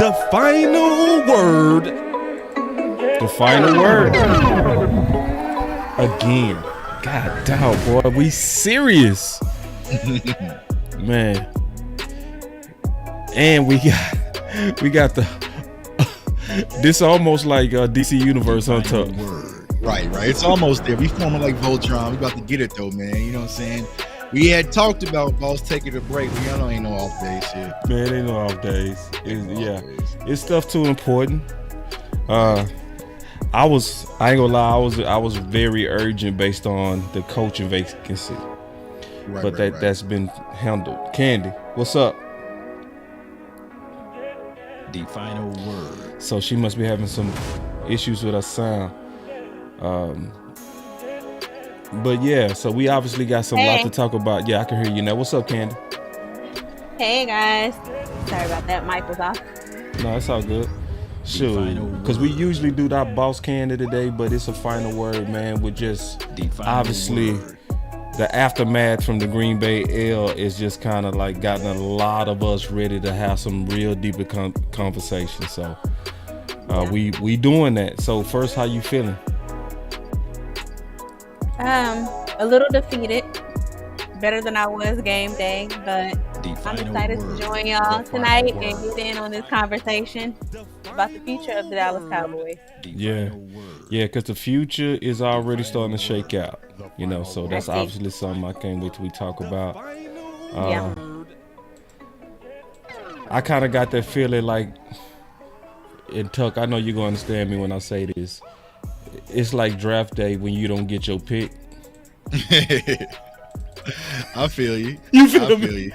the final word. The final word. Again. God damn, boy. We serious. Man. And we got the this almost like DC Universe on top. Right. It's almost there. We forming like Voltron. We about to get it though, man. You know what I'm saying? We had talked about Boss taking a break. We don't ain't no off days here. Man, ain't no off days. It's stuff too important. I ain't gonna lie, I was very urgent based on the coaching vacancy. But that's been handled. Candy, what's up? The final word. So she must be having some issues with her sound. But yeah, so we obviously got lot to talk about. Yeah, I can hear you now. What's up, Candy? Hey guys. Sorry about that. Mic was off. No, it's all good. Sure, because we usually do that boss candy today, but it's a final word, man. With just obviously the aftermath from the Green Bay L is just kind of like gotten a lot of us ready to have some real deeper conversation. So we doing that. So first, how you feeling? A little defeated. Better than I was game day, but I'm excited to join y'all tonight and get in on this conversation about the future of the Dallas Cowboys. Yeah, because the future is already starting to shake out, you know, so that's obviously something I can't wait till we talk about. I kind of got that feeling like, and Tuck, I know you're going to understand me when I say this, it's like draft day when you don't get your pick. I feel you. You feel me?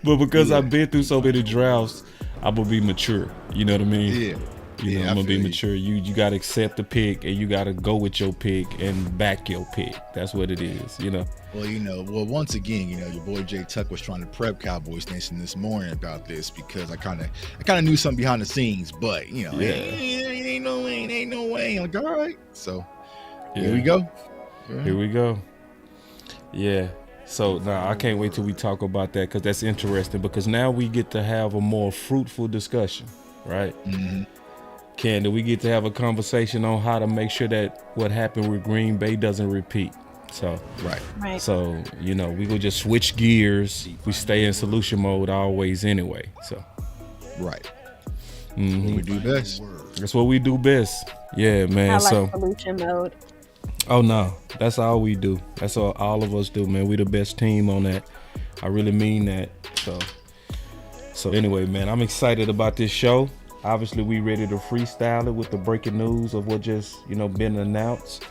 But because I've been through so many drafts, I'm gonna be mature. You know what I mean? Yeah. I'm gonna be mature. You gotta accept the pick and you gotta go with your pick and back your pick. That's what it is, you know. Well, once again, you know, your boy Jay Tuck was trying to prep Cowboys Nation this morning about this because I kind of knew something behind the scenes, but you know, ain't no way. I'm like, all right, so here we go. Here we go. Yeah. So now I can't wait till we talk about that because that's interesting because now we get to have a more fruitful discussion, right? Mm-hmm. Candy, we get to have a conversation on how to make sure that what happened with Green Bay doesn't repeat. So right. So you know we will just switch gears. We stay in solution mode always anyway. So right. Mm-hmm. What we do best. That's what we do best. Yeah, man. I like solution mode. Oh no, that's all we do. That's all of us do, man. We the best team on that. I really mean that. So anyway, man, I'm excited about this show. Obviously, we ready to freestyle it with the breaking news of what just been announced.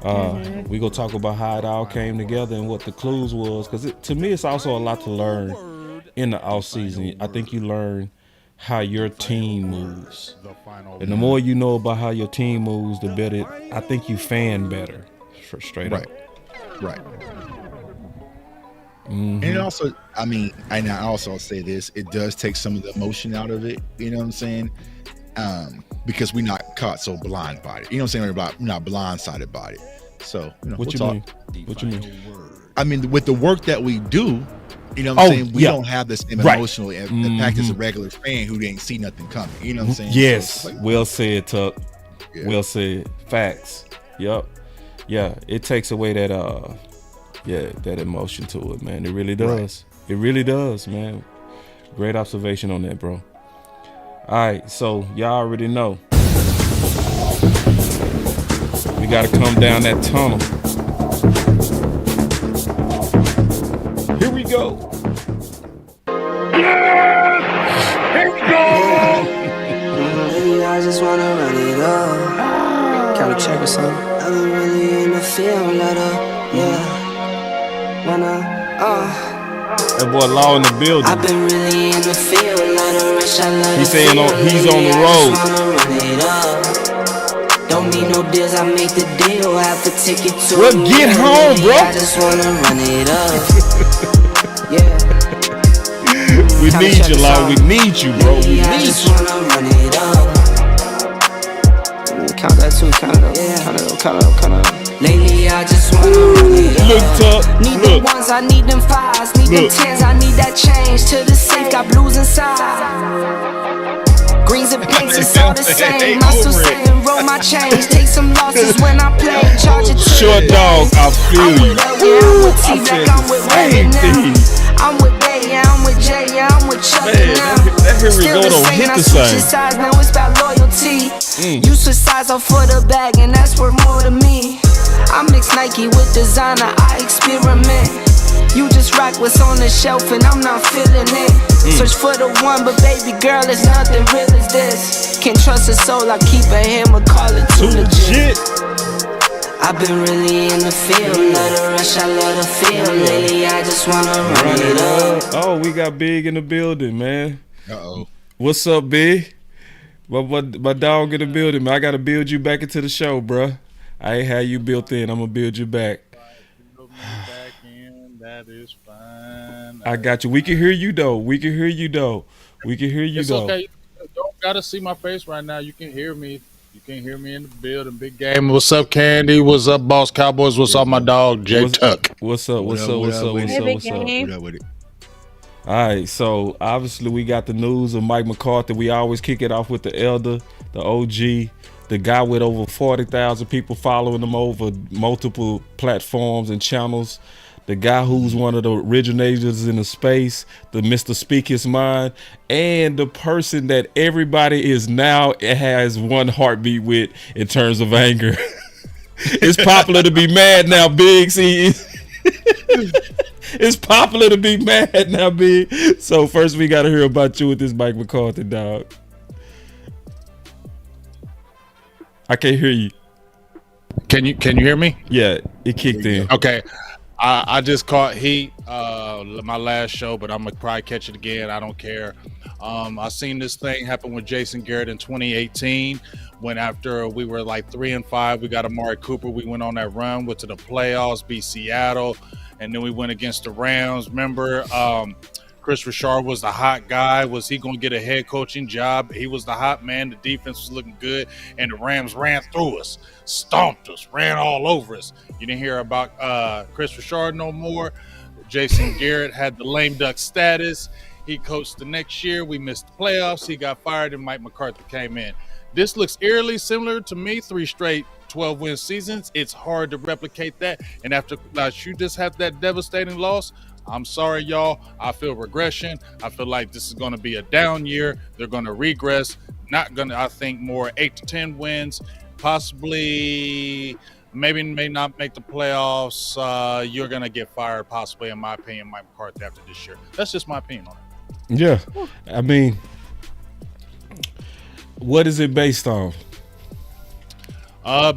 We gonna talk about how it all came together and what the clues was, because to me, it's also a lot to learn in the off season. I think you learn how your team moves, and the more you know about how your team moves, the better I think you fan better. Straight up. Right. Mm-hmm. And also, and I also say this, it does take some of the emotion out of it, you know what I'm saying? Because we're not caught so blind by it. You know what I'm saying? We're not blindsided by it. So, What you mean? I mean, with the work that we do, you know what I'm saying? We don't have the same emotional impact as a regular fan who didn't see nothing coming. You know what I'm saying? Yes. So Well said, Tuck. Yeah. Well said. Facts. Yup. Yeah. It takes away that that emotion to it, man. It really does. Right. It really does, man. Great observation on that, bro. All right, so y'all already know. We gotta come down that tunnel. Here we go. Here we go. I just wanna run it up. Can we check or something? I've been really in the field, let up, yeah. That boy Law in the building. I've been really in the field, let her rush, I let He's saying he's on the road. Don't need no deals, I make the deal. Have to take it to well, get home, bro. I just wanna run it up. Yeah. We need you, Law. We need you, bro. We I need just you. wanna run it up. Count that too, count it up, count it up. Lately I just wanna run it up. Look, Tuck. Need the ones, I need them fives. Need them tens, I need that change. To the safe, got blues inside. it's all the same. I still sit and roll my chains. Take some losses when I play. Charge it to Short the dog, I feel you. I'm with T-Black, I'm with Raven now. I'm with Bay, yeah, I'm with Jay, yeah, I'm with Chuck now. That Here We Go don't hit the same. Size, now it's about loyalty. You switch sides off for the bag, and that's worth more to me. I mix Nike with designer, I experiment. You just rock what's on the shelf, and I'm not feeling it. Search for the one, but baby girl, it's nothing real as this. Can't trust a soul, I keep a hammer, call it too legit. I've been really in the field, love the rush, I love the feel. Lately, I just wanna run it up. Oh, we got Big in the building, man. Uh-oh. What's up, Big? My dog in the building, man. I gotta build you back into the show, bruh. I ain't had you built in. I'm gonna build you back. That is fine. I got you. We can hear you though. It's okay. You don't gotta see my face right now. You can hear me. You can hear me in the building. Big game. What's up, Candy? What's up, Boss Cowboys? What's up, my dog, J Tuck? What's up? What up with it? All right, so obviously we got the news of Mike McCarthy. We always kick it off with the elder, the OG, the guy with over 40,000 people following him over multiple platforms and channels. The guy who's one of the originators in the space, the Mr. Speak His Mind, and the person that everybody is now has one heartbeat with in terms of anger. It's popular to be mad now, Big. See, it's popular to be mad now, Big. So first we got to hear about you with this Mike McCarthy, dog. I can't hear you. Can you hear me? Yeah, it kicked in. Okay. I just caught heat my last show, but I'm gonna probably catch it again. I don't care. I seen this thing happen with Jason Garrett in 2018 when after we were like 3-5, we got Amari Cooper. We went on that run, went to the playoffs, beat Seattle, and then we went against the Rams. Remember, Chris Richard was the hot guy. Was he going to get a head coaching job? He was the hot man. The defense was looking good, and the Rams ran through us, stomped us, ran all over us. You didn't hear about Chris Richard no more. Jason Garrett had the lame duck status. He coached the next year. We missed the playoffs. He got fired, and Mike McCarthy came in. This looks eerily similar to me, 3 straight 12-win seasons. It's hard to replicate that, and after you just had that devastating loss, I'm sorry, y'all. I feel regression. I feel like this is going to be a down year. They're going to regress. Not going to, I think, more 8 to 10 wins. Possibly, may not make the playoffs. You're going to get fired, possibly, in my opinion, Mike McCarthy after this year. That's just my opinion on it. Yeah. I mean, what is it based on?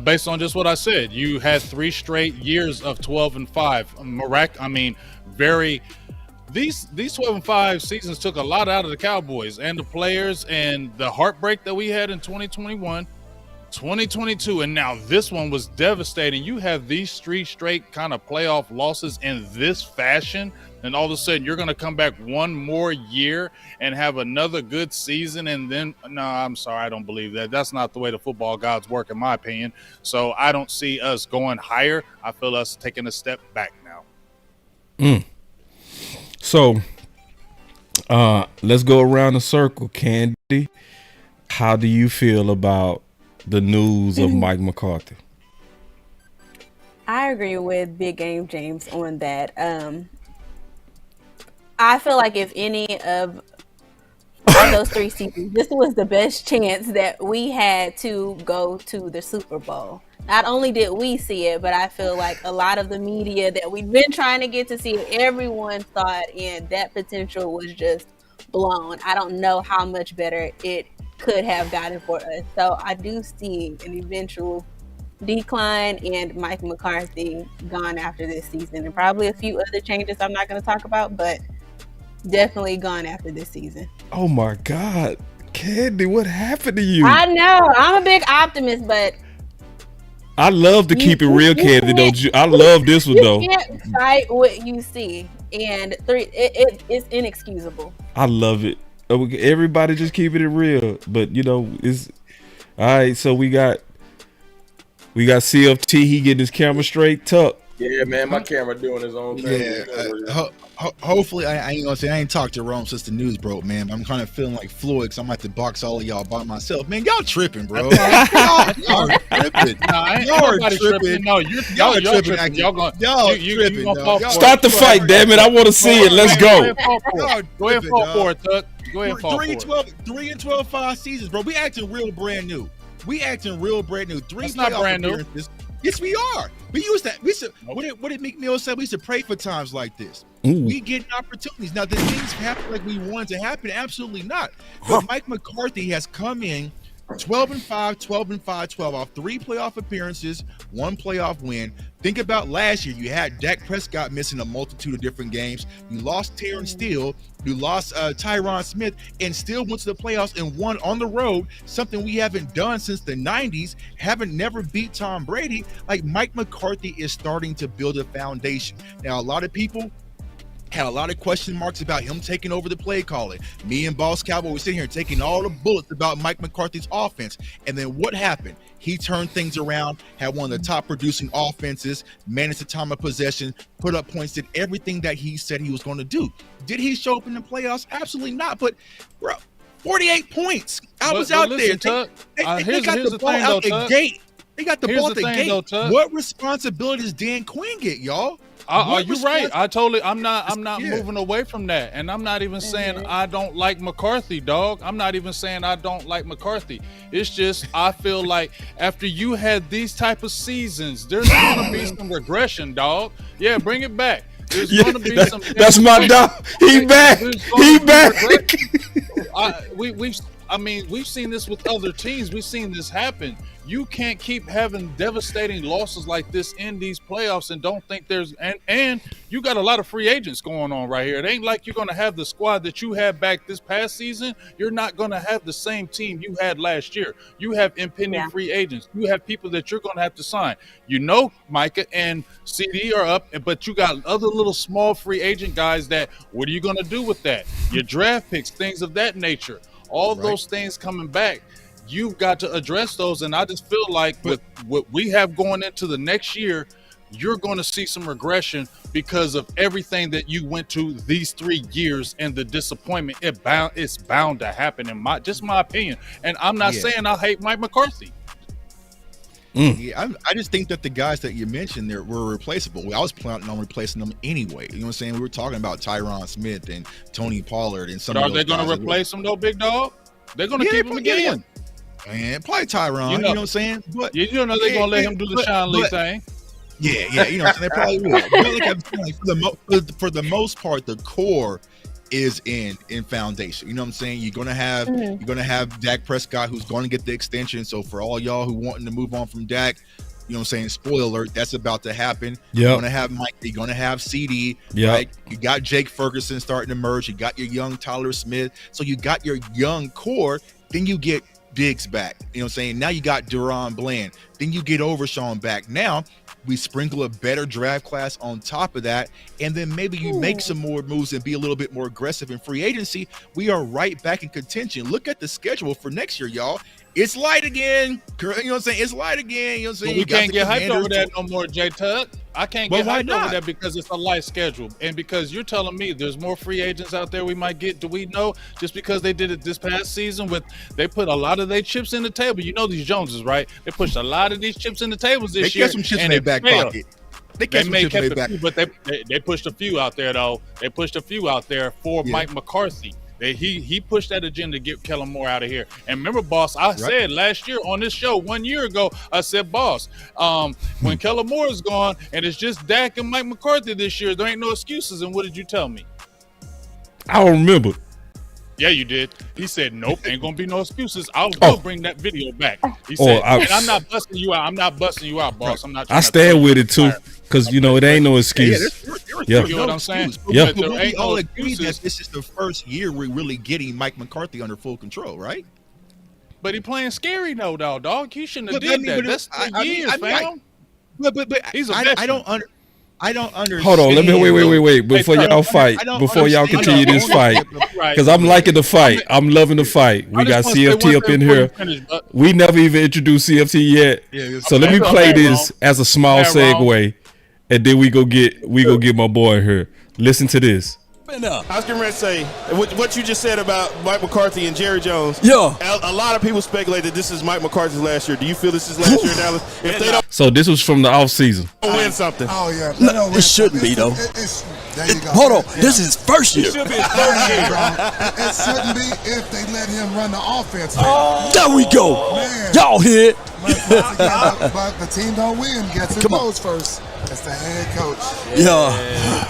Based on just what I said, you had 3 straight years of 12-5. These 12-5 seasons took a lot out of the Cowboys and the players, and the heartbreak that we had in 2021, 2022, and now this one was devastating. You have these 3 straight kind of playoff losses in this fashion, and all of a sudden you're going to come back one more year and have another good season, and then no, I'm sorry, I don't believe that. That's not the way the football gods work, in my opinion. So I don't see us going higher. I feel us taking a step back now. So let's go around the circle. Candy, how do you feel about the news of Mike McCarthy? I agree with Big Game James on that. I feel like if any of those 3 seasons, this was the best chance that we had to go to the Super Bowl. Not only did we see it, but I feel like a lot of the media that we've been trying to get to see it, everyone saw it, and that potential was just blown. I don't know how much better it could have gotten for us. So I do see an eventual decline and Mike McCarthy gone after this season, and probably a few other changes I'm not going to talk about, but definitely gone after this season. Oh my God, Candy, what happened to you? I know, I'm a big optimist, but I love to keep it real, Candy. Don't you? I love this one though. You can't fight what you see, and it's inexcusable. I love it. Everybody just keeping it real, but it's all right. So we got CFT. He getting his camera straight. Tuck, Yeah, man, my camera doing his own thing. Yeah, hopefully I ain't gonna say I ain't talked to Rome since the news broke, man. But I'm kind of feeling like Floyd, because I'm gonna have to box all of y'all by myself, man. Y'all tripping, bro. y'all tripping. Y'all tripping. No, y'all tripping. Y'all tripping. Start the fight, damn it! I want to see it. Let's go. Go ahead, fall for it, Tuck. Go ahead, fall for it. 3-12, 5 seasons, bro. We acting real brand new. That's not brand new. Yes, we are. We used that. What did Meek Mill say? We used to pray for times like this. Ooh. We get opportunities. Now, did things happen like we wanted to happen? Absolutely not. But Mike McCarthy has come in 12-5 off 3 playoff appearances, 1 playoff win. Think about last year. You had Dak Prescott missing a multitude of different games. You lost Terrence Steele. You lost Tyron Smith, and still went to the playoffs and won on the road, something we haven't done since the 90s, never beat Tom Brady. Like, Mike McCarthy is starting to build a foundation. Now, a lot of people had a lot of question marks about him taking over the play calling. Me and Boss Cowboy were sitting here taking all the bullets about Mike McCarthy's offense. And then what happened? He turned things around, had one of the top producing offenses, managed the time of possession, put up points, did everything that he said he was going to do. Did he show up in the playoffs? Absolutely not. But, bro, 48 points. I was out there. They got the ball out the gate. They got the ball at the gate. What responsibility does Dan Quinn get, y'all? You're right. I'm not moving away from that. And I'm not even saying I don't like McCarthy, dog. I'm not even saying I don't like McCarthy. It's just I feel like after you had these type of seasons, there's gonna be some regression, dog. Yeah, bring it back. There's gonna be some. That's my dog. He back. He back. We've seen this with other teams. We've seen this happen. You can't keep having devastating losses like this in these playoffs and don't think there's and you got a lot of free agents going on right here. It ain't like you're going to have the squad that you had back this past season. You're not going to have the same team you had last year. You have impending free agents. You have people that you're going to have to sign. You know, Micah and CD are up, but you got other little small free agent guys that what are you going to do with that? Your draft picks, things of that nature. All those things coming back, you've got to address those. And I just feel like with what we have going into the next year, you're going to see some regression because of everything that you went to these 3 years and the disappointment. It's bound to happen in my opinion. And I'm not saying I hate Mike McCarthy. Yeah, I just think that the guys that you mentioned there were replaceable. I was planning on replacing them anyway. You know what I'm saying? We were talking about Tyron Smith and Tony Pollard and some of those guys. Are they going to replace them though, big dog? They're going to keep him again. Man, probably Tyron. You know what I'm saying? But you know they're going to let him do the Sean Lee thing. Yeah. You know what I'm saying? They probably will. But like I'm saying, for the most part, the core is in foundation. You know what I'm saying? You're gonna have Dak Prescott, who's going to get the extension. So for all y'all who wanting to move on from Dak, you know what I'm saying? Spoiler alert, that's about to happen. You're gonna have Mike, you're gonna have CD, right? You got Jake Ferguson starting to emerge, you got your young Tyler Smith, so you got your young core, then you get Diggs back. You know what I'm saying? Now you got Deron Bland, then you get Overshawn back. Now we sprinkle a better draft class on top of that, and then maybe you make some more moves and be a little bit more aggressive in free agency. We are right back in contention. Look at the schedule for next year, y'all. It's light again. You know what I'm saying? It's light again. You know what I'm saying? But we can't get hyped over that no more, J Tuck. I can't get hyped over that because it's a light schedule. And because you're telling me there's more free agents out there we might get. Do we know just because they did it this past season they put a lot of their chips in the table? You know these Joneses, right? They pushed a lot of these chips in the tables this year. They kept some chips in their back pocket. But they pushed a few out there, though. They pushed a few out there for Mike McCarthy. He pushed that agenda to get Kellen Moore out of here. And remember, boss, I said last year on this show, 1 year ago, I said, boss, when Kellen Moore is gone and it's just Dak and Mike McCarthy this year, there ain't no excuses. And what did you tell me? I don't remember. Yeah, you did. He said, nope, ain't going to be no excuses. I'll bring that video back. He said, and I'm not busting you out. I'm not busting you out, boss. I'm not. I stand with it, too, because, you know, it ain't no excuse. You know what I'm saying? Yeah. But we all agree that this is the first year we're really getting Mike McCarthy under full control, right? But he playing scary, though, dog. He shouldn't have did that. That's 3 years, fam. But he's a veteran. I don't understand. Hold on, let me wait before y'all fight. Before y'all continue this fight, because I'm liking the fight. I'm loving the fight. We got CFT up in here. We never even introduced CFT yet, so let me play this as a small segue. and then we go get my boy here. Listen to this. I was going to say what you just said about Mike McCarthy and Jerry Jones. Yeah. A lot of people speculate that this is Mike McCarthy's last year. Do you feel this is last year in Dallas? If they don't So this was from the offseason. win something. Oh, yeah. No, it shouldn't be, though. There you go. Hold on. This is first year. It shouldn't be if they let him run the offense. There we go. Man. Y'all hear it. But the team don't win. Guess who goes first? It's the head coach. Yeah.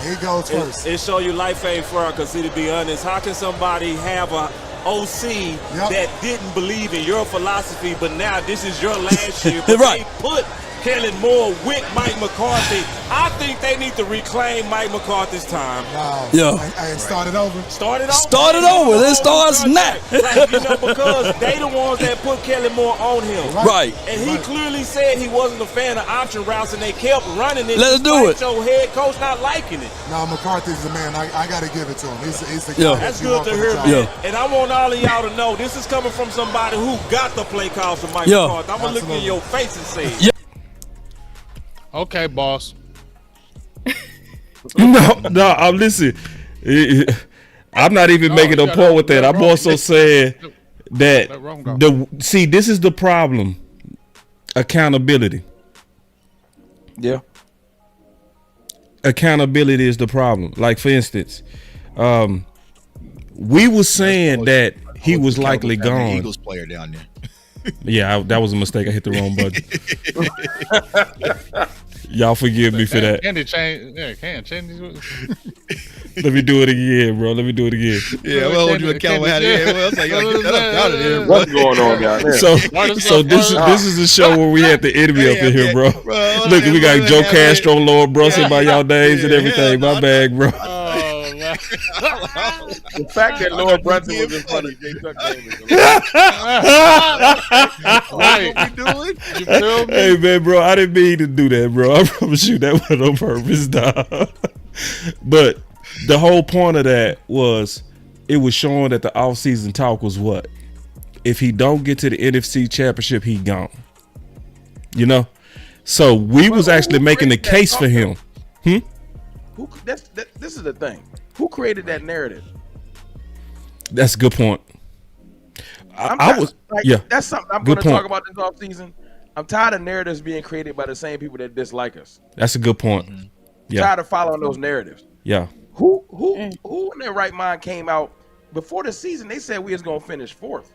He goes first. It show you life ain't fair, because to be honest, how can somebody have a OC that didn't believe in your philosophy, but now this is your last year, but right. they put Kellen Moore with Mike McCarthy. I think they need to reclaim Mike McCarthy's time. Yeah. And start it over. Start it over. It starts now. Like, because they the ones that put Kellen Moore on him. Right. And he clearly said he wasn't a fan of option routes, and they kept running it. Let's do it. Your head coach not liking it. No, McCarthy's the man. I got to give it to him. He's the guy. That's good to hear, man. And I want all of y'all to know this is coming from somebody who got the play calls from Mike McCarthy. I'm going to look in your face and say it. Okay, boss. No, listen. I'm not even making a point with that. I'm also saying that this is the problem. Accountability. Yeah. Accountability is the problem. Like, for instance, we were saying that he was likely gone. Eagles player down there. Yeah, that was a mistake. I hit the wrong button. Y'all forgive me for that. Can change? Yeah, can change. Let me do it again, bro. Let me do it again. Yeah, well, hold you accountable. What's going on, guys? So this is the show where we had the enemy up in here, bro. Look, we got Joe Castro, Lord Brunson by y'all names and everything. My bag, bro. The fact that Lord Brunson was in front of Jay Tuck Hey, man, bro, I didn't mean to do that, bro. I promise you that wasn't on purpose, dog. But the whole point of that was it was showing that the offseason talk was what? If he don't get to the NFC Championship, he gone. You know? So we was actually making the case for him. This is the thing. Who created that narrative? That's a good point. That's something I'm going to talk about this offseason. I'm tired of narratives being created by the same people that dislike us. That's a good point. Yeah. Tired of following those narratives. Yeah. Who in their right mind came out before the season? They said we was going to finish fourth.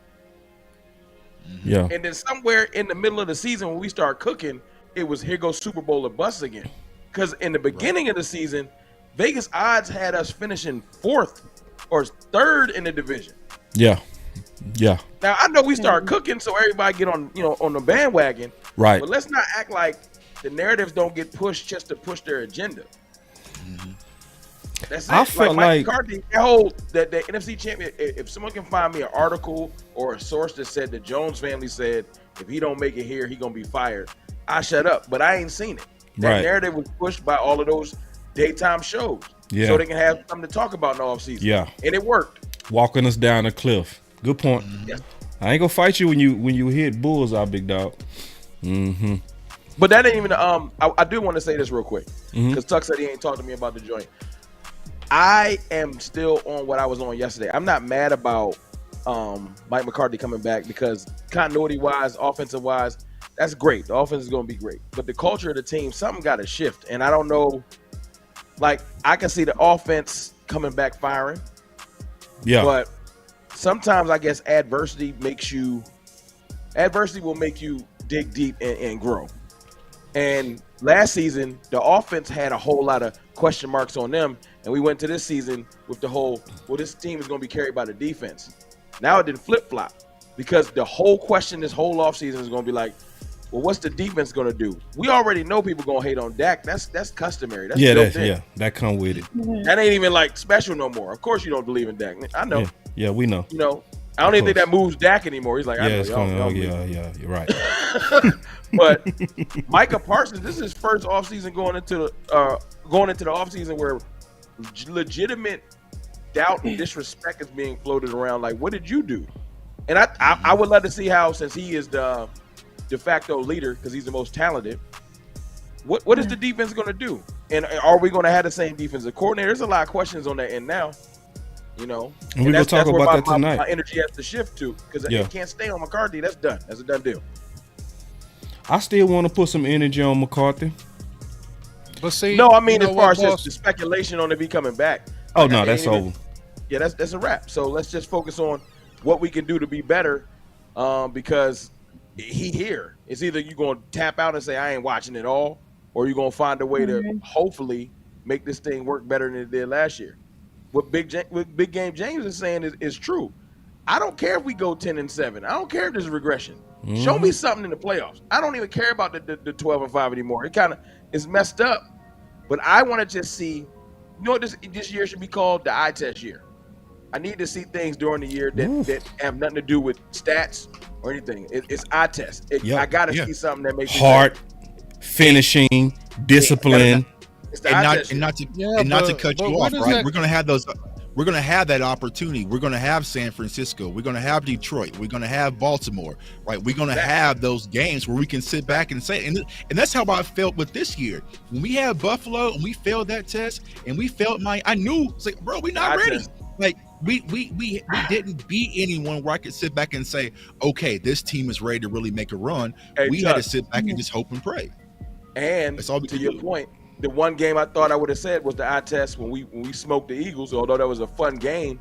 Yeah. And then somewhere in the middle of the season when we start cooking, it was here goes Super Bowl or bust again. Because in the beginning of the season, Vegas odds had us finishing fourth or third in the division. Yeah. Yeah. Now I know we start cooking, so everybody get on the bandwagon. Right. But let's not act like the narratives don't get pushed just to push their agenda. That's it. I felt Mike McCarthy, that the NFC champion. If someone can find me an article or a source that said the Jones family said if he don't make it here, he gonna be fired, I shut up. But I ain't seen it. That narrative was pushed by all of those daytime shows, so they can have something to talk about in the offseason. Yeah, and it worked. Walking us down a cliff. Good point. Yeah. I ain't gonna fight you when you hit bullseye, big dog. But that ain't even. I do want to say this real quick because Tuck said he ain't talked to me about the joint. I am still on what I was on yesterday. I'm not mad about Mike McCarthy coming back because continuity wise, offensive wise, that's great. The offense is going to be great, but the culture of the team, something got to shift, and I don't know. Like I can see the offense coming back firing. Yeah, but sometimes I guess adversity will make you dig deep and grow. And last season, the offense had a whole lot of question marks on them, and we went to this season with the whole, this team is going to be carried by the defense. Now it didn't flip-flop because the whole question this whole offseason is going to be like, well, what's the defense going to do? We already know people going to hate on Dak. That's customary. That's that come with it. That ain't even like special no more. Of course you don't believe in Dak. I know. Yeah, we know. You know, I don't even think that moves Dak anymore. He's like, you're right. But Micah Parsons, this is his first offseason going into the offseason where legitimate doubt and disrespect is being floated around. Like, what did you do? And I would love to see how, since he is the de facto leader because he's the most talented, what is the defense going to do? And are we going to have the same defensive coordinator? There's a lot of questions on that end now. And we're going to talk about that tonight. My energy has to shift to, because it can't stay on McCarthy. That's done. That's a done deal. I still want to put some energy on McCarthy. But see, no, I mean, as far as the speculation on it be coming back. Oh, no, that's over. Yeah, that's a wrap. So let's just focus on what we can do to be better, because he here. It's either you going to tap out and say, I ain't watching it all, or you're going to find a way to hopefully make this thing work better than it did last year. What Big Game James is saying is true. I don't care if we go 10-7. I don't care if there's regression. Show me something in the playoffs. I don't even care about the 12-5 anymore. It kind of is messed up. But I want to just see, this year should be called the eye test year. I need to see things during the year that have nothing to do with stats or anything. It's eye test. I got to see something that makes heart, finishing, discipline. And not to cut you off, right? We're gonna have those. We're gonna have that opportunity. We're gonna have San Francisco. We're gonna have Detroit. We're gonna have Baltimore, right? We're gonna have those games where we can sit back and say, and that's how I felt with this year. When we had Buffalo and we failed that test, and we felt I knew it's like, bro, we're not ready. Like we didn't beat anyone where I could sit back and say, okay, this team is ready to really make a run. We had to sit back and just hope and pray. And to your point, the one game I thought I would have said was the eye test when we smoked the Eagles, although that was a fun game.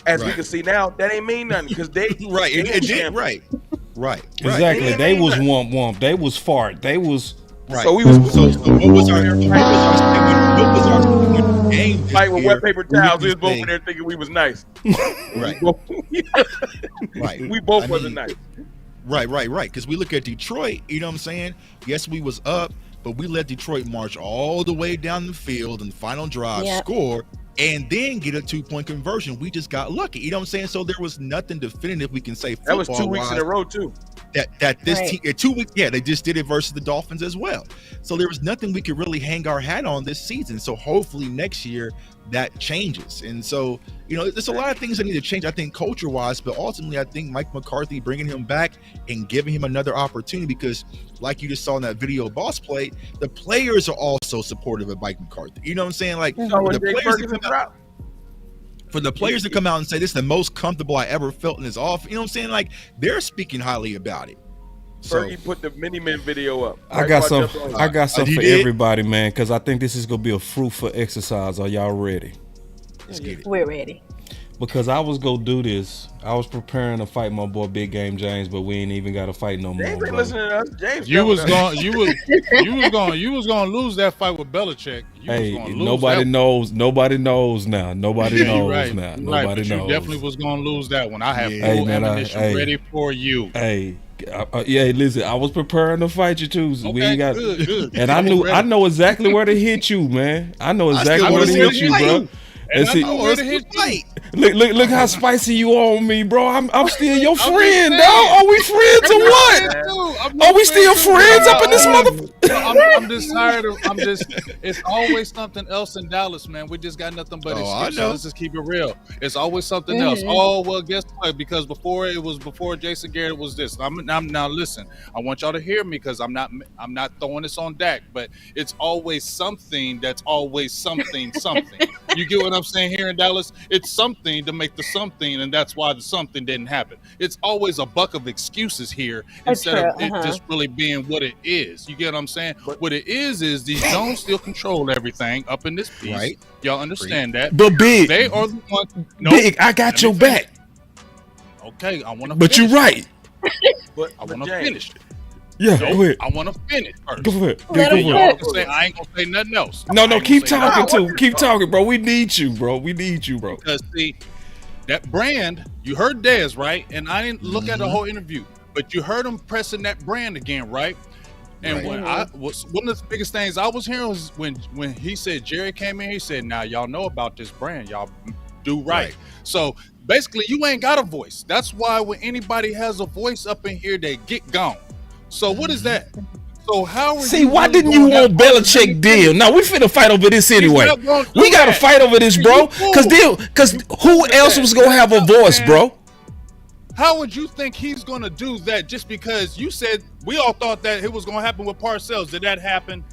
As we can see now, that ain't mean nothing because they it did right. Exactly. They was womp. They was fart. They was right. So we was so what was our game? Fight with wet paper towels. We was both in there thinking we was nice. Right. Right. We both wasn't nice. Right. Because we look at Detroit, you know what I'm saying? Yes, we was up, but we let Detroit march all the way down the field in the final drive, score, and then get a 2-point conversion. We just got lucky. You know what I'm saying? So there was nothing definitive we can say. That was 2 weeks in a row too. That this team 2 weeks, they just did it versus the Dolphins as well. So there was nothing we could really hang our hat on this season. So hopefully next year that changes. And so, there's a lot of things that need to change, I think, culture-wise, but ultimately I think Mike McCarthy bringing him back and giving him another opportunity, because like you just saw in that video Boss played, the players are also supportive of Mike McCarthy. You know what I'm saying? Like for the players to come out and say this is the most comfortable I ever felt in his office, you know what I'm saying? Like they're speaking highly about it. So Fergie put the Mini-Men video up. I got some for everybody, man, because I think this is gonna be a fruitful exercise. Are y'all ready? Let's get it. We're ready. Because I was gonna do this. I was preparing to fight my boy Big Game James, but we ain't even got to fight no more. James ain't listening to us. James, you was gonna lose that fight with Belichick. Nobody knows now. Nobody knows now. Nobody knows. You definitely was gonna lose that one. I have full ammunition ready for you. Listen, I was preparing to fight you too. So we ain't got, good. And I know exactly where to hit you, man. I know exactly where to hit you, bro. And I know where to hit you. Look how spicy you on me, bro. I'm still your friend, dog. Are we friends or what? Are we still friends up in this motherfucker? I'm just tired of. It's always something else in Dallas, man. We just got nothing but excuses. Let's just keep it real. It's always something else. Oh well, guess what? Because before Jason Garrett was this. I'm now listen. I want y'all to hear me because I'm not throwing this on Dak, but it's always something that's always something. You get what I'm saying here in Dallas? It's something to make the something, and that's why the something didn't happen. It's always a buck of excuses here instead of it just really being what it is. You get what I'm saying? What it is these Jones still control everything up in this piece. Right. Y'all understand that? But Big, they are the ones. Big, I got your back. Okay, I want to. But you're right. But I want to finish it. Yeah, go ahead. I want to finish first. Go ahead. I ain't gonna say nothing else. No, keep talking too. Keep talking, bro. We need you, bro. Because see, that brand, you heard Dez, right? And I didn't look at the whole interview, but you heard him pressing that brand again, right? And when I was one of the biggest things I was hearing was when he said Jerry came in, he said, "Now y'all know about this brand, y'all do right." So basically, you ain't got a voice. That's why when anybody has a voice up in here, they get gone. So what is that? So how are why didn't you want Belichick deal? Now we finna fight over this anyway. We gotta fight over this, bro. Cause who else was gonna have a voice, bro? How would you think he's going to do that just because you said we all thought that it was going to happen with Parcells? Did that happen?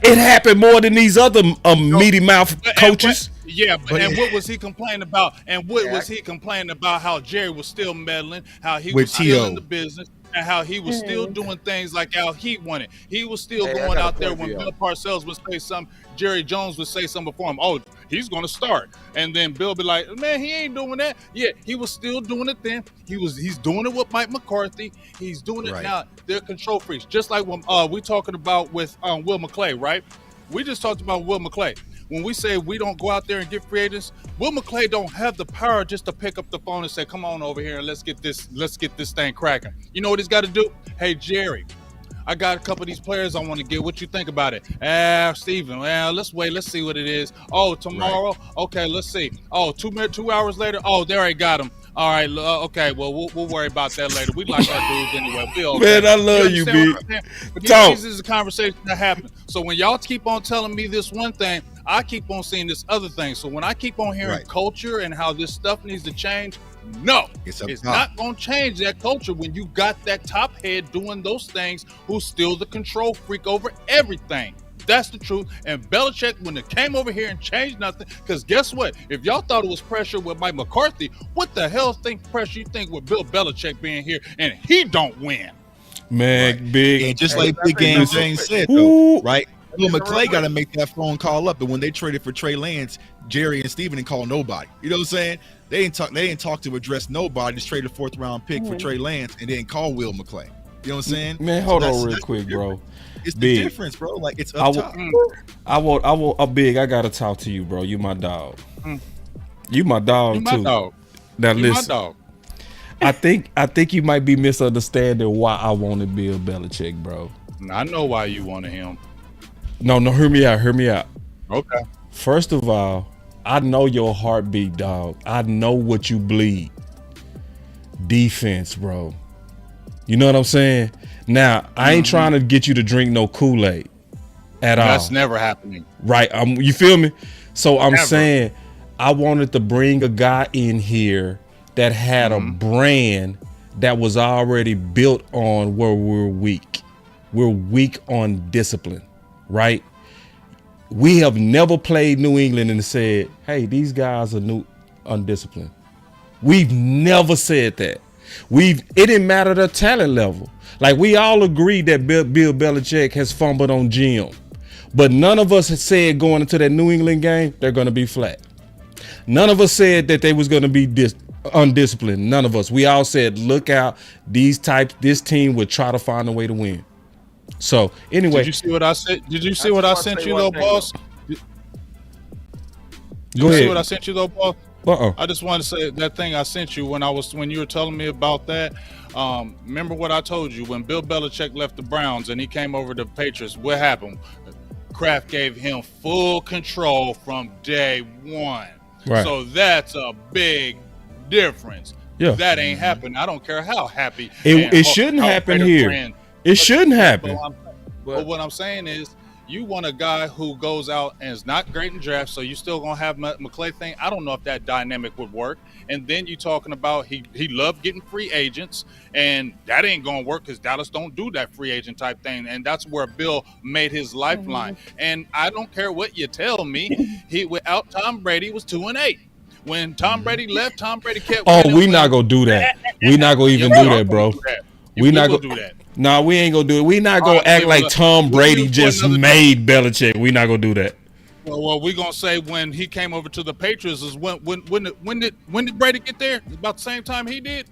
It happened more than these other meaty mouth coaches. And what was he complaining about? And what was he complaining about? How Jerry was still meddling, how he was still in the business, and how he was still doing things like how he wanted. He was still going out there when Bill Parcells would say something, Jerry Jones would say something before him. Oh, he's going to start. And then Bill be like, man, he ain't doing that. Yeah, he was still doing it then. He's doing it with Mike McCarthy. He's doing it now. They're control freaks. Just like when we talking about with Will McClay, right? We just talked about Will McClay. When we say we don't go out there and get free agents, Will McClay don't have the power just to pick up the phone and say, come on over here and let's get this thing cracking. You know what he's got to do? Hey, Jerry, I got a couple of these players I want to get. What you think about it? Steven, well, let's wait. Let's see what it is. Oh, tomorrow? Okay, let's see. Oh, 2 hours later? Oh, there I got him. All right, okay, well, we'll worry about that later. We like our dudes anyway. Okay. Man, I love you, B. But this is a conversation that happened. So when y'all keep on telling me this one thing, I keep on seeing this other thing. So when I keep on hearing culture and how this stuff needs to change, no, it's not going to change that culture when you got that top head doing those things who's still the control freak over everything. That's the truth. And Belichick, when it came over here and changed nothing, because guess what? If y'all thought it was pressure with Mike McCarthy, what the hell pressure you think with Bill Belichick being here and he don't win? Man, big. And just like Big Game James said, though, right? Will McClay got to make that phone call up. And when they traded for Trey Lance, Jerry and Steven didn't call nobody. You know what I'm saying? They didn't talk to address nobody. Just traded a 4th round pick for Trey Lance and didn't call Will McClay. You know what I'm saying? Man, hold on real quick, bro. It's the difference, bro. Like, it's up top. I want Big. I gotta talk to you, bro. You my dog. You my dog you my too. Dog. Now you listen. My dog. I think you might be misunderstanding why I wanted Bill Belichick, bro. I know why you wanted him. No, hear me out. Okay. First of all, I know your heartbeat, dog. I know what you bleed. Defense, bro. You know what I'm saying? Now, I ain't trying to get you to drink no Kool-Aid at all. That's never happening. Right. You feel me? So I'm saying I wanted to bring a guy in here that had a brand that was already built on where we're weak. We're weak on discipline, right? We have never played New England and said, hey, these guys are undisciplined. We've never said that. It didn't matter the talent level. Like, we all agree that Bill Belichick has fumbled on Jim, but none of us had said going into that New England game they're going to be flat. None of us said that they was going to be undisciplined. None of us. We all said, look out, this team would try to find a way to win. So anyway, did you see what I said? Did you see what I sent you though, boss? Did you see what I sent you though, boss? I just wanted to say that thing I sent you when you were telling me about that. Remember what I told you when Bill Belichick left the Browns and he came over to the Patriots? What happened? Kraft gave him full control from day one. Right. So that's a big difference. Yeah. That ain't happening. I don't care how happy. It shouldn't happen here. It shouldn't happen. But what I'm saying is, you want a guy who goes out and is not great in drafts, so you still gonna have McClay thing. I don't know if that dynamic would work. And then you talking about he loved getting free agents, and that ain't gonna work because Dallas don't do that free agent type thing. And that's where Bill made his lifeline. And I don't care what you tell me, he without Tom Brady was 2-8. When Tom Brady left, Tom Brady kept. Oh, we not gonna do that. We not gonna even do that, bro. We not gonna do that. No, we ain't gonna do it. We not gonna act like Tom Brady just made Belichick. We not gonna do that. Well, we gonna say when he came over to the Patriots is when did Brady get there? About the same time he did.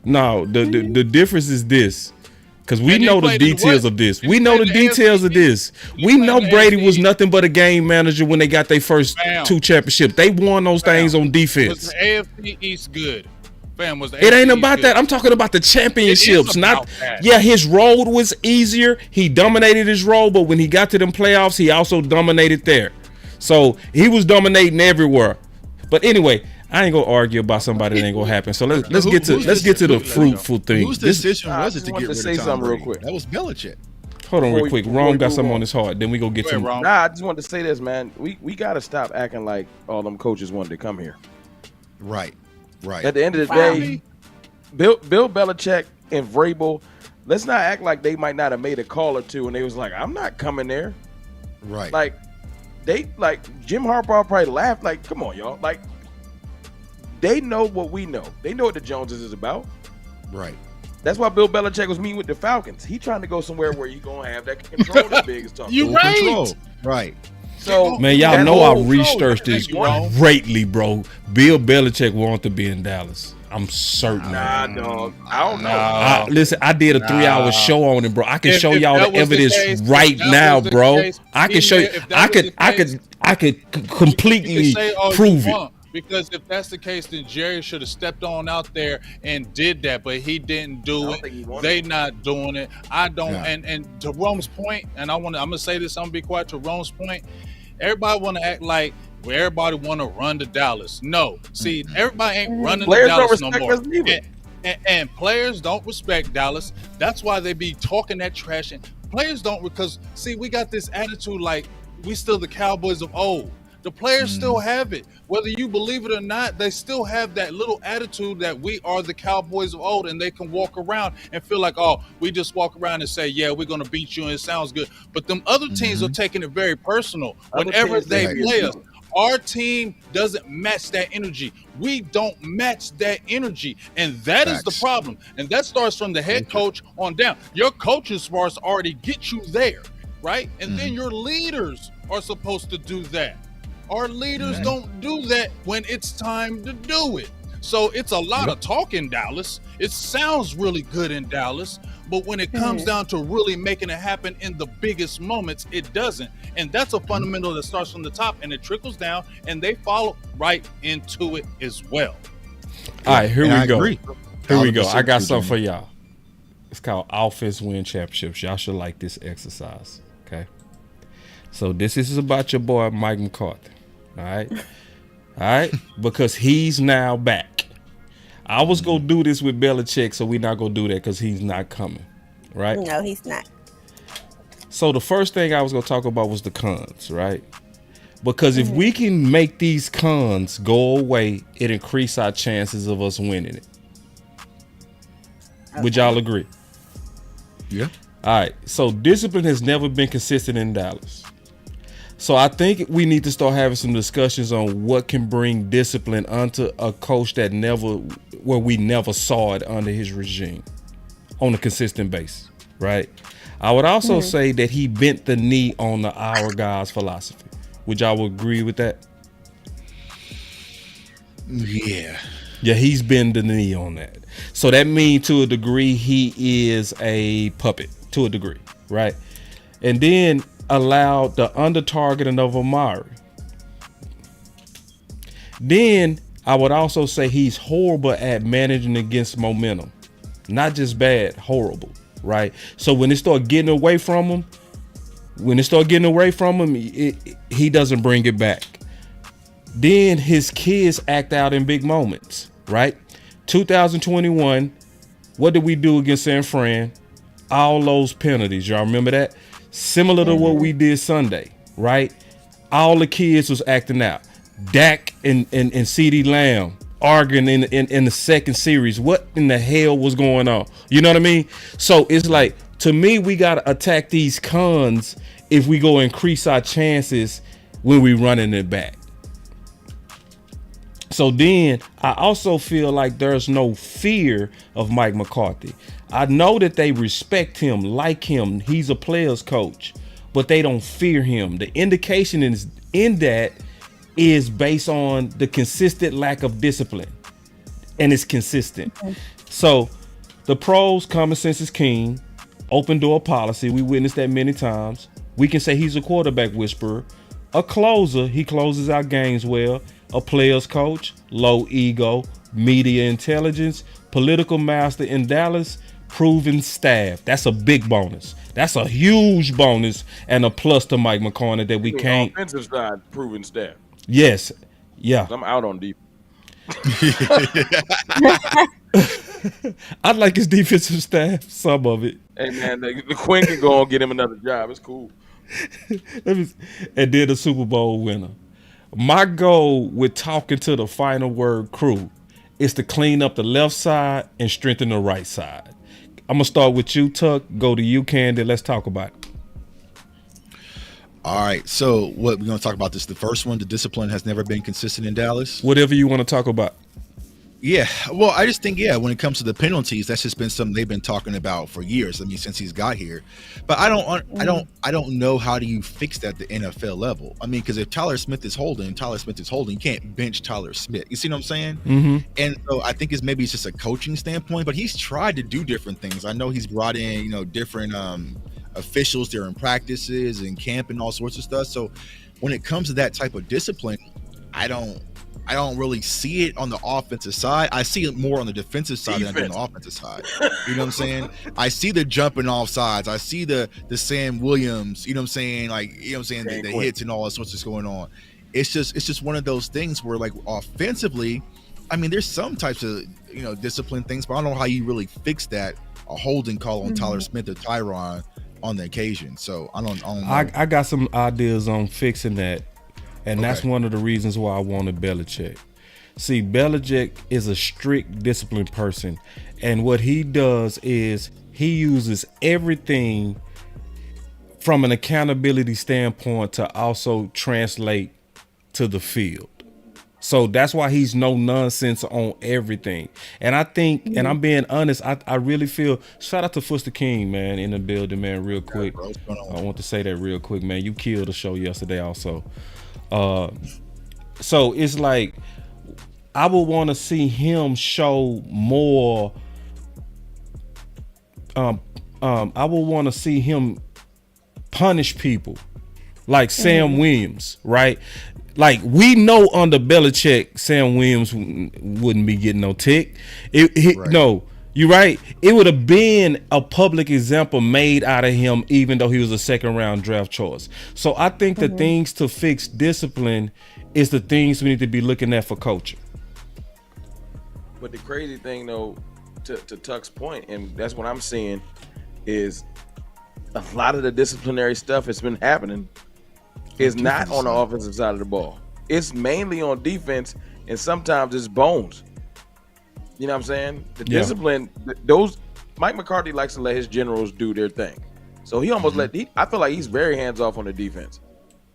No, the difference is this, because we know the details of this. We know the details of this. We know Brady was nothing but a game manager when they got their first 2 championships. They won those things on defense. Was the AFC East good? It ain't about that. I'm talking about the championships. Not that. Yeah, his road was easier. He dominated his road, but when he got to them playoffs, he also dominated there. So he was dominating everywhere. But anyway, I ain't gonna argue about somebody that ain't gonna happen. So let's get to the fruitful thing. Whose decision was it to get rid of say something real quick? That was Belichick. Hold on real quick. Ron got something on his heart. Then we go get to Nah, I just wanted to say this, man. We gotta stop acting like all them coaches wanted to come here. Right. At the end of the day, Bill Belichick and Vrabel, let's not act like they might not have made a call or two and they was like, I'm not coming there. Right. Like Jim Harbaugh probably laughed like, come on, y'all. Like, they know what we know. They know what the Joneses is about. Right. That's why Bill Belichick was meeting with the Falcons. He trying to go somewhere where you gonna have that control that big is talking. You right. Control. Right. So man, y'all know I researched this greatly, bro. Bill Belichick wanted to be in Dallas. I'm certain. Nah, dog. I don't know. Listen, I did a 3-hour show on it, bro. I can show y'all the evidence right now, bro. I can show you. I could completely prove it. Because if that's the case, then Jerry should have stepped on out there and did that, but he didn't do it. They not doing it. I don't. Yeah. And to Rome's point, and I'm gonna say this. I'm gonna be quiet. To Rome's point, everybody want to act like everybody want to run to Dallas. No, see, everybody ain't running players to Dallas don't no respect more. Us and players don't respect Dallas. That's why they be talking that trash. And players don't, because see, we got this attitude like we still the Cowboys of old. The players still have it. Whether you believe it or not, they still have that little attitude that we are the Cowboys of old, and they can walk around and feel like, oh, we just walk around and say, yeah, we're going to beat you and it sounds good. But them other teams are taking it very personal whenever they play us. Our team doesn't match that energy. We don't match that energy. And that is the problem. And that starts from the head coach on down. Your coaching supposed to already get you there, right? And then your leaders are supposed to do that. Our leaders don't do that when it's time to do it. So it's a lot of talk in Dallas. It sounds really good in Dallas, but when it comes down to really making it happen in the biggest moments, it doesn't. And that's a fundamental that starts from the top and it trickles down, and they follow right into it as well. All right, here we go. Agree. Here we go. I got something for y'all. It's called Offense Win Championships. Y'all should like this exercise, okay? So this is about your boy Mike McCarthy. All right, because he's now back. I was gonna do this with Bellichick, so we're not gonna do that because he's not coming, right? No, he's not. So the first thing I was gonna talk about was the cons, right? Because if we can make these cons go away, it increase our chances of us winning it. Okay. Would y'all agree? Yeah. All right. So discipline has never been consistent in Dallas. So I think we need to start having some discussions on what can bring discipline onto a coach that we never saw it under his regime on a consistent basis, right? I would also say that he bent the knee on the our guys philosophy. Would y'all agree with that? Yeah. Yeah, he's bent the knee on that. So that means to a degree he is a puppet to a degree, right? And then allowed the under targeting of Amari. Then I would also say he's horrible at managing against momentum. Not just bad, horrible, right? So when it start getting away from him, he doesn't bring it back. Then his kids act out in big moments, right? 2021, what did we do against San Fran? All those penalties, y'all remember that? Similar to what we did Sunday, right? All the kids was acting out. Dak and CeeDee Lamb arguing in the second series. What in the hell was going on? You know what I mean? So it's like, to me, we got to attack these cons if we go increase our chances when we running it back. So then I also feel like there's no fear of Mike McCarthy. I know that they respect him, like him. He's a player's coach, but they don't fear him. The indication in that is based on the consistent lack of discipline, and it's consistent. So the pros, common sense is king. Open door policy. We witnessed that many times. We can say he's a quarterback whisperer, a closer. He closes out games well. A player's coach, low ego, media intelligence, political master in Dallas, proven staff. That's a big bonus. That's a huge bonus and a plus to Mike McCarthy that we can't. Offensive side, proven staff. Yes. Yeah. I'm out on deep. I like his defensive staff, some of it. Hey man, the Quinn can go and get him another job. It's cool. And then the Super Bowl winner. My goal with talking to the Final Word crew is to clean up the left side and strengthen the right side. I'm gonna start with you, Tuck. Go to you, Candy. Let's talk about it. All right, so what we're going to talk about this. The first one, the discipline has never been consistent in Dallas. Whatever you want to talk about. Yeah, well, I just think, when it comes to the penalties, that's just been something they've been talking about for years. I mean, since he's got here, but I don't know how do you fix that at the NFL level. I mean, because if Tyler Smith is holding, you can't bench Tyler Smith. You see what I'm saying? Mm-hmm. And so I think maybe it's just a coaching standpoint, but he's tried to do different things. I know he's brought in, different officials during practices and camp and all sorts of stuff. So when it comes to that type of discipline, I don't really see it on the offensive side. I see it more on the defensive side than I do on the offensive side. You know what I'm saying? I see the jumping off sides. I see the Sam Williams, the hits and all that sorts of going on. It's just one of those things where, like, offensively, I mean, there's some types of, discipline things, but I don't know how you really fix that, a holding call on Tyler Smith or Tyron on the occasion. So I don't know. I got some ideas on fixing that. And that's one of the reasons why I wanted Bellichick. See, Bellichick is a strict, disciplined person. And what he does is he uses everything from an accountability standpoint to also translate to the field. So that's why he's no nonsense on everything. And I think, and I'm being honest, I really feel, shout out to Foster King, man, in the building, man, real quick. I want to say that real quick, man. You killed the show yesterday also. So it's like I would want to see him show more. I would want to see him punish people like Sam Williams, right? Like, we know under Belichick, Sam Williams wouldn't be getting no tick. No, you're right. It would have been a public example made out of him, even though he was a second-round draft choice. So I think the things to fix discipline is the things we need to be looking at for coaching. But the crazy thing, though, to Tuck's point, and that's what I'm seeing, is a lot of the disciplinary stuff that's been happening is not on the offensive side of the ball. It's mainly on defense, and sometimes it's bones. You know what I'm saying? The discipline, Mike McCarthy likes to let his generals do their thing. So he almost I feel like he's very hands-off on the defense.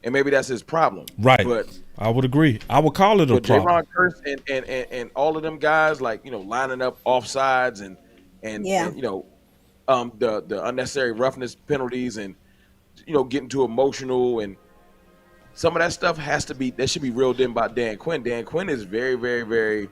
And maybe that's his problem. Right. But I would agree. I would call it a problem. Javon Curse and all of them guys, like, lining up offsides and the unnecessary roughness penalties and, getting too emotional, and some of that stuff should be reeled in by Dan Quinn. Dan Quinn is very, very, very,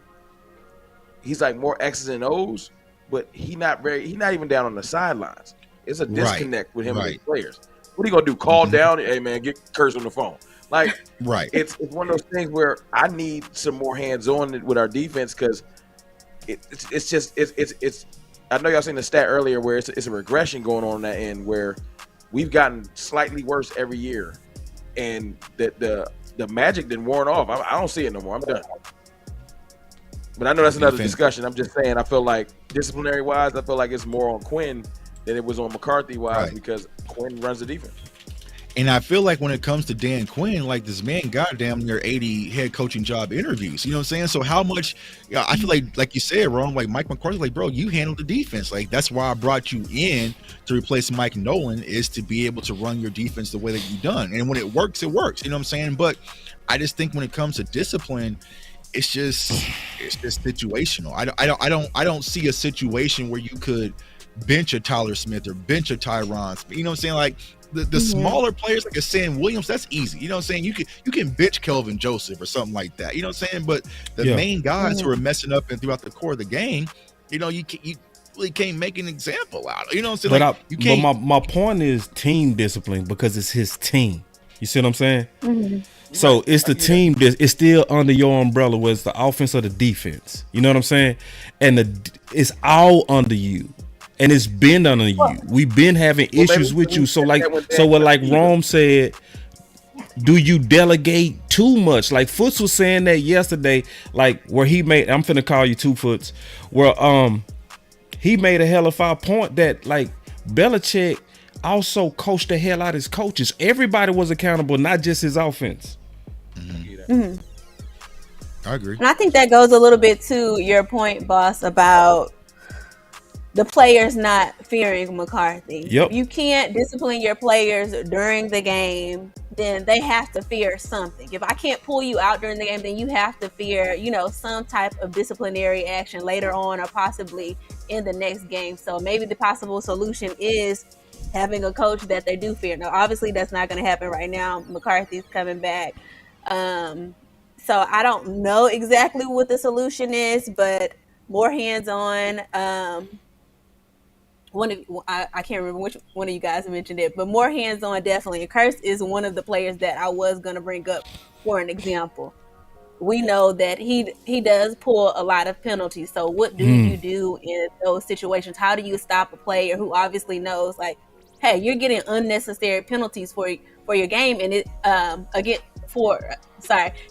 he's like more X's and O's, but he's not even down on the sidelines. It's a disconnect with him and his players. What are you gonna do? Call down? Hey man, get Curse on the phone. Like, it's one of those things where I need some more hands on with our defense, because it's. I know y'all seen the stat earlier where it's a regression going on that end, where we've gotten slightly worse every year, and the magic didn't worn off. I don't see it no more. I'm done. But I know that's another discussion. I'm just saying, I feel like disciplinary wise, I feel like it's more on Quinn than it was on McCarthy wise, because Quinn runs the defense. And I feel like when it comes to Dan Quinn, like, this man got damn near 80 head coaching job interviews. You know what I'm saying? So how much, I feel like you said, Ron, like Mike McCarthy, like, bro, you handle the defense. Like, that's why I brought you in to replace Mike Nolan, is to be able to run your defense the way that you've done. And when it works, it works. You know what I'm saying? But I just think when it comes to discipline, it's just situational. I don't see a situation where you could bench a Tyler Smith or bench a Tyron. You know what I'm saying? Like, the smaller players like a Sam Williams, that's easy. You know what I'm saying? You can bench Kelvin Joseph or something like that. You know what I'm saying? But the main guys who are messing up and throughout the core of the game, you really can't make an example out of. You know what I'm saying? But my point is team discipline, because it's his team. You see what I'm saying? Mm-hmm. So it's the team. It's still under your umbrella, whether it's the offense or the defense. You know what I'm saying? And it's all under you. And it's been under you. We've been having issues with you. So what Rome said, do you delegate too much? Like Foots was saying that yesterday, like where he made, I'm finna call you 2 Foots, where he made a hell of a point that, like, Bellichick also coached the hell out of his coaches. Everybody was accountable, not just his offense. Mm-hmm. I agree. And I think that goes a little bit to your point, boss, about the players not fearing McCarthy. Yep. If you can't discipline your players during the game, then they have to fear something. If I can't pull you out during the game, then you have to fear, some type of disciplinary action later on or possibly in the next game. So maybe the possible solution is having a coach that they do fear. Now, obviously, that's not going to happen right now. McCarthy's coming back. So I don't know exactly what the solution is, but more hands-on. I can't remember which one of you guys mentioned it, but more hands-on definitely. And Curse is one of the players that I was going to bring up for an example. We know that he does pull a lot of penalties. So what do you do in those situations? How do you stop a player who obviously knows, like, hey, you're getting unnecessary penalties for your game, and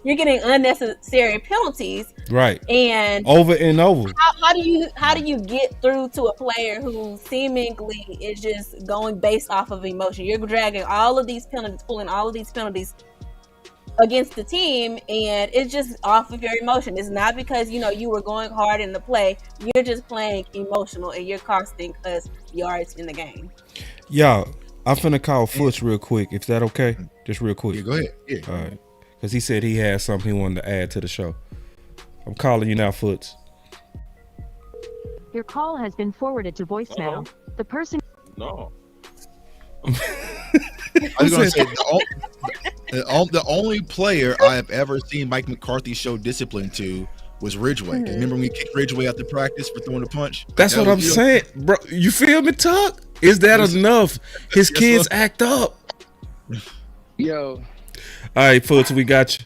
you're getting unnecessary penalties, right? And over and over. How do you get through to a player who seemingly is just going based off of emotion? You're dragging all of these penalties, pulling all of these penalties against the team, and it's just off of your emotion. It's not because you were going hard in the play. You're just playing emotional, and you're costing us yards in the game. Yeah, I'm finna call Foots real quick. If that okay? Just real quick. Yeah, go ahead. Yeah. All right. Because he said he had something he wanted to add to the show. I'm calling you now, Foots. Your call has been forwarded to voicemail. Uh-oh. The person... No. I was going to say, the only player I have ever seen Mike McCarthy show discipline to was Ridgeway. Remember when we kicked Ridgeway out the practice for throwing a punch? That's what I'm saying, bro. You feel me, Tuck? Is that enough? His kids act up. Yo. All right, Foots, we got you.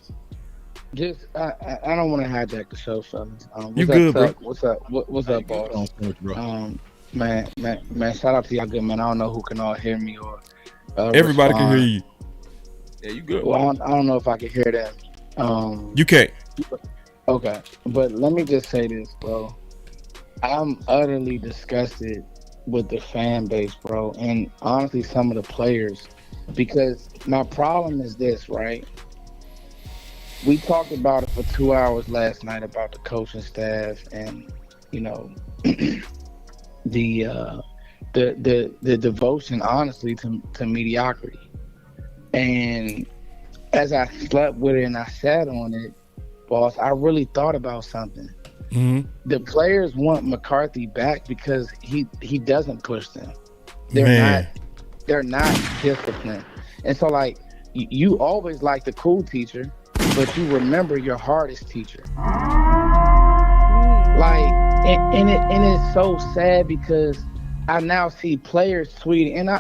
Just, I don't want to hijack the show, fellas. You good, bro? What's up? What's up, boss? Man, shout out to y'all good, man. I don't know who can all hear me or everybody can hear you. Yeah, you good. Well, I don't know if I can hear them. You can't. Okay, but let me just say this, bro. I'm utterly disgusted with the fan base, bro, and honestly, some of the players, because my problem is this, right? We talked about it for 2 hours last night about the coaching staff and, the devotion, honestly, to mediocrity. And as I slept with it and I sat on it, boss, I really thought about something. Mm-hmm. The players want McCarthy back because he doesn't push them. They're not disciplined. And so, like, you always like the cool teacher, but you remember your hardest teacher. Like, and it's so sad because I now see players tweeting, and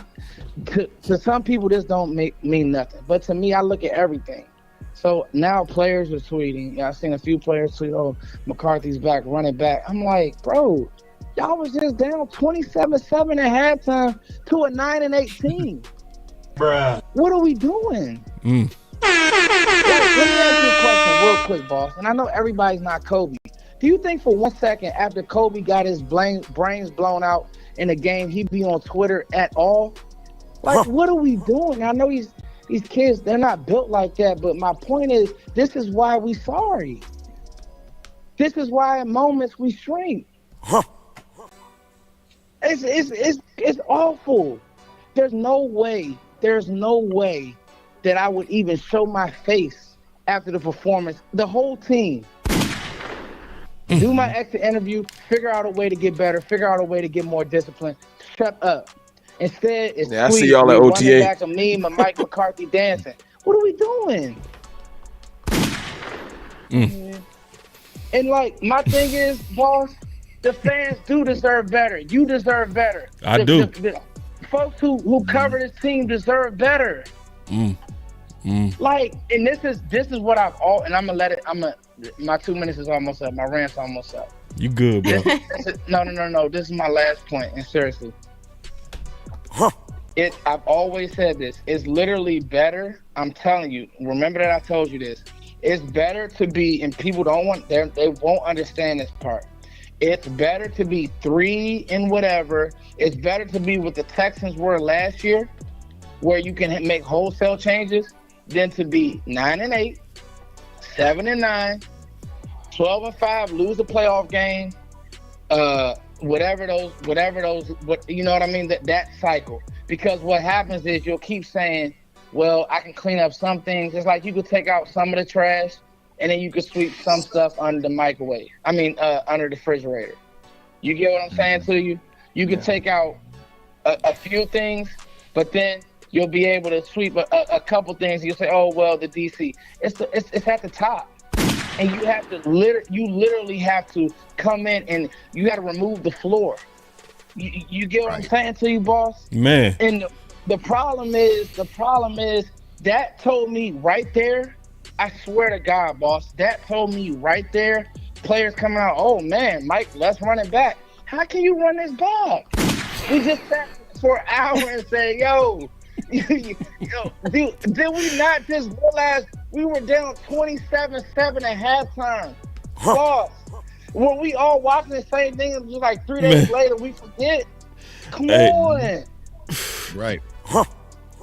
to some people this don't mean nothing, but to me, I look at everything. So now players are tweeting. I've seen a few players tweet, "Oh, McCarthy's back, running back." I'm like, bro, y'all was just down 27-7 at halftime to a 9-8 team. Bruh. What are we doing? Let me ask you a question real quick, boss. And I know everybody's not Kobe. Do you think for 1 second after Kobe got his brains blown out in a game, he'd be on Twitter at all? Like, what are we doing? I know these kids, they're not built like that, but my point is, this is why we sorry. This is why at moments we shrink. It's awful. There's no way that I would even show my face after the performance. The whole team. Do my exit interview, figure out a way to get better, figure out a way to get more discipline. Shut up. Instead, it's I see y'all at OTA. Running back a meme of Mike McCarthy dancing. What are we doing? And like, my thing is, boss, the fans do deserve better. You deserve better. I do. The folks who cover this team deserve better. Like, and this is what I've all, and I'm gonna let it. My 2 minutes is almost up. My rant's almost up. You good, bro? No. This is my last point, and seriously, I've always said this. It's literally better. I'm telling you. Remember that I told you this. It's better to be, and people they won't understand this part. It's better to be 3 and whatever. It's better to be what the Texans were last year, where you can make wholesale changes, than to be 9-8, 7-9, 12-5, lose a playoff game, whatever those, you know what I mean? That cycle. Because what happens is you'll keep saying, well, I can clean up some things. It's like you could take out some of the trash, and then you could sweep some stuff under the microwave. Under the refrigerator. You get what I'm saying to you? You can take out a few things, but then you'll be able to sweep a couple things. You'll say, oh, well, the DC. It's at the top. And you have to literally have to come in and you got to remove the floor. You get what I'm saying to you, boss? Man. And the problem is that told me right there, I swear to God, boss, that told me right there, players coming out, oh man, Mike, let's run it back. How can you run this back? We just sat for an hour and said, yo, did we not just realize we were down 27-7 at halftime? Boss, were we all watching the same thing and just like 3 days later we forget? Come on. Right.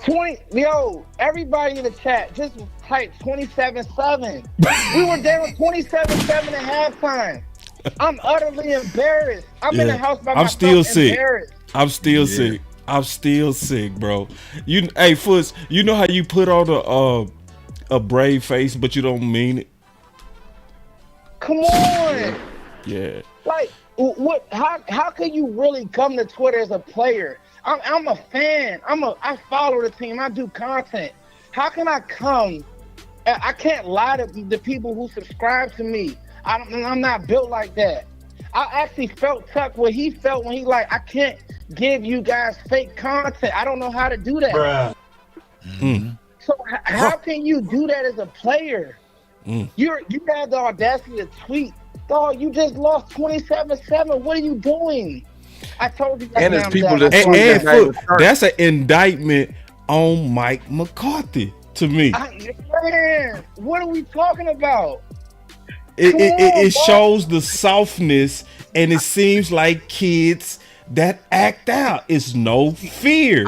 20, everybody in the chat, just type 27-7. We were down 27-7 at halftime. I'm utterly embarrassed. I'm in the house by myself. I'm still sick. Embarrassed. I'm still sick. I'm still sick, bro. Hey, Foots, you know how you put on a brave face, but you don't mean it? Come on. Yeah. Like, what? How can you really come to Twitter as a player? I'm a fan. I follow the team. I do content. How can I come? I can't lie to the people who subscribe to me. I'm not built like that. I actually felt Tuck what he felt when he like, I can't give you guys fake content. I don't know how to do that. Bruh. Mm. So how can you do that as a player? Mm. You had the audacity to tweet, dog, you just lost 27-7. What are you doing? I told you that. And there's people that that's an indictment on Mike McCarthy to me. Man, what are we talking about? It shows the softness, and it seems like kids that act out. It's no fear.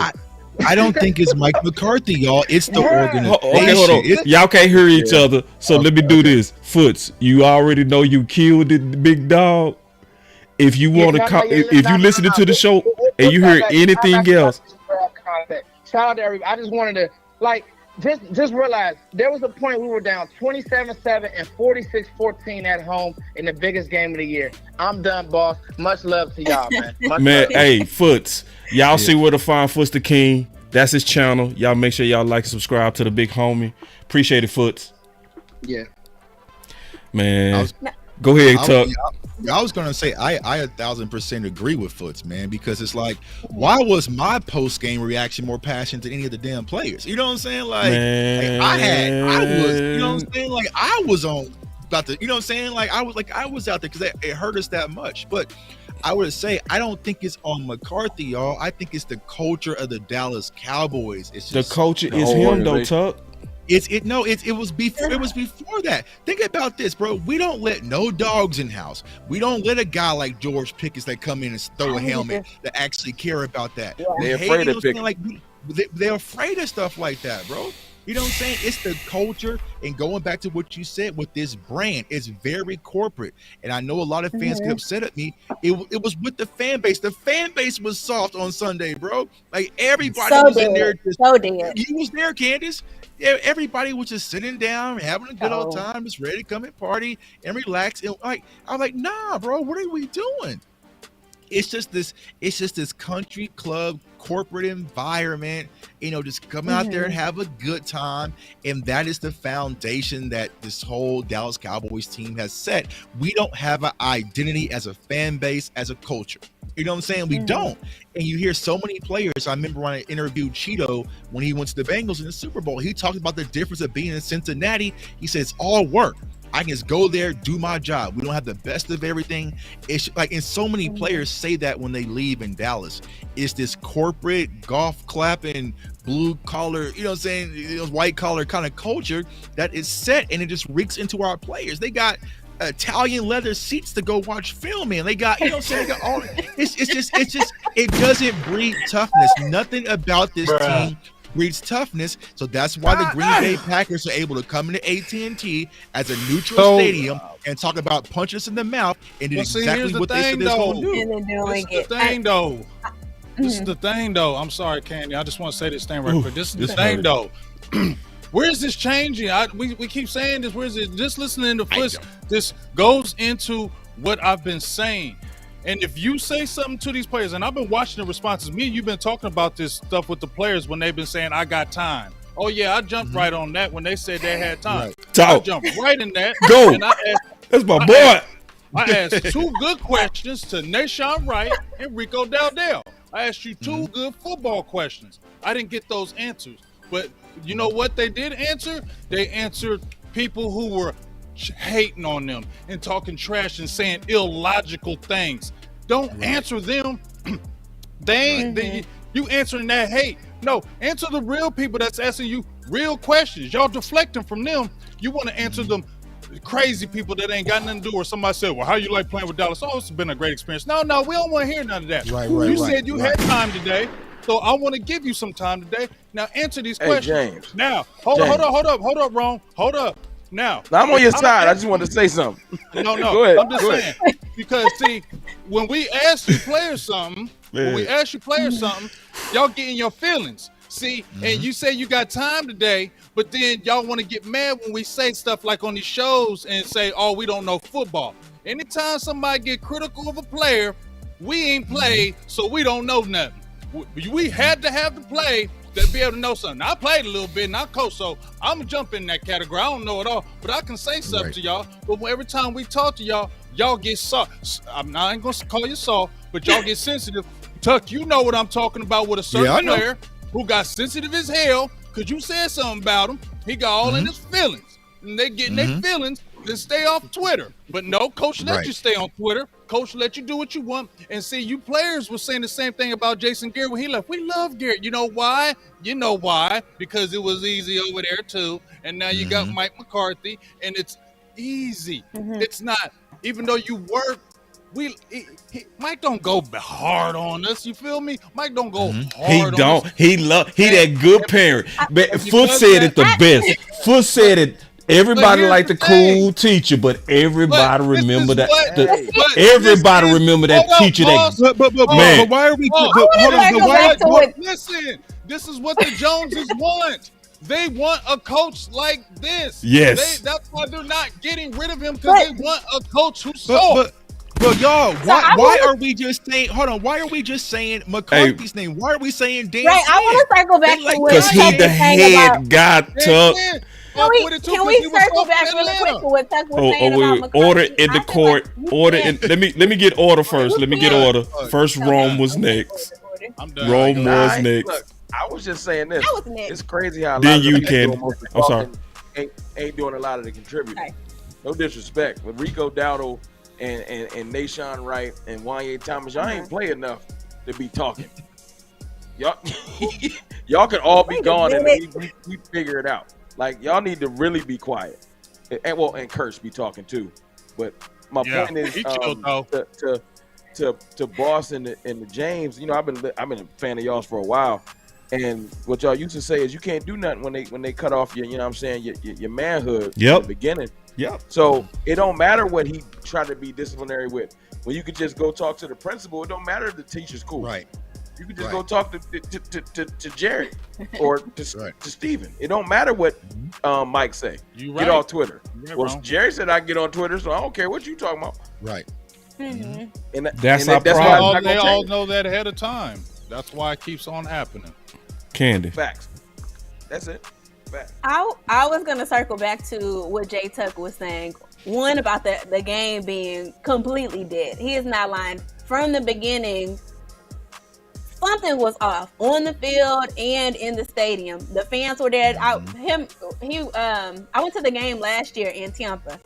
I don't think it's Mike McCarthy, y'all. It's the organization. Okay, hold on. Y'all can't hear each other, so let me do this. Foots, you already know you killed the big dog. If you want to, if you listening to the show and you hear anything else, shout out to everybody. I just wanted to just realize there was a point we were down 27-7 and 46-14 at home in the biggest game of the year. I'm done, boss. Much love to y'all, man. Hey, Foots, y'all see where to find Foots the King. That's his channel. Y'all make sure y'all like and subscribe to the big homie. Appreciate it, Foots. Yeah. Man. Go ahead, Tuck. I was gonna say I 1,000% agree with Foots, man, because it's like, why was my post game reaction more passionate than any of the damn players? You know what I'm saying? I was on about to, you know what I'm saying? I was out there because it hurt us that much. But I would say I don't think it's on McCarthy, y'all. I think it's the culture of the Dallas Cowboys. It's just the culture is him, though, Tuck. It was before that. Think about this, bro. We don't let no dogs in house. We don't let a guy like George Pickens that come in and throw a helmet that actually care about that. Yeah. They're afraid of Pickens. They're afraid of stuff like that, bro. You know what I'm saying? It's the culture, and going back to what you said with this brand, it's very corporate. And I know a lot of fans get upset at me. It was with the fan base. The fan base was soft on Sunday, bro. Like everybody was in there. You was there, Candace. Everybody was just sitting down, having a good old time, just ready to come and party and relax. And I was like, nah, bro, what are we doing? It's just this country club corporate environment, just come out there and have a good time. And that is the foundation that this whole Dallas Cowboys team has set. We don't have an identity as a fan base, as a culture. You know what I'm saying? We don't. And you hear so many players. I remember when I interviewed Cheeto when he went to the Bengals in the Super Bowl, he talked about the difference of being in Cincinnati. He says it's all work. I can just go there, do my job. We don't have the best of everything. It's like, and so many players say that when they leave in Dallas. It's this corporate, golf clapping, blue collar, you know what I'm saying, white collar kind of culture that is set, and it just reeks into our players. They got Italian leather seats to go watch film in. They got, you know what I'm saying, they got all, it's just, it doesn't breed toughness. Nothing about this team breeds toughness. So that's why the Green Bay Packers are able to come into AT&T as a neutral stadium and talk about punch us in the mouth and did exactly what they said they're going to do. This is the thing, though. I'm sorry, Candy. I just want to say this thing right quick. This is the thing, though. Where is this changing? We keep saying this. Where is it? Just listening to this goes into what I've been saying. And if you say something to these players, and I've been watching the responses, me and you've been talking about this stuff with the players when they've been saying, I got time. Oh, yeah, I jumped right on that when they said they had time. I jumped right in that. Go. And That's my boy. I asked 2 good questions to Nashawn Wright and Rico Dowdell. I asked you 2 good football questions. I didn't get those answers. But you know what they did answer? They answered people who were hating on them and talking trash and saying illogical things. Don't answer them. You answering that hate. No, answer the real people that's asking you real questions. Y'all deflecting from them. You want to answer them crazy people that ain't got nothing to do, or somebody said, well, how you like playing with Dallas? Oh, it's been a great experience. No, we don't want to hear none of that. You said you had time today, so I want to give you some time today. Now answer these questions. James. Now, hold up, Ron. Hold up. Now I'm on your side. I just want to say something. No. Go ahead. I'm just saying, because see, when we ask you players something, y'all get in your feelings. See, and you say you got time today, but then y'all want to get mad when we say stuff like on these shows and say, oh, we don't know football. Anytime somebody get critical of a player, we ain't played, so we don't know nothing. We had to have the play to be able to know something. I played a little bit and I coach, so I'm going to jump in that category. I don't know it all, but I can say something to y'all. But every time we talk to y'all get soft. I ain't going to call you soft, but y'all get sensitive. Tuck, you know what I'm talking about with a certain player who got sensitive as hell because you said something about him. He got all in his feelings. And they get in their feelings, then stay off Twitter. But no, coach let you stay on Twitter. Coach let you do what you want. And see, you players were saying the same thing about Jason Garrett when he left. We love Garrett. You know why? Because it was easy over there too. And now you got Mike McCarthy, and it's easy. It's not. Even though you work, Mike don't go hard on us. You feel me? Mike don't go hard on us. He that good parent. Foot said it the best. Foot said it. Everybody like the cool teacher, but everybody remember that. Everybody remember that teacher. But why are we? Listen, this is what the Joneses want. They want a coach like this. Yes, that's why they're not getting rid of him, because they want a coach who's soft. But y'all, why are we just saying? Hold on, why are we just saying McCarthy's name? Why are we saying Dan? Right, I want to circle back to because he the head got Tuck. Can we circle back really quick to what Tuck was saying about McCarthy? Order in the court. Let me get order first. Let me get order. First, Rome was next. Rome was next. Look, I was just saying this. It's crazy how then you can. I'm sorry. Ain't doing a lot of the contributing. Okay. No disrespect, but Rico Dowdell and Nashawn Wright and Wanye Thomas, y'all ain't play enough to be talking. Y'all could all be gone and we figure it out. Like, y'all need to really be quiet. And Kurtz be talking too. But my point is to Boss and the James, you know, I've been a fan of y'all's for a while. And what y'all used to say is you can't do nothing when they cut off your, you know what I'm saying, your manhood in the beginning. Yep. So it don't matter what he tried to be disciplinary with. When you could just go talk to the principal, it don't matter if the teacher's cool. Right. You could just go talk to Jerry or to Steven. It don't matter what Mike say. Get off Twitter. Jerry said I can get on Twitter, so I don't care what you talking about. Right. And that's our problem. They all know that ahead of time. That's why it keeps on happening. Candy. Facts. That's it. Facts. I was gonna circle back to what Jay Tuck was saying. One, about the game being completely dead. He is not lying. From the beginning, something was off on the field and in the stadium. The fans were dead. I went to the game last year in Tampa.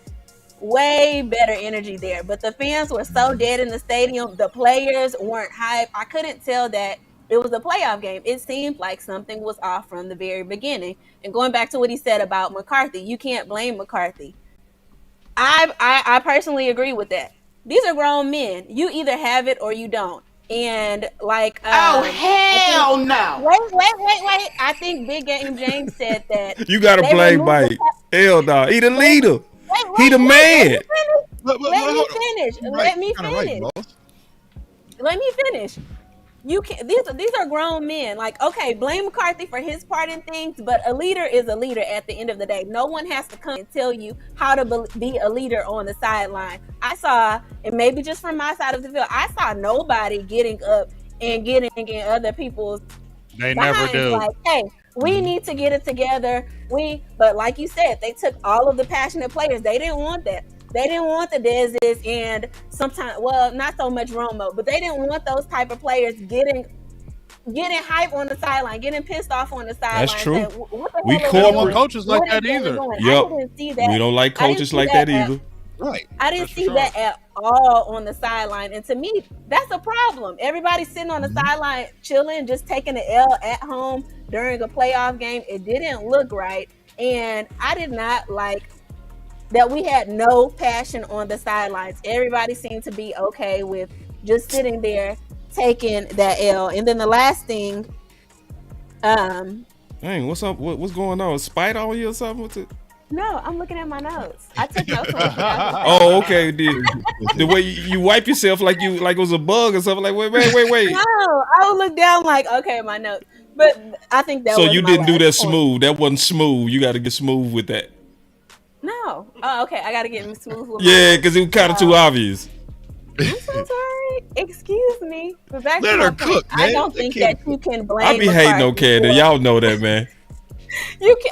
Way better energy there, but the fans were so dead in the stadium. The players weren't hype. I couldn't tell that it was a playoff game. It seemed like something was off from the very beginning. And going back to what he said about McCarthy, you can't blame McCarthy. I personally agree with that. These are grown men. You either have it or you don't. And like, hell no! Wait! I think Big Game James said that You gotta blame Mike. Hell no, he the leader. He the man. Let me finish. You can. These are grown men. Like, okay, blame McCarthy for his part in things, but a leader is a leader at the end of the day. No one has to come and tell you how to be a leader on the sideline. I saw, and maybe just from my side of the field, I saw nobody getting up and getting in other people's. They never do. Like, hey, we need to get it together. But like you said, they took all of the passionate players. They didn't want that. They didn't want the Dezes and sometimes, well, not so much Romo, but they didn't want those type of players getting hype on the sideline, getting pissed off on the sideline. That's true. We don't want coaches like that either. Yep. I didn't see that. We don't like coaches like that either. Right. I didn't see that at all on the sideline. And to me, that's a problem. Everybody's sitting on the sideline, chilling, just taking the L at home during a playoff game. It didn't look right. And I did not like that we had no passion on the sidelines. Everybody seemed to be okay with just sitting there taking that L. And then the last thing, dang, what's up? What's going on? Spite on you or something? What's it? No, I'm looking at my notes. I took notes. Oh, okay. The way you wipe yourself like it was a bug or something. Like wait. No, I would look down like, okay, my notes. But I think that. So was you my didn't do that last point. smooth. That wasn't smooth. You got to get smooth with that. No. Oh, okay. I got to get smooth with Yeah, because it was kind of too obvious. I'm so sorry. Excuse me. But back Let to her my cook, point, man. I don't think that you can blame. I be hating on McCarthy Canada. Y'all know that, man.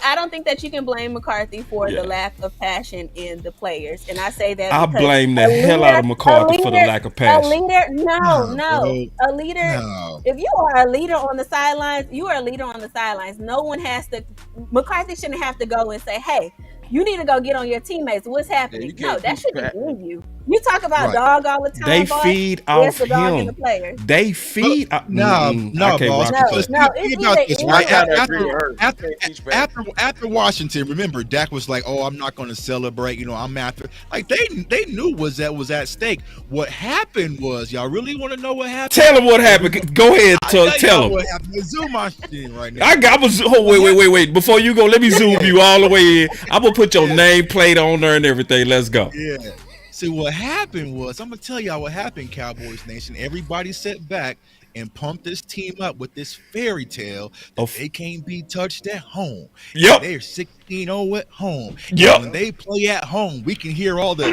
I don't think that you can blame McCarthy for the lack of passion in the players, and I say that I because blame the hell out of McCarthy for the lack of passion. A leader, no. A leader. No. If you are a leader on the sidelines, you are a leader on the sidelines. No one has to. McCarthy shouldn't have to go and say, "Hey, you need to go get on your teammates. What's happening?" No, that shouldn't be you. You talk about dog all the time. They boy. feed Where's off the dog him. and the players? They feed. No, boss. It's right after Washington. Remember, Dak was like, "Oh, I'm not going to celebrate. You know, I'm after." Like they knew that was at stake. What happened was, y'all really want to know what happened? Tell them what happened. Go ahead, tell them. What happened. Zoom my screen right now. Wait. Before you go, let me zoom you all the way in. I'm gonna put your nameplate on there and everything. Let's go. Yeah. See, what happened was, I'm going to tell y'all what happened, Cowboys Nation. Everybody sat back and pumped this team up with this fairy tale that they can't be touched at home. Yep. They're 16-0 at home. Yep. And when they play at home, we can hear all the...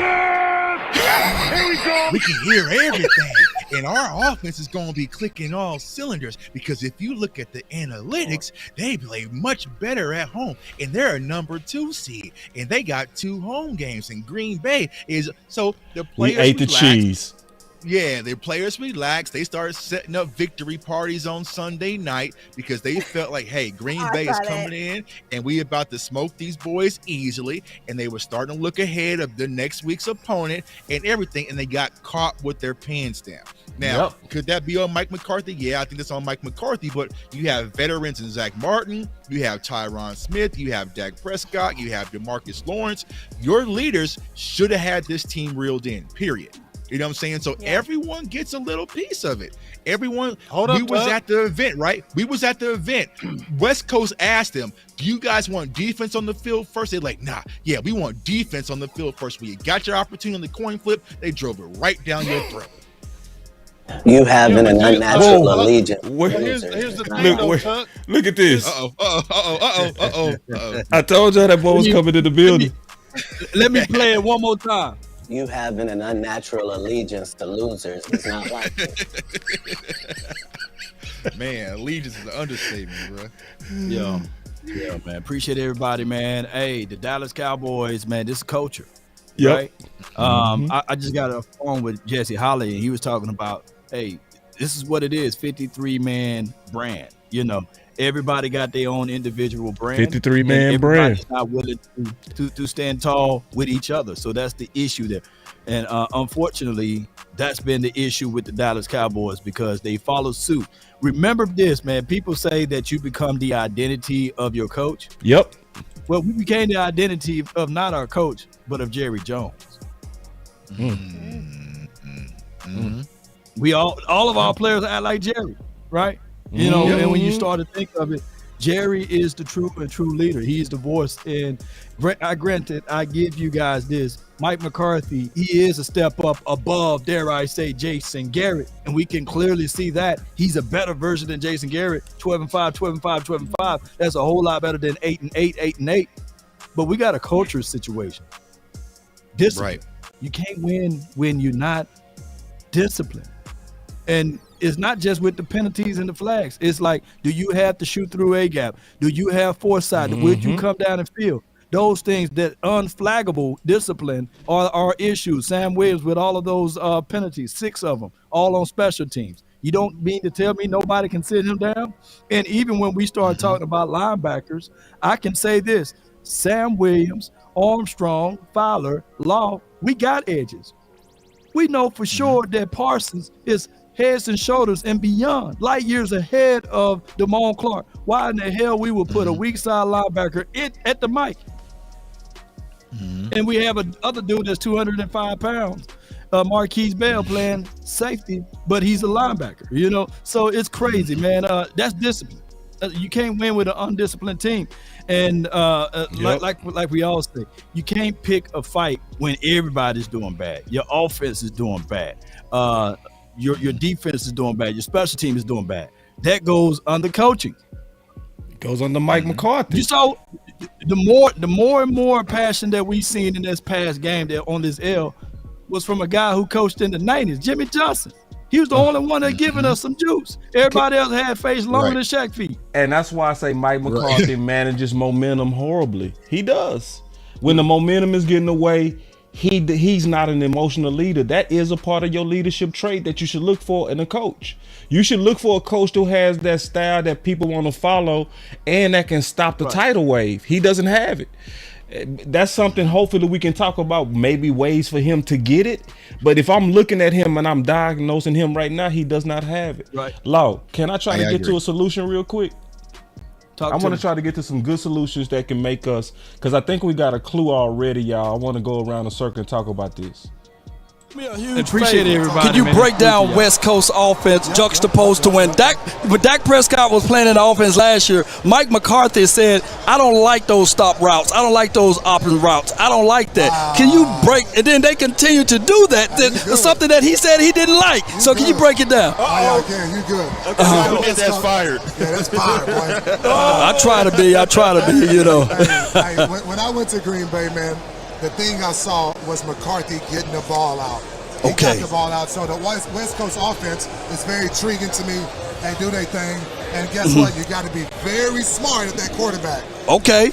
Here we go. We can hear everything. And our offense is going to be clicking all cylinders because if you look at the analytics, they play much better at home. And they're a number 2 seed. And they got 2 home games. And Green Bay is... So the players We ate the relax. cheese. Yeah, the players relaxed. They started setting up victory parties on Sunday night because they felt like, hey, Green Bay is coming in and we about to smoke these boys easily. And they were starting to look ahead of the next week's opponent and everything. And they got caught with their pants down. Now, could that be on Mike McCarthy? Yeah, I think that's on Mike McCarthy. But you have veterans in Zach Martin. You have Tyron Smith. You have Dak Prescott. You have DeMarcus Lawrence. Your leaders should have had this team reeled in, period. You know what I'm saying? So everyone gets a little piece of it. Everyone, we was at the event, right? We was at the event. West Coast asked them, do you guys want defense on the field first? They're like, nah, yeah, we want defense on the field first. When you got your opportunity on the coin flip, they drove it right down your throat. You have an unnatural allegiance. Here's the thing, though, Tuck. Look at this. Uh-oh. I told y'all that boy was coming in the building. Let me play it one more time. You having an unnatural allegiance to losers is not like it. Man, allegiance is an understatement, bro. Yeah, man. Appreciate everybody, man. Hey, the Dallas Cowboys, man, this is culture. Yep. Right? I just got a phone with Jesse Holly, and he was talking about, hey, this is what it is, 53-man brand. You know, everybody got their own individual brand. 53-man brand. Everybody's not willing to stand tall with each other. So that's the issue there. And unfortunately, that's been the issue with the Dallas Cowboys because they follow suit. Remember this, man. People say that you become the identity of your coach. Yep. Well, we became the identity of not our coach, but of Jerry Jones. We all of our players act like Jerry, right? You know, and when you start to think of it, Jerry is the true leader. He is the voice. And granted, I give you guys this. Mike McCarthy, he is a step up above, dare I say, Jason Garrett. And we can clearly see that. He's a better version than Jason Garrett. 12-5, 12-5, 12-5. That's a whole lot better than 8-8, 8-8. But we got a culture situation. Discipline. Right. You can't win when you're not disciplined. And it's not just with the penalties and the flags. It's like, do you have to shoot through a gap? Do you have foresight? Would you come down and field? Those things, that unflaggable discipline are issues. Sam Williams with all of those penalties, 6 of them, all on special teams. You don't mean to tell me nobody can sit him down? And even when we start talking about linebackers, I can say this. Sam Williams, Armstrong, Fowler, Law, we got edges. We know for sure that Parsons is heads and shoulders and beyond, light years ahead of Damone Clark. Why in the hell we would put a weak side linebacker at the mic? And we have another dude that's 205 pounds, Marquise Bell, playing safety, but he's a linebacker, you know? So it's crazy, man. That's discipline. You can't win with an undisciplined team. And like we all say, you can't pick a fight when everybody's doing bad. Your offense is doing bad. Your defense is doing bad. Your special team is doing bad. That goes under coaching. It goes under Mike McCarthy. You saw the more and more passion that we've seen in this past game that on this L was from a guy who coached in the 90s, Jimmy Johnson. He was the only one that giving us some juice. Everybody else had face longer than Shaq feet. And that's why I say Mike McCarthy manages momentum horribly. He does. When the momentum is getting away, he's not an emotional leader. That is a part of your leadership trait that you should look for in a coach. You should look for a coach who has that style that people want to follow and that can stop the tidal wave. He doesn't have it. That's something hopefully we can talk about, maybe ways for him to get it. But if I'm looking at him and I'm diagnosing him right now, he does not have it. Right. Law, can I try to get to a solution real quick? I want to try to get to some good solutions that can make us, because I think we got a clue already, y'all. I want to go around the circle and talk about this. Appreciate everybody. Can you break down West Coast offense juxtaposed to when Dak Prescott was playing in the offense last year? Mike McCarthy said, "I don't like those stop routes. I don't like those option routes. I don't like that." Can you break? And then they continue to do that. Something that he said he didn't like. So can you break it down? I can. You good? That's fired. Yeah, that's fired, boy. I try to be. You know. Hey, when I went to Green Bay, man, the thing I saw was McCarthy getting the ball out. He got the ball out. So the West Coast offense is very intriguing to me. They do their thing. And guess what? You got to be very smart at that quarterback. Okay.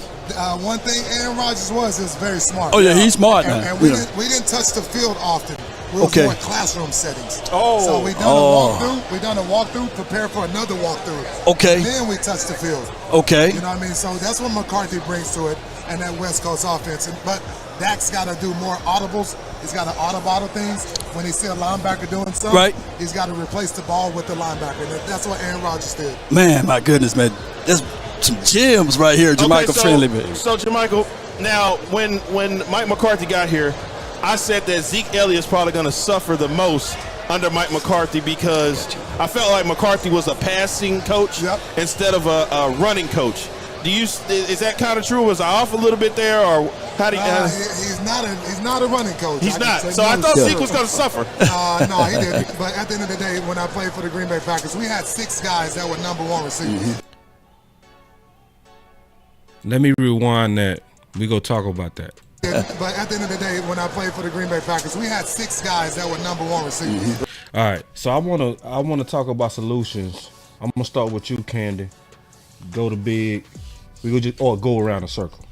One thing Aaron Rodgers is very smart. Oh, yeah, he's smart now. And we didn't touch the field often. We were more classroom settings. Oh. So we done a walkthrough, prepare for another walkthrough. Okay. And then we touch the field. Okay. You know what I mean? So that's what McCarthy brings to it, and that West Coast offense. But Dak's got to do more audibles. He's got to audible things. When he see a linebacker doing something, he's got to replace the ball with the linebacker. And that's what Aaron Rodgers did. Man, my goodness, man. There's some gems right here, Jermichael Friendly. Man. So, Jermichael, now, when Mike McCarthy got here, I said that Zeke Elliott's probably going to suffer the most under Mike McCarthy because I felt like McCarthy was a passing coach instead of a running coach. Is that kind of true? Was I off a little bit there, or how do you? He's not a running coach. He's not. So I thought Zeke was going to suffer. No, he didn't. But at the end of the day, when I played for the Green Bay Packers, we had 6 guys that were #1 receivers. Let me rewind that. We go talk about that. But at the end of the day, when I played for the Green Bay Packers, we had 6 guys that were #1 receivers. All right, so I wanna talk about solutions. I'm gonna start with you, Candy. Go to big. We go go around a circle.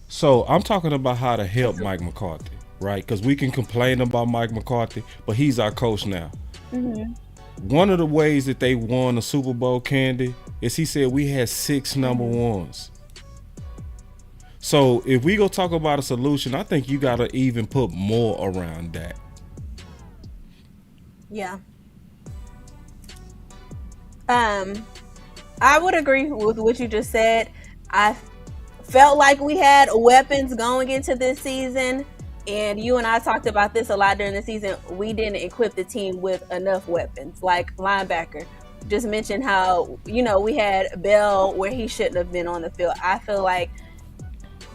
So I'm talking about how to help Mike McCarthy, right? Because we can complain about Mike McCarthy, but he's our coach now. One of the ways that they won the Super Bowl, Candy, is he said we had 6 #1s. So if we go talk about a solution, I think you gotta even put more around that. Yeah. I would agree with what you just said. I felt like we had weapons going into this season And you and I talked about this a lot during the season. We didn't equip the team with enough weapons, like linebacker. Just mentioned how, we had Bell where he shouldn't have been on the field. I feel like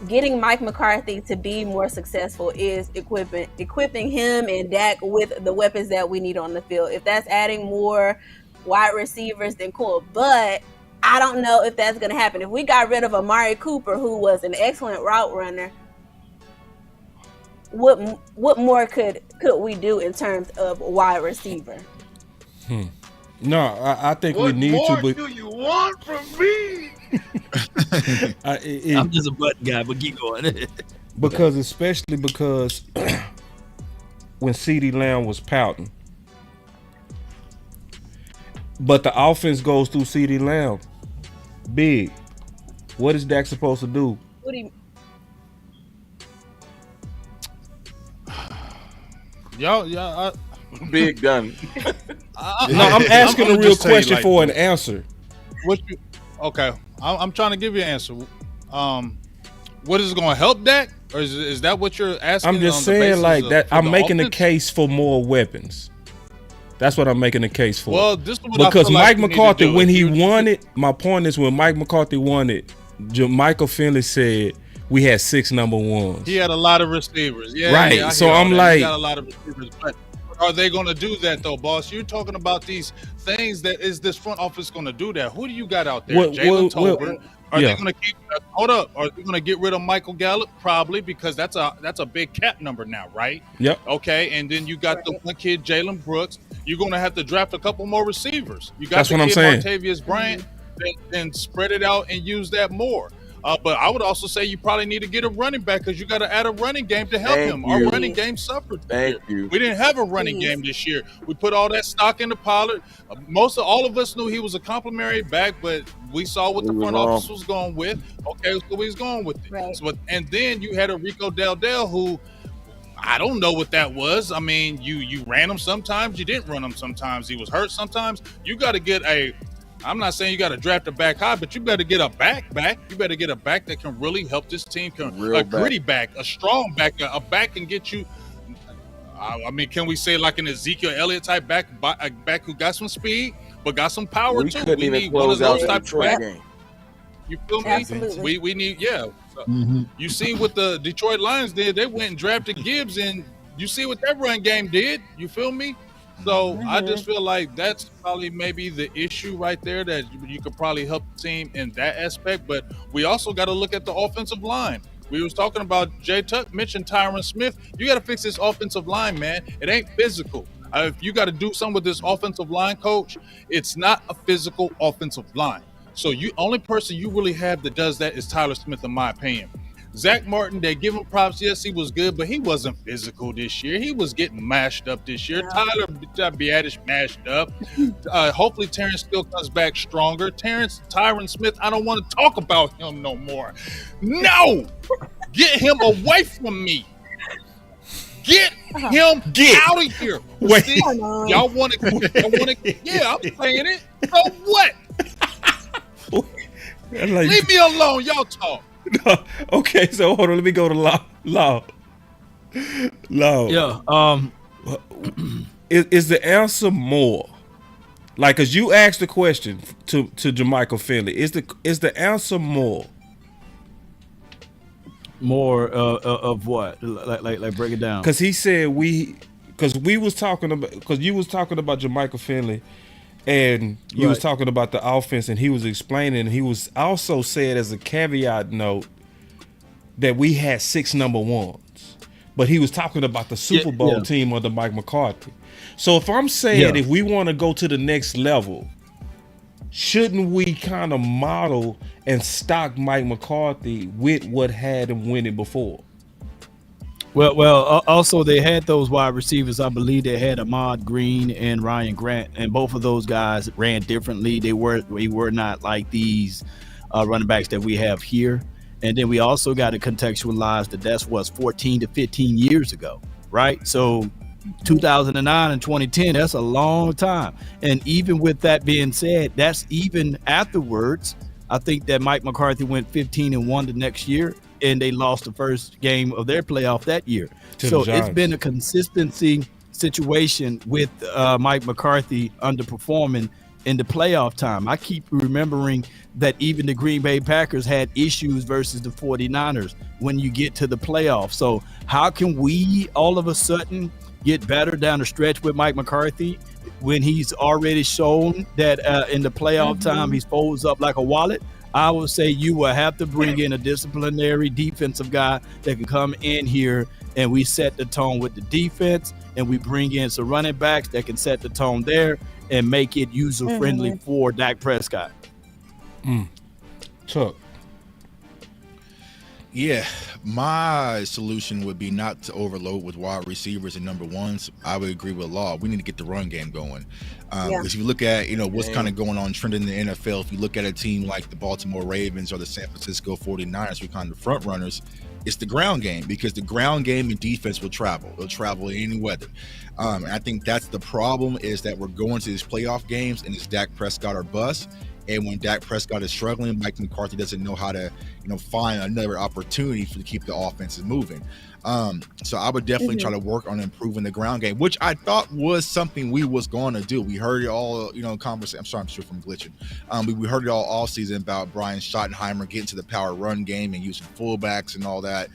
getting Mike McCarthy to be more successful is equipping him and Dak with the weapons that we need on the field. If that's adding more wide receivers, then cool. But I don't know if that's going to happen. If we got rid of Amari Cooper, who was an excellent route runner, what more could we do in terms of wide receiver? No, I think we need to. What more do you want from me? I'm just a button guy, but keep going. Especially because when CeeDee Lamb was pouting, but the offense goes through CeeDee Lamb. Big. What is Dak supposed to do? What do you? Y'all, big gun. No, I'm asking a real question for an answer. Okay, I'm trying to give you an answer. What is going to help Dak, or is that what you're asking? I'm just saying like that. I'm making a case for more weapons. That's what I'm making a case for. Well, this is what because Mike McCarthy, when he won it, my point is when Mike McCarthy won it, Michael Finley said we had 6 number ones. He had a lot of receivers. Yeah, right. Yeah, so I'm like, he got a lot of receivers, but are they going to do that though, boss? You're talking about these things that is this front office going to do that? Who do you got out there? Jalen Tolbert. Are they going to keep? Hold up. Are they going to get rid of Michael Gallup? Probably, because that's a big cap number now, right? Yep. Okay, and then you got the one kid, Jalen Brooks. You're going to have to draft a couple more receivers. You got that's the what kid I'm saying. Martavius Bryant, and spread it out and use that more. But I would also say you probably need to get a running back because you got to add a running game to help him. Our running game suffered. Thank you. We didn't have a running game this year. We put all that stock into Pollard. All of us knew he was a complimentary back, but we saw what the front office was going with. Okay, so he's going with it. Right. So, and then you had a Rico Dell who I don't know what that was. I mean, you ran him sometimes, you didn't run him sometimes. He was hurt sometimes. You got to get I'm not saying you got to draft a back high, but you better get a back. You better get a back that can really help this team. Gritty back, a strong back, a back can get you. I mean, can we say like an Ezekiel Elliott type back, a back who got some speed but got some power too? We need one of those type of back. You feel me? Absolutely. We need So, you see what the Detroit Lions did? They went and drafted Gibbs, and you see what that run game did. You feel me? So I just feel like that's probably maybe the issue right there, that you could probably help the team in that aspect. But we also got to look at the offensive line. We was talking about Jay Tuck mentioned Tyron Smith. You got to fix this offensive line, man. It ain't physical. If you got to do something with this offensive line, coach, it's not a physical offensive line. So only person you really have that does that is Tyler Smith, in my opinion. Zach Martin, they give him props. Yes, he was good, but he wasn't physical this year. He was getting mashed up this year. Tyler Biadasz mashed up. Hopefully Terrence still comes back stronger. Tyron Smith, I don't want to talk about him no more. No! Get him away from me. Get him out of here. Wait. See, y'all want to, yeah, I'm saying it. So what? Leave me alone. Y'all talk. No. Okay, so hold on. Let me go to law. Yeah. Is the answer more? Like, cause you asked the question to Jermichael Finley. Is the answer more? More of what? Like break it down. Cause he said you was talking about Jermichael Finley. And you was talking about the offense, and he was explaining, and he was also said as a caveat note that we had 6 number ones. But he was talking about the Super Bowl team under Mike McCarthy. So if I'm saying if we want to go to the next level, shouldn't we kind of model and stock Mike McCarthy with what had him winning before? Well, also they had those wide receivers. I believe they had Ahmad Green and Ryan Grant, and both of those guys ran differently. They were not like these running backs that we have here. And then we also got to contextualize that was 14 to 15 years ago, right? So 2009 and 2010, that's a long time. And even with that being said, that's even afterwards. I think that Mike McCarthy went 15-1 the next year. and they lost the first game of their playoff that year. To So the it's Giants. been a consistency situation with Mike McCarthy underperforming in the playoff time. I keep remembering that even the Green Bay Packers had issues versus the 49ers when you get to the playoffs. So how can we all of a sudden get better down the stretch with Mike McCarthy when he's already shown that in the playoff time he folds up like a wallet? I would say you will have to bring in a disciplinary defensive guy that can come in here, and we set the tone with the defense, and we bring in some running backs that can set the tone there and make it user-friendly for Dak Prescott. Chuck. Yeah, my solution would be not to overload with wide receivers and number ones. I would agree with Law. We need to get the run game going. Because if you look at, what's kind of going on trending in the NFL, if you look at a team like the Baltimore Ravens or the San Francisco 49ers, who are kind of front runners, it's the ground game, because the ground game and defense will travel. It'll travel in any weather. And I think that's the problem, is that we're going to these playoff games and it's Dak Prescott or bust. And when Dak Prescott is struggling, Mike McCarthy doesn't know how to, find another opportunity to keep the offenses moving. So I would definitely try to work on improving the ground game, which I thought was something we was going to do. We heard it all, conversation. I'm sorry, I'm sure from glitching. We heard it all season about Brian Schottenheimer getting to the power run game and using fullbacks and all that.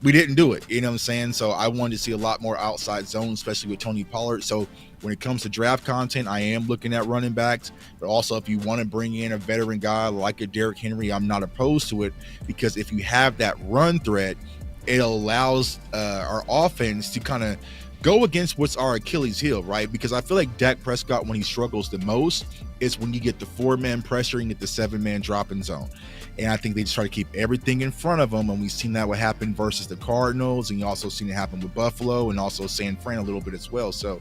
We didn't do it, you know what I'm saying? So I wanted to see a lot more outside zone, especially with Tony Pollard. So when it comes to draft content, I am looking at running backs, but also if you want to bring in a veteran guy like a Derrick Henry, I'm not opposed to it, because if you have that run threat, it allows our offense to kind of go against what's our Achilles heel, right? Because I feel like Dak Prescott, when he struggles the most, is when you get the 4-man pressure and get the 7-man dropping zone. And I think they just try to keep everything in front of them. And we've seen that what happened versus the Cardinals. And you also seen it happen with Buffalo and also San Fran a little bit as well. So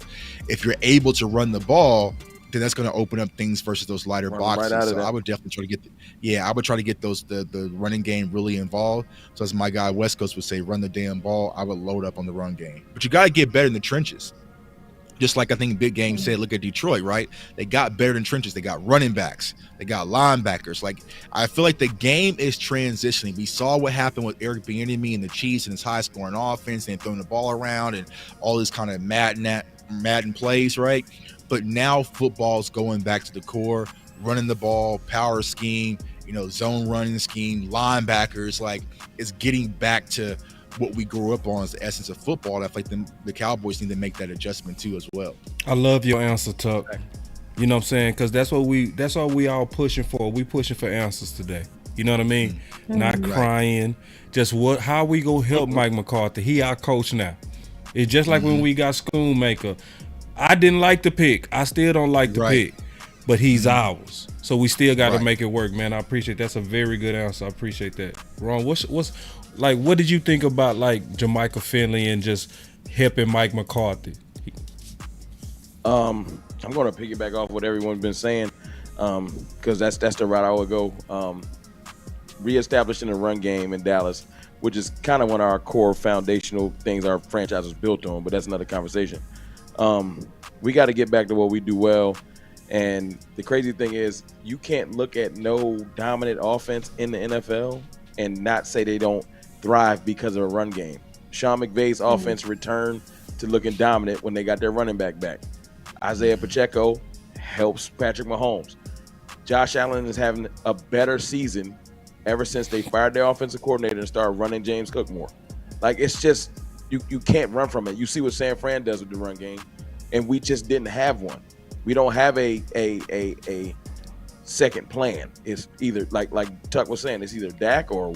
if you're able to run the ball, then that's going to open up things versus those lighter boxes. So I would definitely try to get I would try to get those the running game really involved. So as my guy West Coast would say, run the damn ball. I would load up on the run game. But you got to get better in the trenches. Just like I think Big Game said, look at Detroit, right? They got better in trenches. They got running backs. They got linebackers. Like, I feel like the game is transitioning. We saw what happened with Eric Bieniemy and the Chiefs and his high-scoring offense and throwing the ball around and all this kind of Madden plays, right? But now football's going back to the core, running the ball, power scheme, zone running scheme, linebackers. Like, it's getting back to what we grew up on as the essence of football. I feel like the Cowboys need to make that adjustment too as well. I love your answer, Tuck. You know what I'm saying? Because that's all we all pushing for. We pushing for answers today. You know what I mean? Not crying. Just how we go help Mike McCarthy. He our coach now. It's just like when we got Schoonmaker. I didn't like the pick. I still don't like the pick. But he's ours. So we still got to make it work, man. I appreciate that's a very good answer. I appreciate that. Ron, what's like, what did you think about like Jermichael Finley and just helping Mike McCarthy? I'm going to piggyback off what everyone's been saying, because that's the route I would go. Reestablishing a run game in Dallas, which is kind of one of our core foundational things our franchise was built on, but that's another conversation. We got to get back to what we do well. And the crazy thing is, you can't look at no dominant offense in the NFL and not say they don't thrive because of a run game. Sean McVay's offense returned to looking dominant when they got their running back back. Isaiah Pacheco helps Patrick Mahomes. Josh Allen is having a better season ever since they fired their offensive coordinator and started running James Cook more. Like, it's just, you can't run from it. You see what San Fran does with the run game, and we just didn't have one. We don't have a second plan. It's either, like Tuck was saying, it's either Dak or,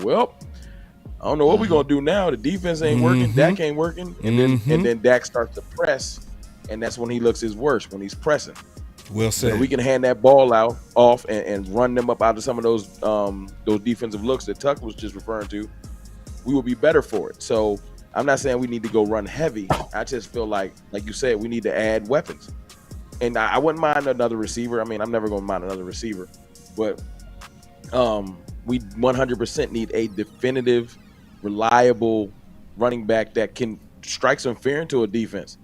I don't know what we're gonna do now. The defense ain't working, Dak ain't working, and then Dak starts to press, and that's when he looks his worst, when he's pressing. Well said. So we can hand that ball off and run them up out of some of those defensive looks that Tuck was just referring to. We will be better for it. So I'm not saying we need to go run heavy. I just feel like you said, we need to add weapons. And I wouldn't mind another receiver. I mean, I'm never going to mind another receiver. But we 100% need a definitive, reliable running back that can strike some fear into a defense.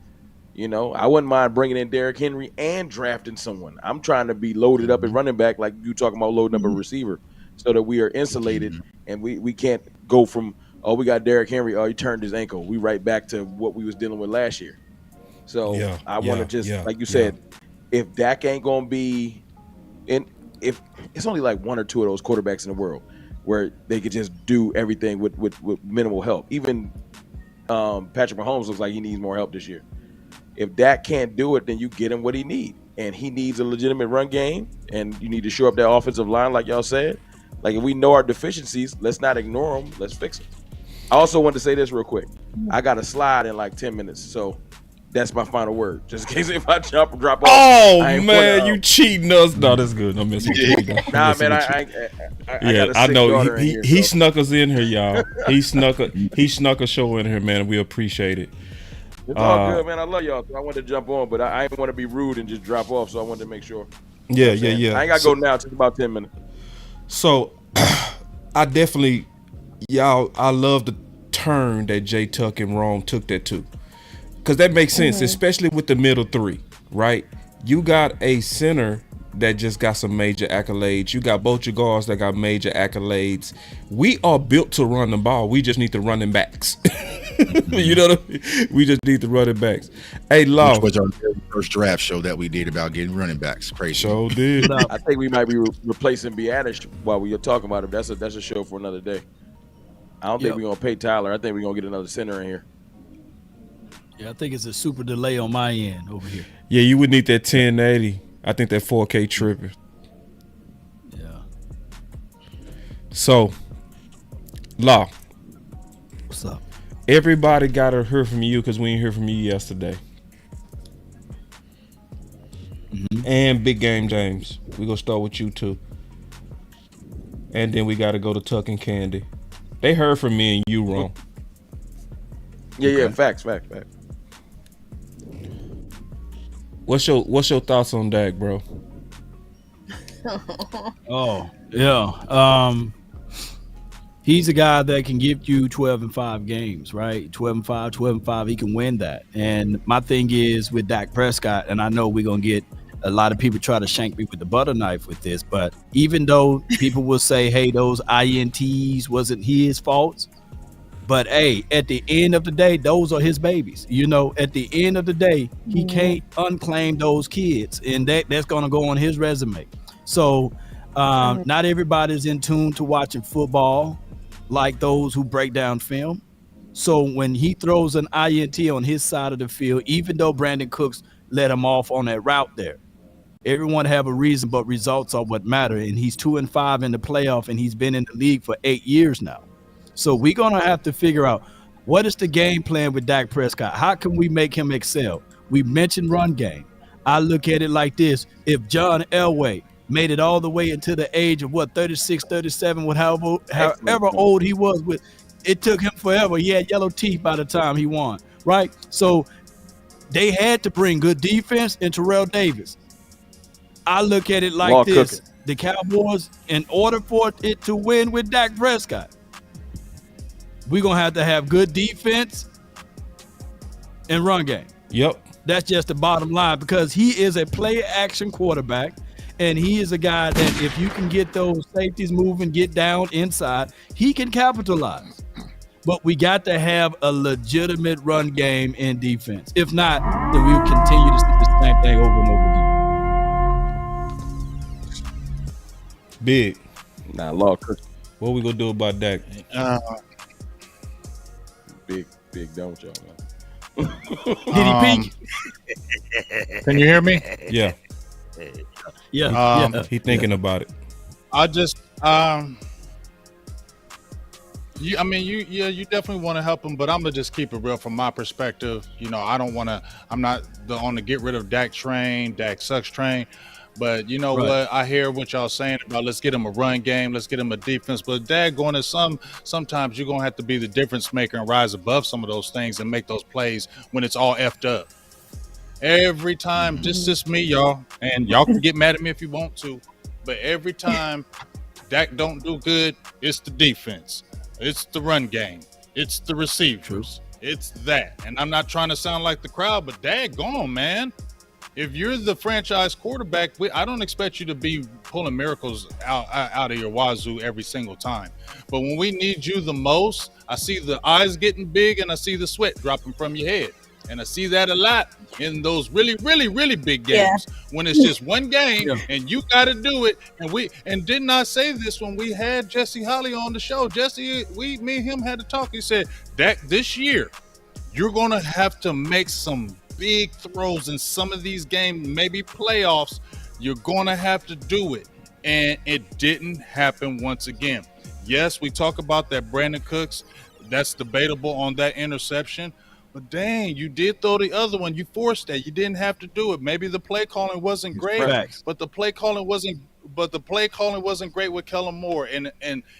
I wouldn't mind bringing in Derrick Henry and drafting someone. I'm trying to be loaded up at running back like you talking about loading up a receiver, so that we are insulated and we can't go from, oh, we got Derrick Henry, oh, he turned his ankle. We right back to what we was dealing with last year. So I want to just, like you said, if Dak ain't going to be in, if it's only like one or two of those quarterbacks in the world where they could just do everything with minimal help. Even Patrick Mahomes looks like he needs more help this year. If Dak can't do it, then you get him what he needs. And he needs a legitimate run game, and you need to shore up that offensive line like y'all said. Like, if we know our deficiencies, let's not ignore them. Let's fix them. I also want to say this real quick. I got a slide in like 10 minutes, so that's my final word. Just in case if I drop off. Oh, man, you cheating us. No, that's good. I'm messing with you. Nah, man, I got I know. He so. snuck us in here, y'all. He snuck a show in here, man. We appreciate it. It's all good, man. I love y'all. I wanted to jump on, but I didn't want to be rude and just drop off, so I wanted to make sure. Yeah. I ain't got to go now. It's about 10 minutes. So, I definitely, I love the turn that Jay Tuck and Rome took that to. Because that makes sense, especially with the middle three, right? You got a center that just got some major accolades. You got both your guards that got major accolades. We are built to run the ball. We just need the running backs. You know what I mean? We just need the running backs. Hey, Law. Which was our very first draft show that we did about getting running backs. Crazy. Sure did. I think we might be replacing Bianish while we are talking about him. That's a show for another day. I don't think we're going to pay Tyler. I think we're going to get another center in here. Yeah, I think it's a super delay on my end over here. Yeah, you would need that 1080. I think that 4K tripping. Yeah. So, Law. What's up? Everybody got to hear from you because we didn't hear from you yesterday. And Big Game James. We're going to start with you too. And then we got to go to Tuck and Candy. They heard from me and you, Ron. Yeah, facts. What's your thoughts on Dak, bro? Oh, yeah. He's a guy that can give you 12-5 games, right? 12-5, he can win that. And my thing is with Dak Prescott, and I know we're going to get a lot of people try to shank me with the butter knife with this, but even though people will say, hey, those INTs wasn't his faults, but hey, at the end of the day, those are his babies. You know, at the end of the day, he can't unclaim those kids, and that's going to go on his resume. So not everybody's in tune to watching football like those who break down film. So when he throws an INT on his side of the field, even though Brandon Cooks let him off on that route there, everyone have a reason, but results are what matter. And he's 2-5 in the playoff, and he's been in the league for 8 years now. So we're going to have to figure out what is the game plan with Dak Prescott? How can we make him excel? We mentioned run game. I look at it like this. If John Elway made it all the way into the age of 36, 37, however old he was, with it took him forever. He had yellow teeth by the time he won, right? So they had to bring good defense and Terrell Davis. I look at it like this. The Cowboys, in order for it to win with Dak Prescott, we're going to have good defense and run game. Yep. That's just the bottom line, because he is a play-action quarterback, and he is a guy that if you can get those safeties moving, get down inside, he can capitalize. But we got to have a legitimate run game and defense. If not, then we'll continue to see the same thing over and over again. Big. Nah, Law. What we gonna do about Dak? Big, don't y'all, man. Did he peak? Can you hear me? Yeah. Yeah. He thinking about it. I just you definitely want to help him, but I'm gonna just keep it real from my perspective. You know, I'm not on the get rid of Dak train, Dak sucks train. But you know what? I hear what y'all saying about let's get him a run game, let's get him a defense. But Dak going to sometimes you're gonna have to be the difference maker and rise above some of those things and make those plays when it's all effed up. Every time, just me, y'all, and y'all can get mad at me if you want to, but every time Dak don't do good, it's the defense, it's the run game, it's the receivers, it's that. And I'm not trying to sound like the crowd, but Dak gone, man. if you're the franchise quarterback, I don't expect you to be pulling miracles out of your wazoo every single time. But when we need you the most, I see the eyes getting big and I see the sweat dropping from your head. And I see that a lot in those really, really, really big games when it's just one game and you got to do it. And didn't I say this when we had Jesse Holly on the show? Jesse, me and him had to talk. He said, Dak, this year, you're going to have to make some big throws in some of these games, maybe playoffs. You're going to have to do it. And it didn't happen once again. Yes, we talk about that Brandon Cooks. That's debatable on that interception. But dang, you did throw the other one. You forced that. You didn't have to do it. Maybe the play calling wasn't great, but the play calling wasn't great with Kellen Moore, and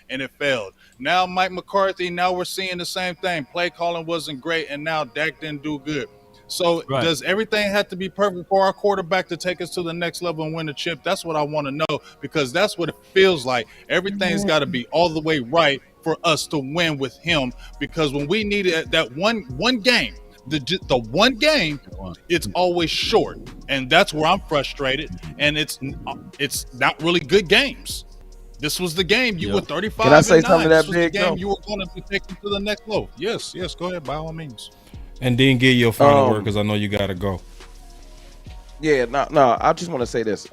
it failed. Now Mike McCarthy. Now we're seeing the same thing. Play calling wasn't great, and now Dak didn't do good. So does everything have to be perfect for our quarterback to take us to the next level and win the chip? That's what I want to know, because that's what it feels like. Everything's got to be all the way right for us to win with him, because when we needed that one game, the one game, it's always short, and that's where I'm frustrated. And it's not really good games. This was the game you were 35. Can I say 9. something that this was big? the game you were going to be taken to the next level. Yes, go ahead by all means. And then get your final word, because I know you got to go. Yeah, no. I just want to say this.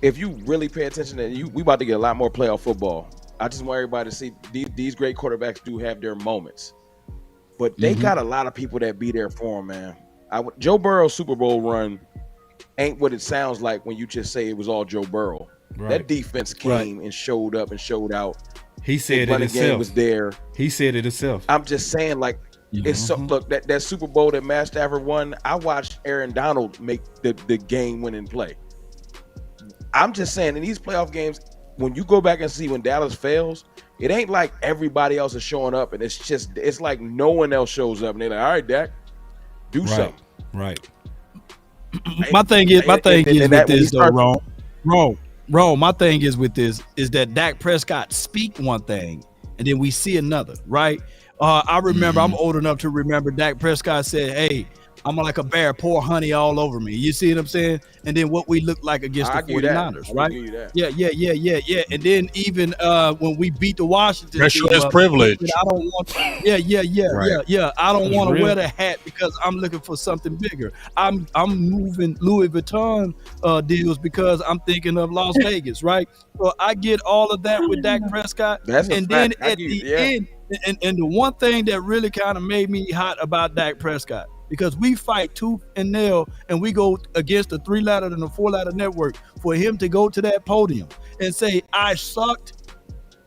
If you really pay attention, we about to get a lot more playoff football. I just want everybody to see these great quarterbacks do have their moments, but they got a lot of people that be there for them, man. Joe Burrow's Super Bowl run ain't what it sounds like when you just say it was all Joe Burrow. Right. That defense came and showed up and showed out. He said it himself. Game was there. He said it himself. I'm just saying, like, it's so, look, that Super Bowl that Matt Stafford won, I watched Aaron Donald make the game-winning play. I'm just saying, in these playoff games, when you go back and see when Dallas fails, it ain't like everybody else is showing up, and it's like no one else shows up, and they're like, all right, Dak, do something. Right. My thing is with this though, Rome. My thing is with this is that Dak Prescott speak one thing, and then we see another, right? I remember, I'm old enough to remember Dak Prescott said, hey, I'm like a bear, pour honey all over me. You see what I'm saying? And then what we look like against the 49ers, right? Yeah. And then even when we beat the Washington, that's privilege. I don't want I don't want to wear the hat because I'm looking for something bigger. I'm moving Louis Vuitton deals because I'm thinking of Las Vegas, right? So I get all of that with Dak Prescott. And then at the end, and the one thing that really kind of made me hot about Dak Prescott, because we fight tooth and nail and we go against the 3-ladder and the 4-ladder network, for him to go to that podium and say, I sucked,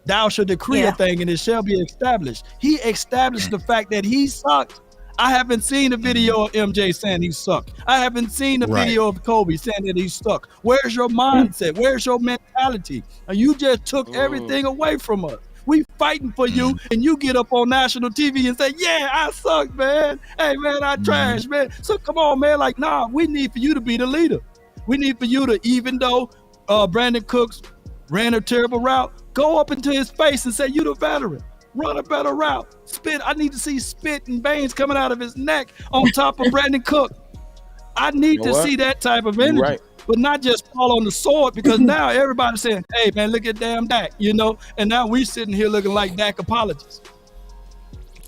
thou shalt decree a thing and it shall be established. He established the fact that he sucked. I haven't seen a video of MJ saying he sucked. I haven't seen a video of Kobe saying that he sucked. Where's your mindset? Where's your mentality? And you just took everything away from us. We fighting for you, and you get up on national TV and say, yeah, I suck, man. Hey, man, I trash, man. So come on, man. Like, nah, we need for you to be the leader. We need for you to, even though Brandon Cooks ran a terrible route, go up into his face and say, you the veteran. Run a better route. Spit. I need to see spit and veins coming out of his neck on top of Brandon Cook. I need to see that type of energy. Right. But not just fall on the sword, because now everybody's saying, hey, man, look at damn Dak, you know? And now we sitting here looking like Dak apologists.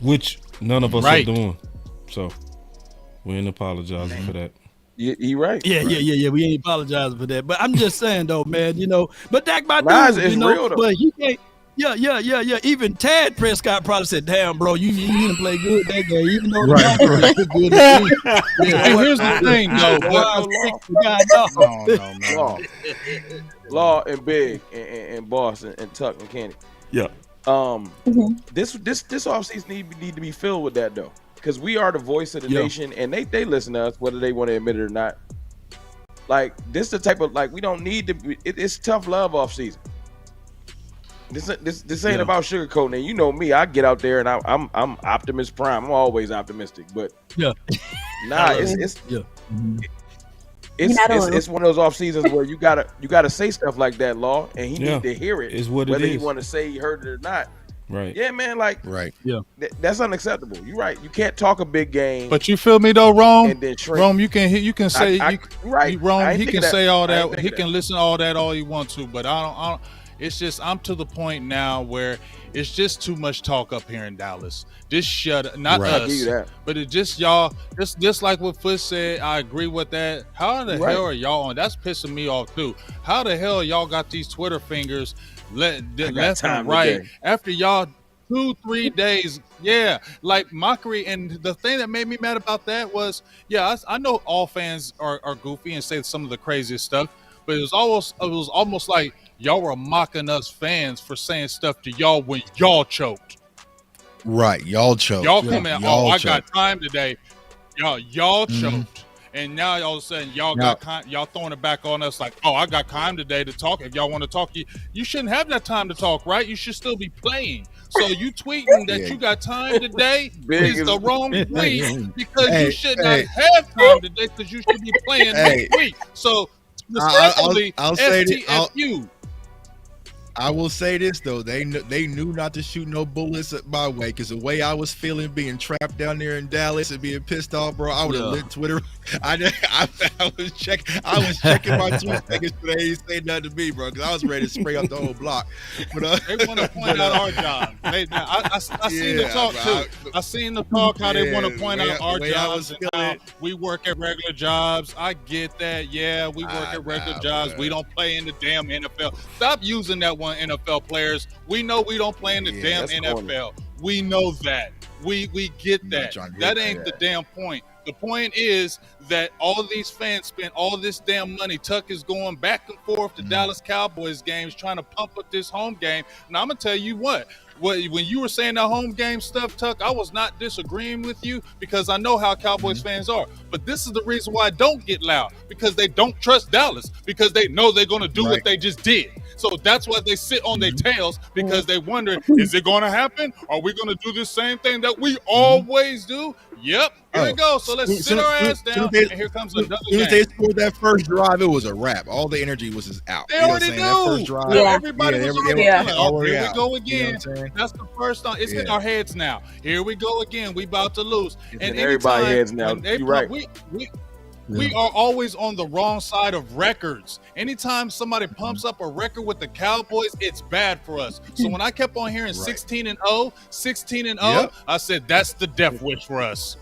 Which none of us are doing. So we ain't apologizing for that. You're right. Yeah. We ain't apologizing for that. But I'm just saying, though, man, you know, but Dak my dude, you know, real, but he can't. Yeah. Even Ted Prescott probably said, damn, bro, you didn't play good that game, even though the good. And here's the thing, though. Law and Big and Boss and Tuck and Kenny. Yeah. This offseason need to be filled with that, though, because we are the voice of the nation, and they listen to us whether they want to admit it or not. Like, this is the type of, like, we don't need to. It's tough love offseason. This ain't about sugarcoating. And you know me, I get out there and I'm optimist prime. I'm always optimistic, but it's one of those off seasons where you gotta say stuff like that, Law, and he need to hear it. Is what whether it is. he want to say he heard it or not. Right. Yeah, man. Like, right. Yeah. That's unacceptable. You're right. You can't talk a big game. But you feel me though, Rome? And then shrink. Rome, you can say right. Rome, he can say all that. He that. can listen to all that all he wants to, but I don't. It's just I'm to the point now where it's just too much talk up here in Dallas. Just shut, not Right. us, but it just y'all. Just like what Foot said. I agree with that. How the hell are y'all on? That's pissing me off too. How the hell y'all got these Twitter fingers left and right after y'all 2-3 days? Yeah, like mockery. And the thing that made me mad about that was, I know all fans are goofy and say some of the craziest stuff, but it was almost like y'all were mocking us fans for saying stuff to y'all when y'all choked. Right, y'all choked. Y'all come in, I choked. got time today. Y'all choked. And now all of a sudden y'all y'all throwing it back on us like, I got time today to talk. If y'all want to talk, you shouldn't have that time to talk, right? You should still be playing. So you tweeting that you got time today is the wrong tweet because you should not have time today because you should be playing next week. So respectfully, STFU. I will say this though, they knew not to shoot no bullets at my way, because the way I was feeling being trapped down there in Dallas and being pissed off, bro, I would have lit Twitter. I was checking my tweets today. He ain't saying nothing to me, bro, because I was ready to spray out the whole block. But they want to point out our job. I seen the talk too. I seen the talk how they want to point out our jobs and how we work at regular jobs. I get that. Yeah, we work at regular jobs. We don't play in the damn NFL. Stop using that one, NFL players. We know we don't play in the damn NFL. We know that. We get that. That ain't the damn point. The point is that all of these fans spend all this damn money. Tuck is going back and forth to Dallas Cowboys games trying to pump up this home game. Now, I'm going to tell you what, when you were saying that home game stuff, Tuck, I was not disagreeing with you because I know how Cowboys fans are. But this is the reason why I don't get loud, because they don't trust Dallas, because they know they're going to do what they just did. So that's why they sit on their tails, because they wonder, is it going to happen? Are we going to do the same thing that we always do? Yep. Here we go. So let's sit our ass down, and here comes another game. As they scored that first drive, it was a wrap. All the energy was just out. They already knew. That first drive, everybody was already here we go again. You know that's the first time. It's in our heads now. Here we go again. We about to lose. It's in everybody's heads now. You're right. We are always on the wrong side of records. Anytime somebody pumps up a record with the Cowboys, it's bad for us. So when I kept on hearing 16-0, I said that's the death wish for us.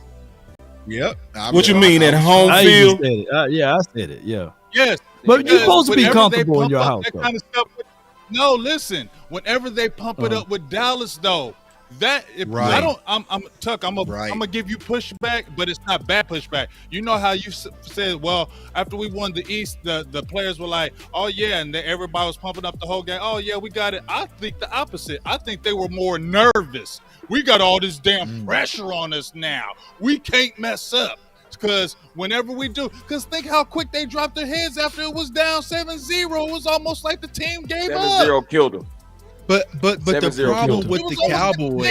Yep. What you mean at home field? I said it. Yeah. Yes. But you're supposed to be comfortable in your house. Kind of stuff no, listen. Whenever they pump it up with Dallas, though, I'm gonna give you pushback, but it's not bad pushback. You know how you said, well, after we won the East, the players were like, oh yeah, and everybody was pumping up the whole game. Oh yeah, we got it. I think the opposite. I think they were more nervous. We got all this damn pressure on us now. We can't mess up. Because whenever we do, because think how quick they dropped their heads after it was down 7-0. It was almost like the team gave up. 7-0 killed them. But the problem with the Cowboys,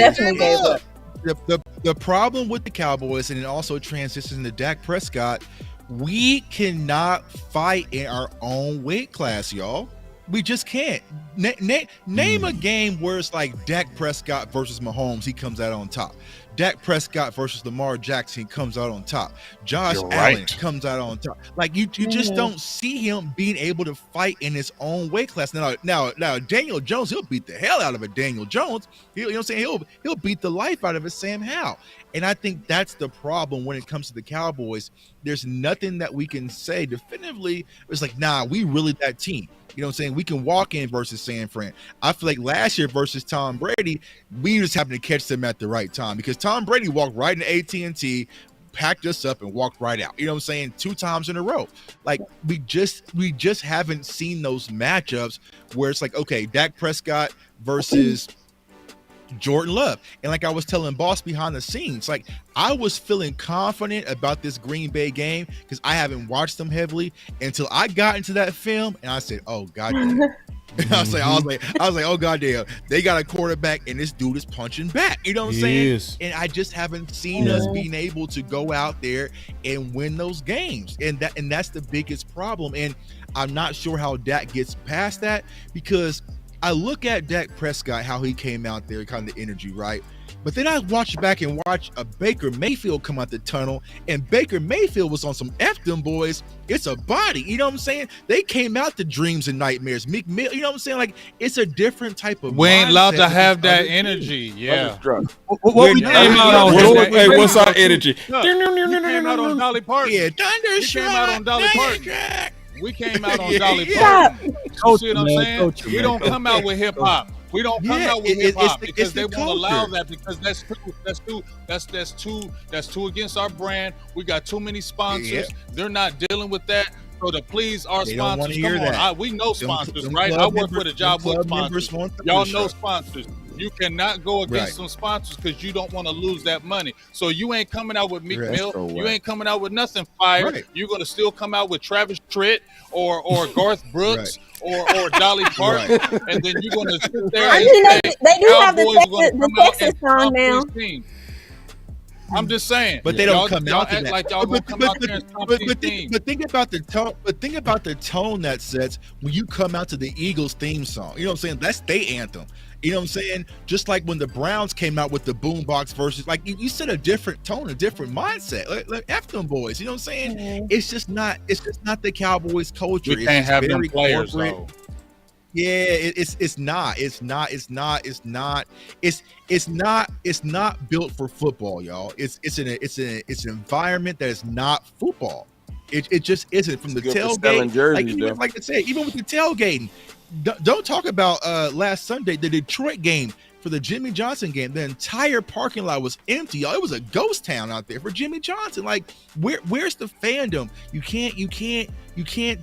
the problem with the Cowboys, and it also transitions into Dak Prescott, we cannot fight in our own weight class, y'all. We just can't. Name a game where it's like Dak Prescott versus Mahomes, he comes out on top. Dak Prescott versus Lamar Jackson comes out on top. Josh Allen comes out on top. Like you just don't see him being able to fight in his own weight class. Now Daniel Jones, he'll beat the hell out of a Daniel Jones. You know what I'm saying? He'll beat the life out of a Sam Howell. And I think that's the problem when it comes to the Cowboys. There's nothing that we can say definitively. It's like, nah, we really that team. You know what I'm saying? We can walk in versus San Fran. I feel like last year versus Tom Brady, we just happened to catch them at the right time, because Tom Brady walked right into AT&T, packed us up, and walked right out. You know what I'm saying? 2 times in a row. Like we just haven't seen those matchups where it's like, okay, Dak Prescott versus Jordan Love. And like I was telling Boss behind the scenes, like I was feeling confident about this Green Bay game because I haven't watched them heavily until I got into that film and I said, oh god damn. I was like, oh goddamn, they got a quarterback and this dude is punching back. You know what I'm saying? And I just haven't seen us being able to go out there and win those games. And that's the biggest problem. And I'm not sure how Dak gets past that, because I look at Dak Prescott, how he came out there, kind of the energy, right? But then I watch back and watch a Baker Mayfield come out the tunnel, and Baker Mayfield was on some F them boys. It's a body, you know what I'm saying? They came out to dreams and nightmares. Meek Mill, you know what I'm saying? Like, it's a different type of. We ain't allowed to have that energy. Yeah. What we came out on? Hey, what's our energy? We came out on Dolly Parton. Yeah, We came out on Dolly Parton. We came out on Dolly Parton. You see what I'm saying? We don't come out with hip hop. We don't come out with hip hop because they won't allow that, because that's too against our brand. We got too many sponsors. Yeah. They're not dealing with that. So to please our They don't sponsors, wanna come hear on. that. We know sponsors, Them right? I club work members- with a job them with club members sponsors. want the Y'all push know up. sponsors. You cannot go against some sponsors because you don't want to lose that money. So you ain't coming out with Meek Right. Mill. So You right. ain't coming out with nothing fire. Right. You're gonna still come out with Travis Tritt or Garth Brooks or Dolly Parton, and then you're gonna sit there. I and mean, say, they do have Cowboys the are gonna come out Texas and song stomp now. these teams. I'm just saying, But they don't y'all, come y'all out to act that. like y'all gonna come out there and stomp these teams. But think about the tone. But think about the tone that sets when you come out to the Eagles theme song. You know what I'm saying? That's their anthem. You know what I'm saying? Just like when the Browns came out with the boombox versus, like you set a different tone, a different mindset. Like F them boys. You know what I'm saying? Mm-hmm. It's just not the Cowboys culture. We can't have them very players corporate. though. Yeah, it's not built for football, y'all. It's an environment that is not football. It just isn't. From the Good for selling tailgate, jerseys, though. like I said, even with the tailgating, don't talk about last Sunday, the Detroit game. For the Jimmy Johnson game, the entire parking lot was empty. Y'all. It was a ghost town out there for Jimmy Johnson. Like, where's the fandom? You can't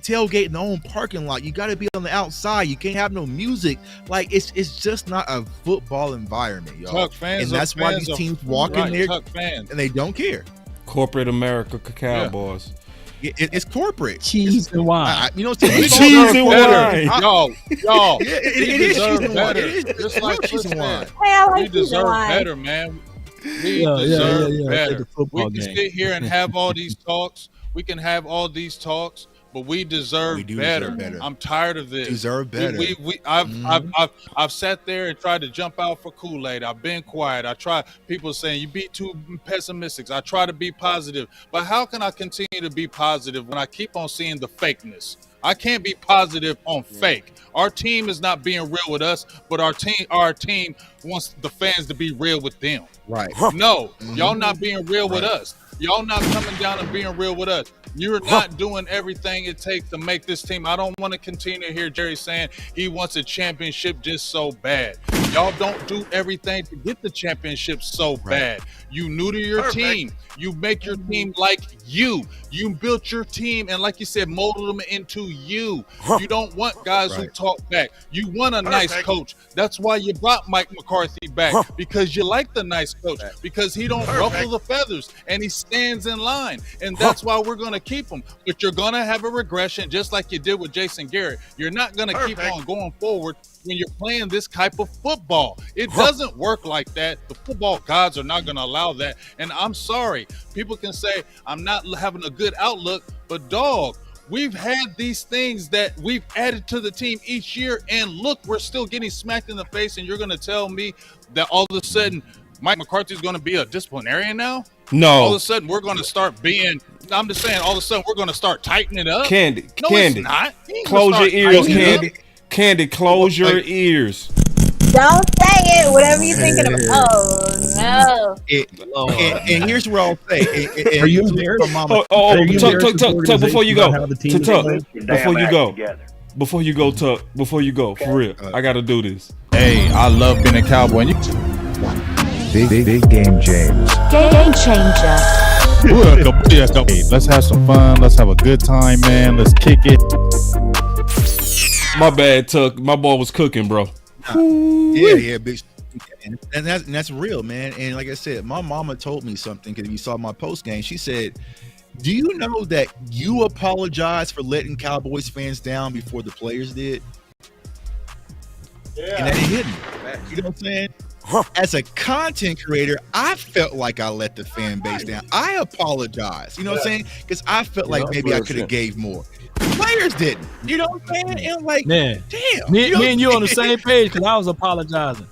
tailgate in the own parking lot. You got to be on the outside. You can't have no music. Like, it's just not a football environment, y'all. Tuck fans and are that's why fans these of- teams walk right, in there Tuck fans. and they don't care. Corporate America Cowboys. It's corporate. Cheese and wine. You know, Cheese and wine. Y'all, Yeah, it we is deserve cheese and wine. better. It is Just like cheese and Chris wine. said, Hey, I like we cheese and deserve wine. better, man. We Yeah, deserve yeah. better. Take the football We can game. sit here and have all these talks. We can have all these talks, but we deserve We do better. deserve better. I'm tired of this. Deserve better. I've sat there and tried to jump out for Kool-Aid. I've been quiet. I try. People saying you be too pessimistic. I try to be positive, but how can I continue to be positive when I keep on seeing the fakeness? I can't be positive on fake. Our team is not being real with us, but our team wants the fans to be real with them. Right. No, y'all not being real with us. Y'all not coming down and being real with us. You're not doing everything it takes to make this team. I don't want to continue to hear Jerry saying he wants a championship just so bad. Y'all don't do everything to get the championship so bad. You new to your team. You make your team like you. You built your team and, like you said, molded them into you. You don't want guys who talk back. You want a nice coach. That's why you brought Mike McCarthy back, because you like the nice coach, because he don't ruffle the feathers and he stands in line. And that's why we're going to keep him. But you're going to have a regression just like you did with Jason Garrett. You're not going to keep on going forward when you're playing this type of football. It doesn't work like that. The football gods are not going to allow that. And I'm sorry. People can say I'm not having a good outlook, but dog, we've had these things that we've added to the team each year, and look, we're still getting smacked in the face, and you're going to tell me that all of a sudden Mike McCarthy is going to be a disciplinarian now? No. All of a sudden we're going to start being, I'm just saying, all of a sudden we're going to start tightening it up? Candy, No, Candy. it's not. He ain't Close gonna your start ears, tightening it Candy. up. Candy, close your ears. Don't say it. Whatever you're thinking of. Oh no. And here's what I'll say. Are you embarrassed? Tuck, before you go. Tuck, Before you go, for real, I gotta do this. Hey, I love being a Cowboy. Big game, James. Game changer. Hey, let's have some fun. Let's have a good time, man. Let's kick it. My bad, Tuck. My boy was cooking, bro. Yeah, big. And that's real, man. And like I said, my mama told me something, because if you saw my post game, she said, "Do you know that you apologized for letting Cowboys fans down before the players did?" Yeah. And that hit me. You know what I'm saying? as a content creator, I felt like I let the fan base down. I apologize. You know what I'm saying? Because I felt like maybe I could have gave more. Players didn't. You know what I'm saying? And I'm like, man, damn. Me and you on the same page because I was apologizing.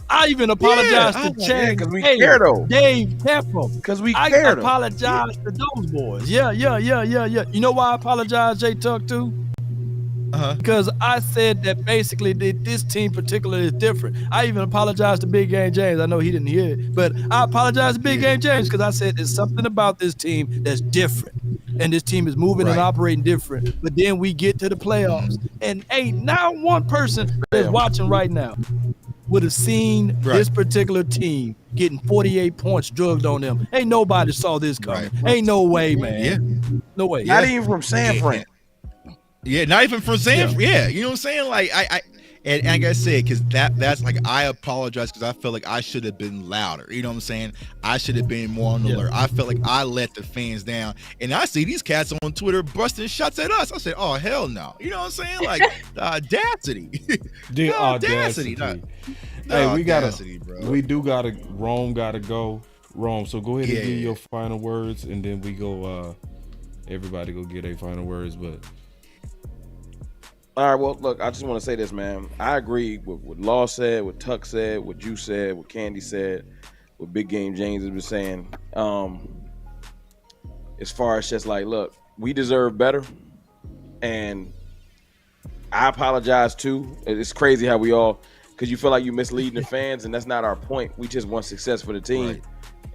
I even apologized to Chad because we care though. Dave Tefo. Because we I care. apologized to those boys. Yeah. You know why I apologized, J Tuck, too? Because I said that basically this team particularly is different. I even apologized to Big Game James. I know he didn't hear it, but I apologized to Big Game James because I said there's something about this team that's different. And this team is moving and operating different. But then we get to the playoffs, and ain't not one person that's watching right now would have seen this particular team getting 48 points drugged on them. Ain't nobody saw this coming. Ain't no way, man. Yeah. No way. Not even from San Fran. Yeah, not even from San Fran. Yeah, you know what I'm saying? Like and like I said, because that's like I apologize because I feel like I should have been louder. You know what I'm saying? I should have been more on the alert. I felt like I let the fans down. And I see these cats on Twitter busting shots at us. I said, oh hell no. You know what I'm saying? Like the audacity. The audacity. Hey, Rome gotta go. Rome. So go ahead and give your final words, and then we go everybody go get their final words, but all right, well, look, I just want to say this, man. I agree with what Law said, what Tuck said, what you said, what Candy said, what Big Game James has been saying. As far as just like, look, we deserve better, and I apologize too. It's crazy how we all, because you feel like you're misleading the fans, and that's not our point. We just want success for the team. Right.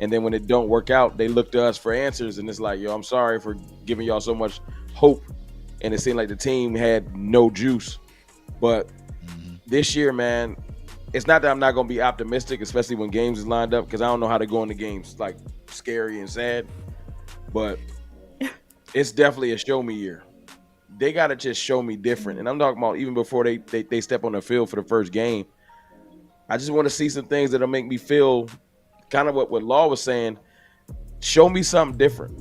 And then when it don't work out, they look to us for answers, and it's like, yo, I'm sorry for giving y'all so much hope. And it seemed like the team had no juice. But this year, man, it's not that I'm not going to be optimistic, especially when games is lined up, because I don't know how to go into games like scary and sad. But it's definitely a show me year. They got to just show me different. And I'm talking about even before they step on the field for the first game. I just want to see some things that'll make me feel kind of what Law was saying. Show me something different.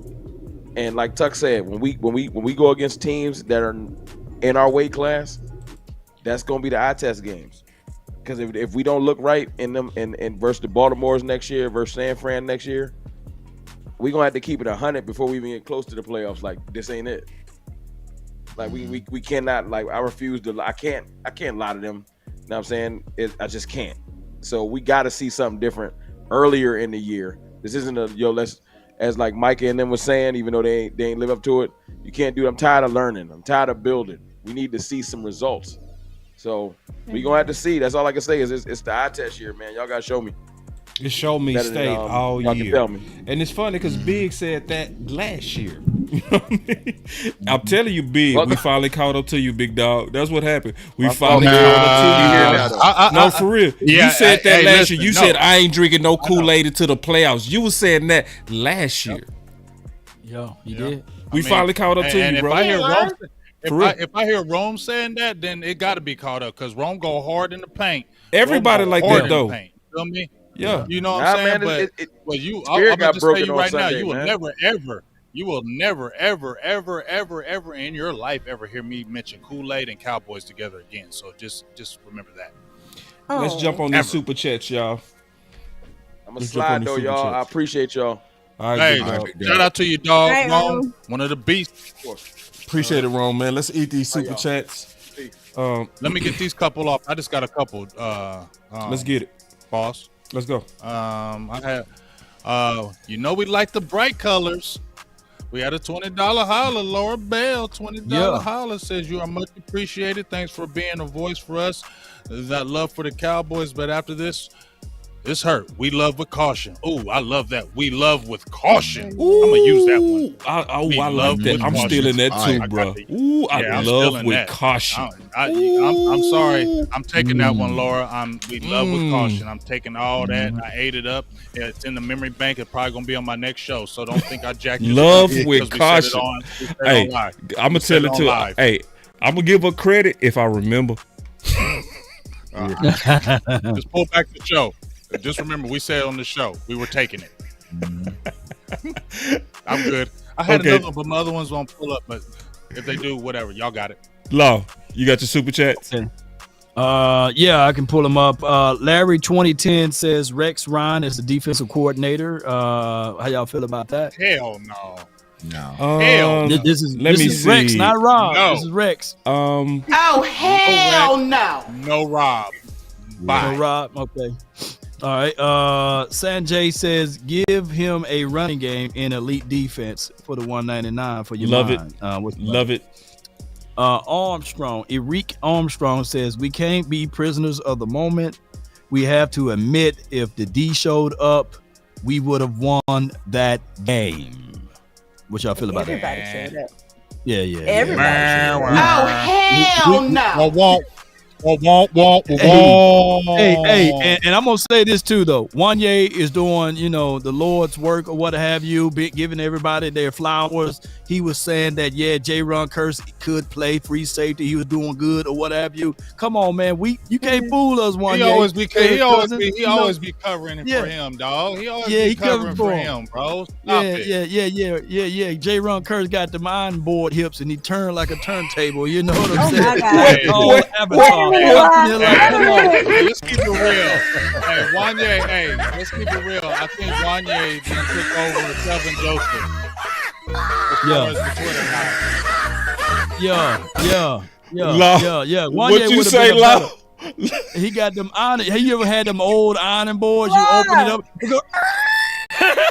And like Tuck said, when we go against teams that are in our weight class, that's gonna be the eye test games. Because if we don't look right in them and versus the Baltimores next year, versus San Fran next year, we're gonna have to keep it 100 before we even get close to the playoffs. Like, this ain't it. Like we cannot, like, I refuse to, I can't lie to them. You know what I'm saying? I just can't. So we gotta see something different earlier in the year. This isn't let's, as like Micah and them was saying, even though they ain't live up to it, you can't do it. I'm tired of learning. I'm tired of building. We need to see some results. So we gonna have to see. That's all I can say is it's the eye test year, man. Y'all gotta show me. It showed me state all y'all year. Can tell me. And it's funny because Big said that last year. You know what I mean? I'm telling you, Big, we finally caught up to you, big dog. That's what happened. We finally caught up to you. No, for real. Yeah, you said that last year. You said I ain't drinking no Kool-Aid until the playoffs. You was saying that last year. Yo, you did. We finally caught up to you, bro. If I hear Rome saying that, then it got to be caught up because Rome go hard in the paint. Everybody like that though. You feel me? Yeah. You know what I'm saying? Man, but I'm gonna just tell you right now, you will never, ever in your life ever hear me mention Kool-Aid and Cowboys together again. So just remember that. Let's jump on these super chats, y'all. I'm gonna slide though, y'all. I appreciate y'all. All right, shout out to you, dog, Rome. One of the beasts. Appreciate it, Rome, man. Let's eat these super chats. Let me get these couple off. I just got a couple. Let's get it, boss. Let's go. I had, we like the bright colors. We had a $20 holler. Laura Bell, $20 holler says you are much appreciated. Thanks for being a voice for us. That love for the Cowboys, but after this, it's hurt. We love with caution. Oh, I love that. We love with caution. Ooh, I'm gonna use that one. I love that. I'm stealing that too, bro. Ooh, I love with caution. I'm sorry. I'm taking that one, Laura. We love with caution. I'm taking all that. I ate it up. It's in the memory bank. It's probably gonna be on my next show. So don't think I jacked it. Love with caution. Hey, I'm gonna tell it to. Hey, I'm gonna give her credit if I remember. Just pull back the show. Just remember, we said on the show we were taking it. I'm good. I had another one, but my other ones won't pull up. But if they do, whatever, y'all got it. Law, you got your super chats? Yeah, I can pull him up. Larry 2010 says Rex Ryan is the defensive coordinator. How y'all feel about that? Hell no. No. This is let me is see. Rex, not Rob. No. This is Rex. Oh, hell no. No Rob. Bye. No Rob. Okay. All right. Sanjay says give him a running game in elite defense for the 199 for your Love mind. Love it. Armstrong, Eric Armstrong says we can't be prisoners of the moment. We have to admit if the D showed up, we would have won that game. What y'all feel about that? Everybody showed up. Yeah. Everybody showed up. Oh, hell no. Hey, and I'm gonna say this too though. Wanye is doing, the Lord's work or what have you, giving everybody their flowers. He was saying that J-Ron Curse could play free safety. He was doing good or what have you. Come on, man. You can't fool us, Wanye. He always be covering it for him, dog. He always be covering for him, bro. Yeah. J-Ron Curse got the iron board hips and he turned like a turntable. You know what I'm Oh, saying? my God. Avatar. Let's keep it real. Hey, Wanye, let's keep it real. I think Wanye then took over Kevin Joseph. Yeah. What you say, Lau? He got them iron. Have you ever had them old ironing boards? You open it up. You go,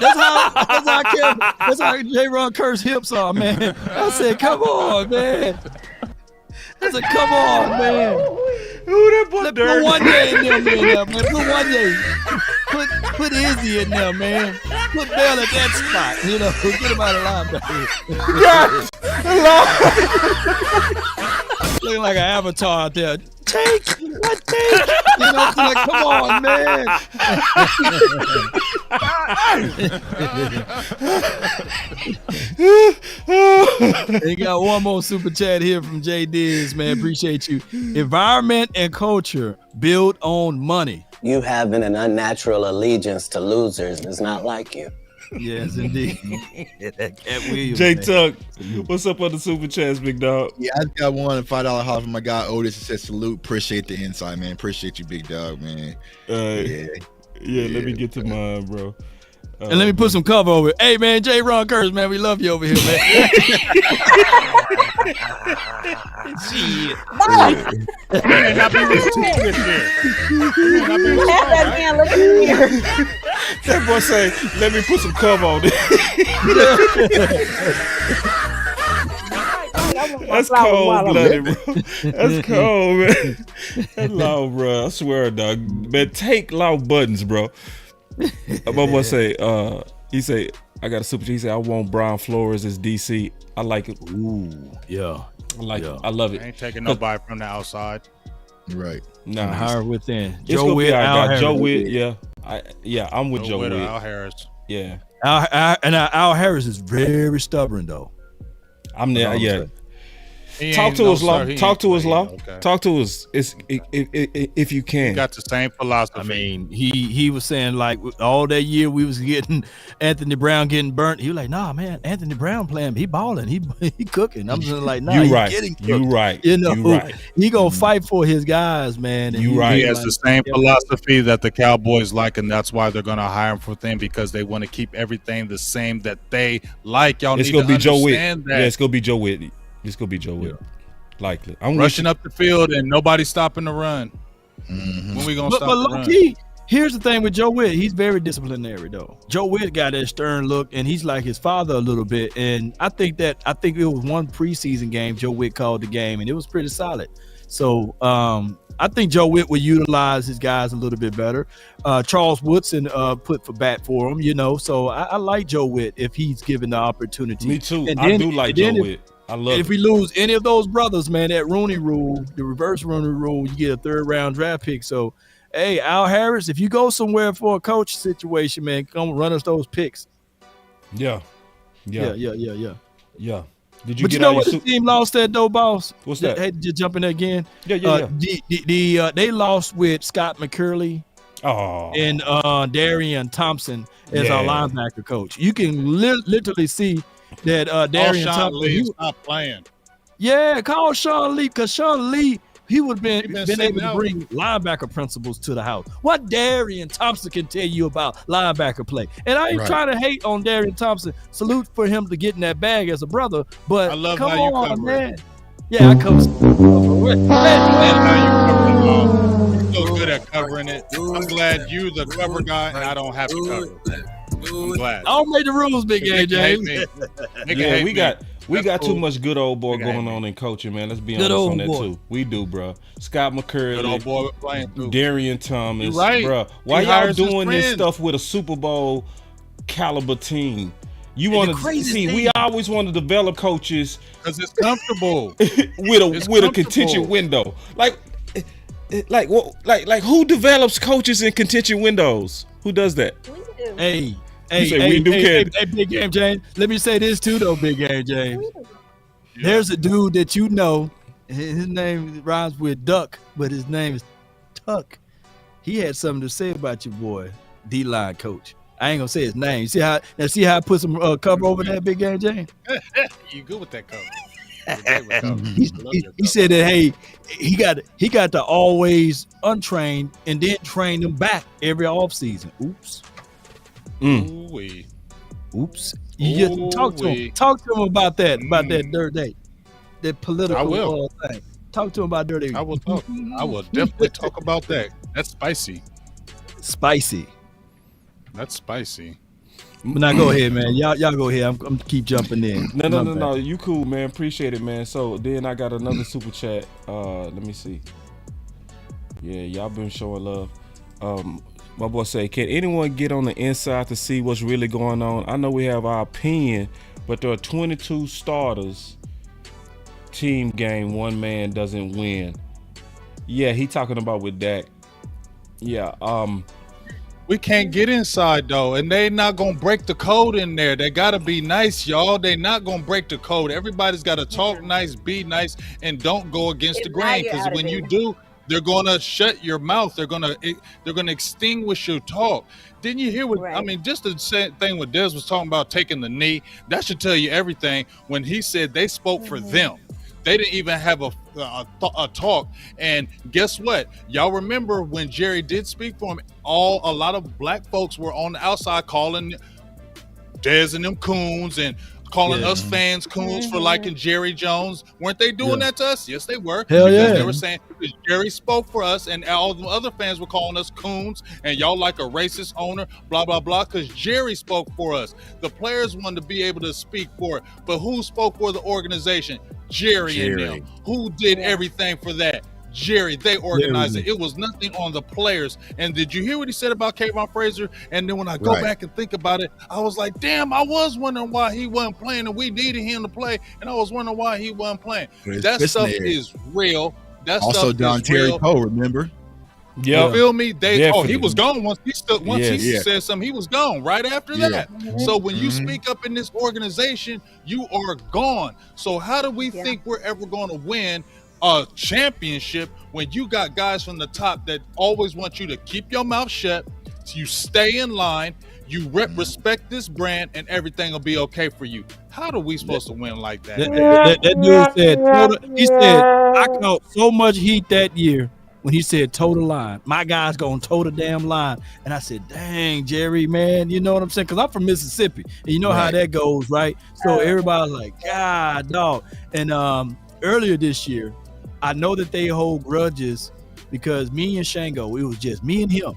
that's how J-Ron Curse hips are, man. I said, come on, man. I said, come on, man. Put Wanye in there, man. Put Wanye. Put Izzy in there, man. Put Bell at that spot. Get him out of linebacker. Looking like an avatar out there. Take. Come on, man. They got one more super chat here from J Diz, man. Appreciate you. Environment and culture build on money. You having an unnatural allegiance to losers is not like you. Yes, indeed. J Tuck, what's up on the super chats, big dog? Yeah, I just got one $5 holler from my guy Otis. It says salute. Appreciate the insight, man. Appreciate you, big dog, man. Let me get to mine, bro. And let me put some cover over it. Hey, man, J-Ron Curse, man, we love you over here, man. Shit. That boy say, let me put some cover on it. That's cold blooded, bro. That's cold, man. That's loud, bro. I swear, dog. Man, take loud buttons, bro. My boy say, he say, I got a super. He said, I want Brian Flores as DC. I like it. Ooh, yeah. I like it. I love it. I ain't taking nobody from the outside. Right. Nah, hire within. Joe Witt, Joe Witt, yeah. I'm with Joe Witt. Al Harris. Yeah. Al Harris is very stubborn though. I'm there. Yeah. Talk to us, Law. Talk to us, Law. Talk to us. If you can. He got the same philosophy. I mean, he was saying like all that year we was getting Anthony Brown getting burnt. He was like, nah, man, Anthony Brown playing. He balling. He cooking. I'm just like, nah, you he right. getting cooked. You right. You know, you right. He gonna fight for his guys, man. And you right. He has the same philosophy that the Cowboys like, and that's why they're gonna hire him for them, because they want to keep everything the same that they like. Y'all It's need gonna to be Joe Witt. understand Yeah, that. it's gonna be Joe Witt. It's gonna be Joe Witt. Likely. I'm Rushing up the field and nobody stopping the run. When we gonna stop but the low run? key, here's the thing with Joe Witt. He's very disciplinary though. Joe Witt got that stern look, and he's like his father a little bit. And I think it was one preseason game Joe Witt called the game, and it was pretty solid. So I think Joe Witt will utilize his guys a little bit better. Charles Woodson put for bat for him, So I like Joe Witt if he's given the opportunity. Me too. And I do like Joe Witt. I love if we lose any of those brothers, man, that Rooney rule, the reverse Rooney rule, you get a 3rd round draft pick. So, hey, Al Harris, if you go somewhere for a coach situation, man, come run us those picks. Yeah. Yeah. Did you But get you know out what your the team lost that though, boss? What's that? Hey, just jump in there again. Yeah. They lost with Scott McCurley and Darian Thompson as our linebacker coach. You can literally see that Darian Thompson Lee stopped playing. Yeah, call Sean Lee, because Sean Lee he would have been sitting able to out. bring linebacker principles to the house. What Darian Thompson can tell you about linebacker play. And I ain't trying to hate on Darian Thompson. Salute for him to get in that bag as a brother. But I love come how you on, cover man. it. Yeah, I cover You're so good at covering it. I'm glad you're the cover guy and I don't have to cover it. I'm glad. I don't make the rules, Big AJ. Yeah, we got cool. too much good old boy going on in coaching, man. Let's be Good honest old on that boy. too. We do, bro. Scott McCarthy, Good old boy playing too. Darian Thomas, You right. bro. Why He y'all hires his doing this friends. stuff with a Super Bowl caliber team? You And want the to crazy see? thing- We always want to develop coaches Because it's comfortable. with a contention window. Like who develops coaches in contention windows? Who does that? Hey, Big Game James. Let me say this too, though, Big Game James. There's a dude that you know. His name rhymes with Duck, but his name is Tuck. He had something to say about your boy, D-line coach. I ain't gonna say his name. See how I put some cover over that, Big Game James? You good with that cover? He said that he got to always untrain and then train them back every offseason. Oops. Ooh-wee. Oops. You just talk to him about that dirty, that political I will. thing. Talk to him about dirty. I will talk. I will definitely talk about that. That's spicy. Spicy. That's spicy. Now go ahead, man. Y'all go ahead. I'm keep jumping in. No. You cool, man. Appreciate it, man. So then I got another super chat. Let me see. Yeah, y'all been showing love. My boy say, can anyone get on the inside to see what's really going on? I know we have our opinion, but there are 22 starters. Team game, one man doesn't win. Yeah, he talking about with Dak. Yeah. We can't get inside though, and they not gonna break the code in there. They gotta be nice, y'all. They not gonna break the code. Everybody's gotta talk nice, be nice, and don't go against the grain. Because when you do, they're gonna shut your mouth. They're gonna extinguish your talk. Didn't you hear what I mean? Just the same thing what Des was talking about taking the knee. That should tell you everything. When he said they spoke for them. They didn't even have a talk. And guess what? Y'all remember when Jerry did speak for him, a lot of black folks were on the outside calling Dez and them coons and calling us fans coons for liking Jerry Jones. Weren't they doing that to us? Yes, they were. Because they were saying Jerry spoke for us, and all the other fans were calling us coons, and y'all like a racist owner, blah, blah, blah, because Jerry spoke for us. The players wanted to be able to speak for it, but who spoke for the organization? Jerry and them. Who did everything for that? Jerry. They organized it. It was nothing on the players. And did you hear what he said about Kayvon Frazier? And then when I go back and think about it, I was like, damn, I was wondering why he wasn't playing, and we needed him to play, and I was wondering why he wasn't playing. That stuff is real. That also stuff Don is Terry real. Poe, remember? Yeah, you feel me? He was gone once he said something. He was gone right after that. So when you speak up in this organization, you are gone. So how do we think we're ever going to win a championship when you got guys from the top that always want you to keep your mouth shut, you stay in line, you respect this brand, and everything will be okay for you? How are we supposed to win like that? That dude said, I caught so much heat that year when he said toe the line. My guy's gonna toe the damn line. And I said, dang, Jerry, man, you know what I'm saying? Because I'm from Mississippi, and you know how that goes, right? So everybody's like, God, dog. And earlier this year, I know that they hold grudges because me and Shango, it was just me and him.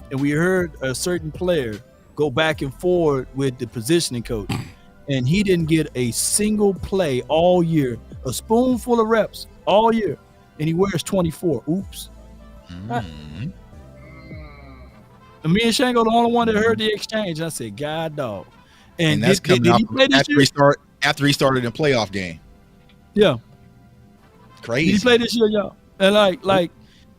And we heard a certain player go back and forth with the positioning coach. And he didn't get a single play all year, a spoonful of reps all year. And he wears 24. Oops. And me and Shango, the only one that heard the exchange. And I said, God, dog. And that's coming out after he started in playoff game. Yeah. Crazy. Did he play this year, y'all? And like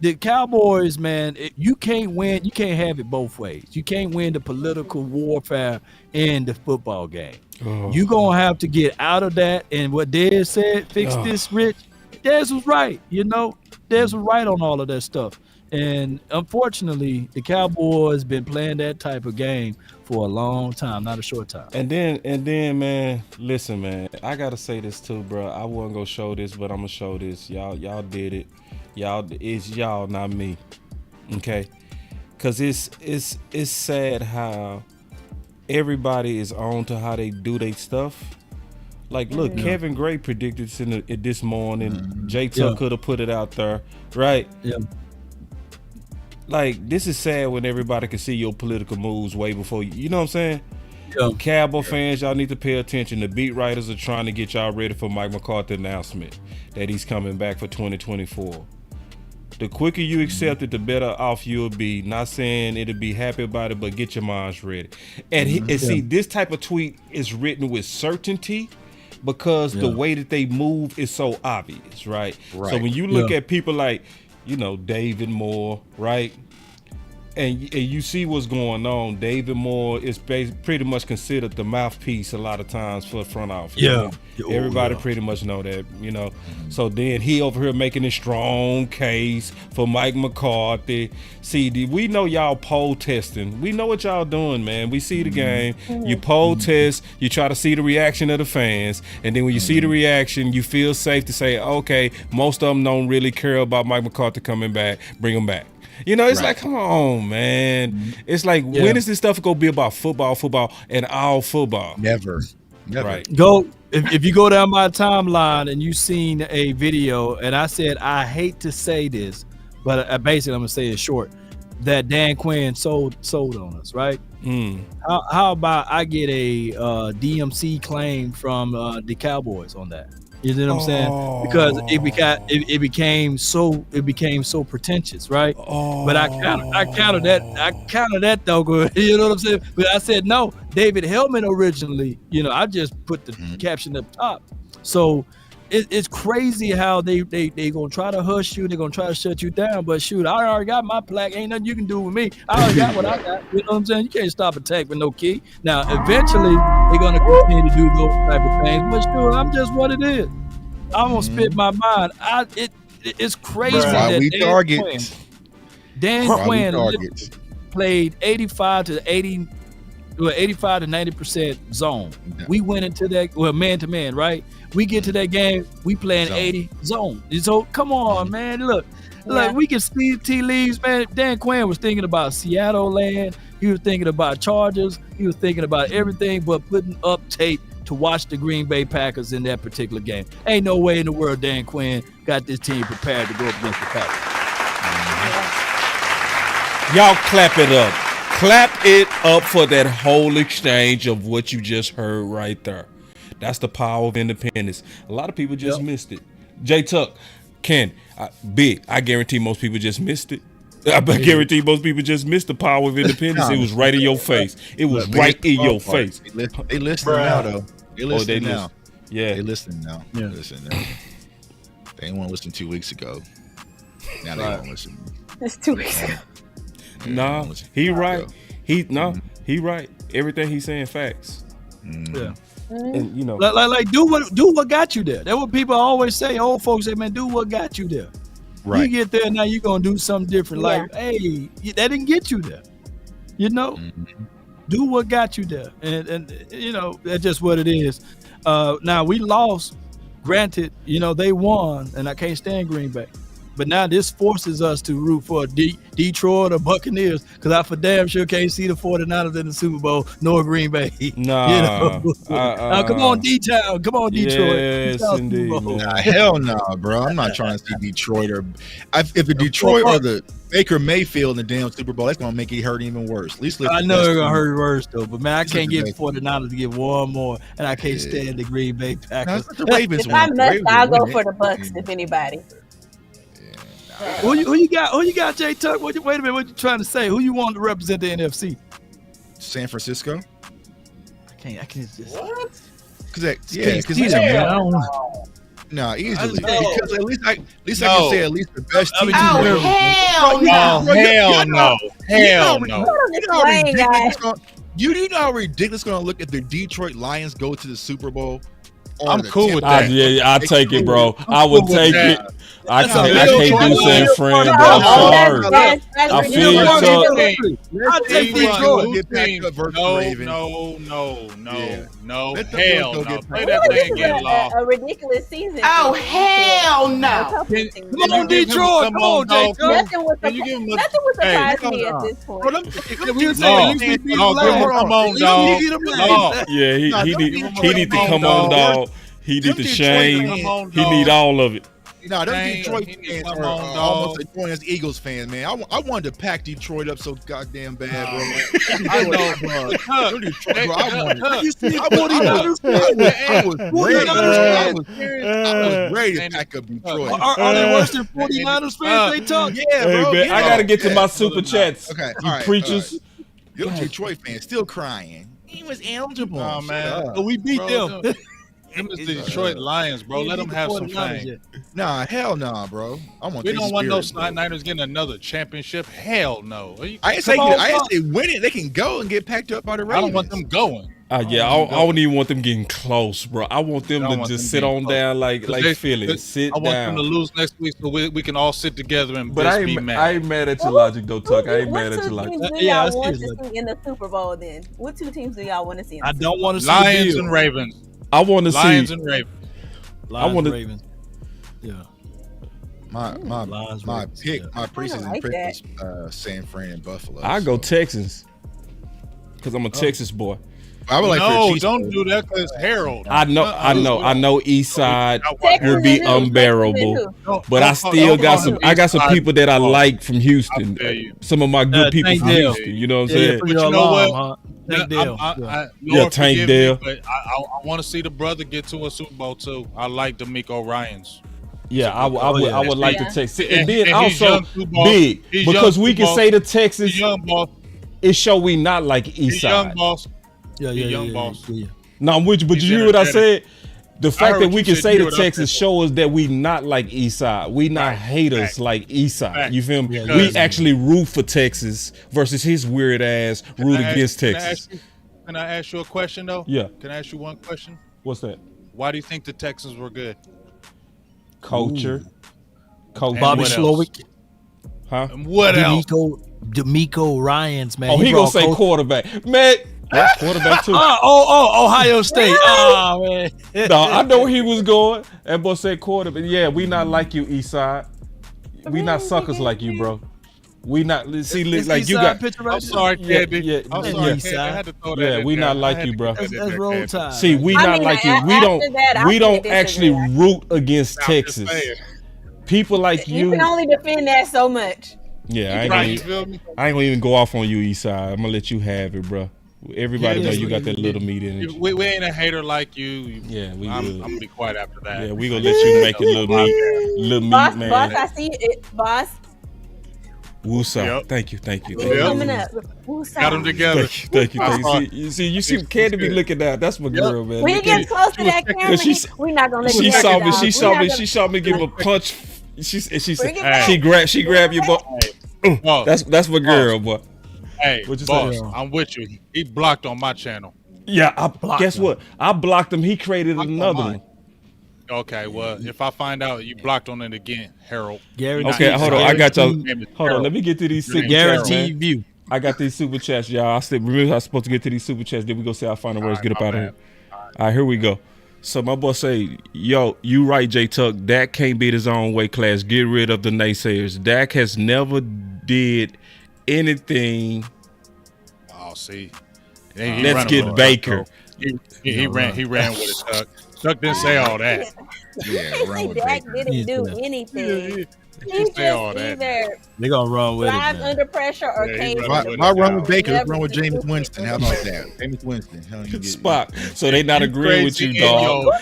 the Cowboys, man, you can't win. You can't have it both ways. You can't win the political warfare and the football game. You're going to have to get out of that. And what Dez said, fix this, Rich. Dez was right. You know, Dez was right on all of that stuff. And unfortunately, the Cowboys been playing that type of game for a long time, not a short time. And then, man, listen, man, I gotta say this too, bro. I wasn't gonna show this, but I'm gonna show this. Y'all did it. Y'all, it's y'all, not me. Okay, because it's sad how everybody is on to how they do their stuff. Like, look, Kevin Gray predicted this morning. Jay Tuck could have put it out there, right? Yeah. Like, this is sad when everybody can see your political moves way before you know what I'm saying? Cowboy fans, y'all need to pay attention. The beat writers are trying to get y'all ready for Mike McCarthy announcement that he's coming back for 2024. The quicker you accept it, the better off you'll be. Not saying it'll be happy about it, but get your minds ready. And, see, this type of tweet is written with certainty because the way that they move is so obvious, right? So when you look at people like, David Moore, right? And you see what's going on. David Moore is pretty much considered the mouthpiece a lot of times for the front office. Yeah. Everybody pretty much know that, So then he over here making a strong case for Mike McCarthy. See, we know y'all poll testing. We know what y'all doing, man. We see the game. You poll test. You try to see the reaction of the fans. And then when you see the reaction, you feel safe to say, okay, most of them don't really care about Mike McCarthy coming back. Bring him back. It's like, come on, man. It's like, when is this stuff going to be about football, and all football? Never. Right. If you go down my timeline and you seen a video, and I said, I hate to say this, but basically I'm going to say it short, that Dan Quinn sold on us, right? How about I get a DMC claim from the Cowboys on that? You know what I'm saying? Because it became so pretentious, right? But I countered that though, good. You know what I'm saying? But I said no. David Hellman originally, I just put the caption up top. So it's crazy how they gonna try to hush you, they're gonna try to shut you down. But shoot, I already got my plaque. Ain't nothing you can do with me. I already got what I got. You know what I'm saying? You can't stop attack with no key. Now eventually they're gonna continue to do those type of things. But shoot, I'm just what it is. I'm gonna spit my mind. It's crazy that Dan Quinn played 85 to 90% zone. We went into that man to man, right? We get to that game, we playing 80 zone. So come on, man. Look, we can see tea leaves, man. Dan Quinn was thinking about Seattle land. He was thinking about Chargers. He was thinking about everything but putting up tape to watch the Green Bay Packers in that particular game. Ain't no way in the world Dan Quinn got this team prepared to go up against the Packers. Y'all clap it up. Clap it up for that whole exchange of what you just heard right there. That's the power of independence. A lot of people just missed it. Jay Tuck, Ken, Big, I guarantee most people just missed it. I guarantee most people just missed the power of independence. It was right in your face. It was right in your face. They listening now, though. They listening now. Yeah. They listening now. Yeah. Listen now. They didn't want to listen 2 weeks ago. Now they won't listen. It's 2 weeks ago. Nah, he right. He right. Everything he's saying facts. Yeah. And like do what got you there. That's what people always say. Old folks say, man, do what got you there. Right. You get there now, you're gonna do something different. Like, hey, that didn't get you there. Do what got you there, and that's just what it is. Now we lost. Granted, they won, and I can't stand Green Bay. But now this forces us to root for Detroit or Buccaneers, because I for damn sure can't see the 49ers in the Super Bowl nor Green Bay. Nah. Come on, D-Town. Come on, Detroit. Yes, indeed. Nah, hell no, bro. I'm not trying to see Detroit if the Detroit or the Baker Mayfield in the damn Super Bowl, that's going to make it hurt even worse. At least I know it's going to hurt worse, though. But, man, I can't get the 49ers to get one more, and I can't stand the Green Bay Packers. The Ravens if I must, I'll go for the Bucks, if anybody. Who you got, Jay Tuck? Wait a minute, what you trying to say? Who you want to represent the NFC? San Francisco. I can't just. What? Because no, easily. Because at least I can say at least the best team. Hell no. You know how ridiculous it's going to look if the Detroit Lions go to the Super Bowl? I'm cool with that. Yeah, I'll take it, bro. I would take it. I can't do San Fran, bro. I'm sorry. I feel you, Tuck. I take Detroit. Get back up versus No, Ravens. no. Let the Hell Bills go no. get Play back that up. thing get lost. A ridiculous season. Oh, hell no. Come on, Detroit. Come on, Jay. Nothing would Can you give him a- nothing would surprise Hey, me at this point. Bro, you say No, at least we beat no, them give him- last. come on, At least dog. we beat them No. last. Yeah, he need to come on, dog. He need to Detroit shame. fans- He need all of it. Nah, them Dang, Detroit he needs fans to are come on, almost dog. as annoying as Eagles fans, man. I wanted to pack Detroit up so goddamn bad, bro. I know, bro. Tuck. Them Detroit, bro, I wanted. You see I was ready to Man, pack up Detroit. Are they worse than 49ers fans? They talk. Yeah, Hey, bro. man, yeah. I gotta get to Yeah. my super chats. Okay, You all right, preachers. all right. Them Detroit fans still crying. He was eligible. Oh, man. But we beat them. Them is the Detroit Lions, bro. Let them have some fame. Nah, hell nah, bro. I want. We their don't want no spirit, bro. Niners getting another championship. Hell no. I ain't say win it. They can go and get packed up by the Ravens. I don't want them going. Yeah, I don't even want them getting close, bro. I want them I don't to want just them sit getting on close. down like They- Philly. Sit I want down. them to lose next week so we can all sit together and But I ain't mad at your logic though, Tuck. I ain't mad at your What logic. two teams do y'all want to see in the Super Bowl then? What two teams do y'all want to see? I don't want to see Lions the and Ravens. I want to see Lions and Ravens. Lions, wanna- Ravens. Yeah. My Ravens, pick, yeah. my preseason like pick that. was San Fran and Buffalo. I go so. Texans because I'm a Texas boy. I would like for the No, Chiefs don't to- do that because Harold. I know. East Side Texas will be and who? unbearable, Don't- but I don't- still don't got call some. them I got some East Side. people that I like from Houston. I feel you. Some of my good people Tank from Dale. Houston. You know what I'm Yeah, saying? for But your you know alarm, what? huh? Tank Dale. Lord Tank forgive Dale. me, but I want to see the brother get to a Super Bowl too. I like D'Amico Ryans. Yeah, I would like Yeah. to Texas, And- and then and he's also young too, boss. big He's because young we too, can boss. say the Texas. He's young, boss. It show we not like East He's young, Side. boss. Yeah, He's young, boss. Yeah. No, I'm with you, but He's you hear what I energetic. said? The fact heard that what we you can said. say You the heard what I Texas said. show us that we not like East Side. We not Fact. haters Fact. like East Side. Fact. You feel me? Yeah, We yeah. actually root for Texas versus his weird ass root against Texas. Can I ask you a question though? Yeah. Can I ask you one question? What's that? Why do you think the Texans were good? Culture. Culture. Bobby what else? Slowick. Huh? And what else? D'Amico Ryans, man. Oh, he gonna brought say Coach- quarterback. Man, quarterback too. Ohio State. Oh, man. No, I know where he was going. That boy said quarterback. Yeah, we not like you, East Side. We not suckers like you, bro. We not see It's like East you Side got. picture right I'm there. sorry, Yeah, Candy. yeah, I'm yeah. sorry, East Candy. I Side. had to throw that Yeah, in we there. not I like had you, to bro. get that That's in roll there, tide. See, we I not mean, like you. We after that, I we don't couldn't actually disagree. root against Candy. I'm just Texas. saying. People like You can you. only defend that so much. Yeah, I ain't, Right, you gonna, feel me? I ain't gonna even go off on you, East Side. I'm gonna let you have it, bro. Everybody Yeah, know yeah, you got that little meat energy. We ain't a hater like you. Yeah, we I'm good. gonna be quiet after that. Yeah, we gonna let you make it little meat, Boss, man. boss, I see it. Boss, Woosah. Yep. Thank you. it's Yep. coming up. Woosah. Got them together. Thank you. You see, Candy be looking down. That's my girl, man. When you get close to that camera, we're not gonna let you She work saw it me. out. She We're saw not me. gonna- She saw me give a punch. She Bring it back. she grabbed your butt. Boss, That's my girl, boy. hey, What you boss, say? I'm with you. He blocked on my channel. Yeah, guess what? I blocked him. He created Blocked on another mine. one. Okay, well, if I find out you blocked on it again, Harold. Gary Okay, hold on. I got y'all. Name is Hold on. Harold. Let me get to these super chats, Guaranteed man. view. I got these super chats, y'all. I said, remember I was supposed to get to these super chats. Then we go say our final words. right, Get up my out of bad. here. All right, here we go. So my boy say, yo, you right, J Tuck. Dak can't beat his own weight class. Get rid of the naysayers. Dak has never did anything. Oh, see. Let's get Baker. He ran with it, Tuck. Tuck didn't say all that. Yeah, He run said with Dak Baker. didn't do anything. He didn't say all just that. either They're gonna run with it, thrives man. under pressure or Yeah, he came. run If with I it. run with Baker, let's Never run with did. Jameis Winston. How about that? Jameis Winston. Hell, you get- Spock. So they not agreeing with you, Crazy in dog. your-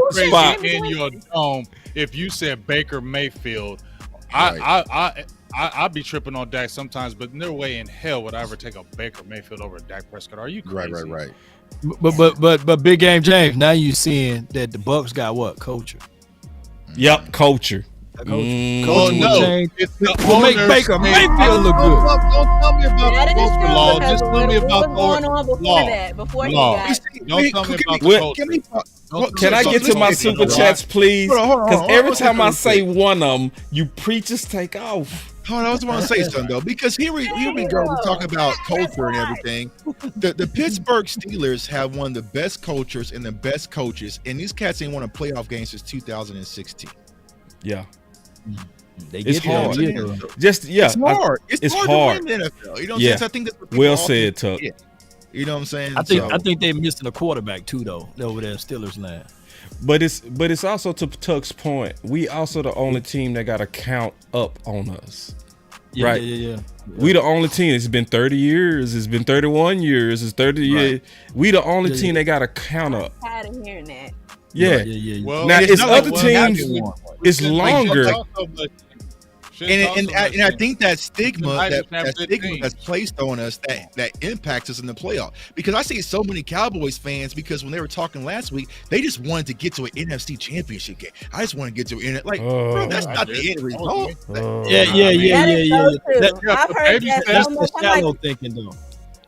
Who's that? Spock. Crazy in your dome. If you said Baker Mayfield, Right. I'd be tripping on Dak sometimes, but no way in hell would I ever take a Baker Mayfield over Dak Prescott. Are you crazy? Right. But Big Game James, now you seeing that the Bucks got what? Culture. Yep, culture. Coach no. change. It's the Will make owners Baker made- Mayfield look Don't good. tell me about That the is culture true, law. because Just tell me what about was going on before law. that, before he Law. got. Don't tell me about the What- culture. Can I get to my super chats, please? Hold on, Because every hold on, time I hold on. say one of them, you preachers take off. Hold on, I was want to say something though, because here we go. We talk about culture and everything. The Pittsburgh Steelers have one of the best cultures and the best coaches, and these cats ain't won a playoff game since 2016. Yeah. They It's get hard. there, yeah. Just yeah, It's hard. It's hard to win the NFL. You know what I'm saying? So I think that's what people well often said, Tuck. forget. You know what I'm saying? I think they're missing a quarterback too, though, over there in Steelers land. But it's also to Tuck's point. We also the only team that got to count up on us. Yeah, right? Yeah. We the only team. It's been 30 years. It's been 31 years. It's 30 years. We the only team that got to count up. I'm tired of hearing that. Yeah. Well, now it's other like teams. It's longer. And I think that stigma United that's placed on us that impacts us in the playoff, because I see so many Cowboys fans, because when they were talking last week, they just wanted to get to an NFC Championship game. I just want to get to it. Like, bro, that's not the end result. Yeah. I've heard that That's so the much. I'm shallow like, thinking, though.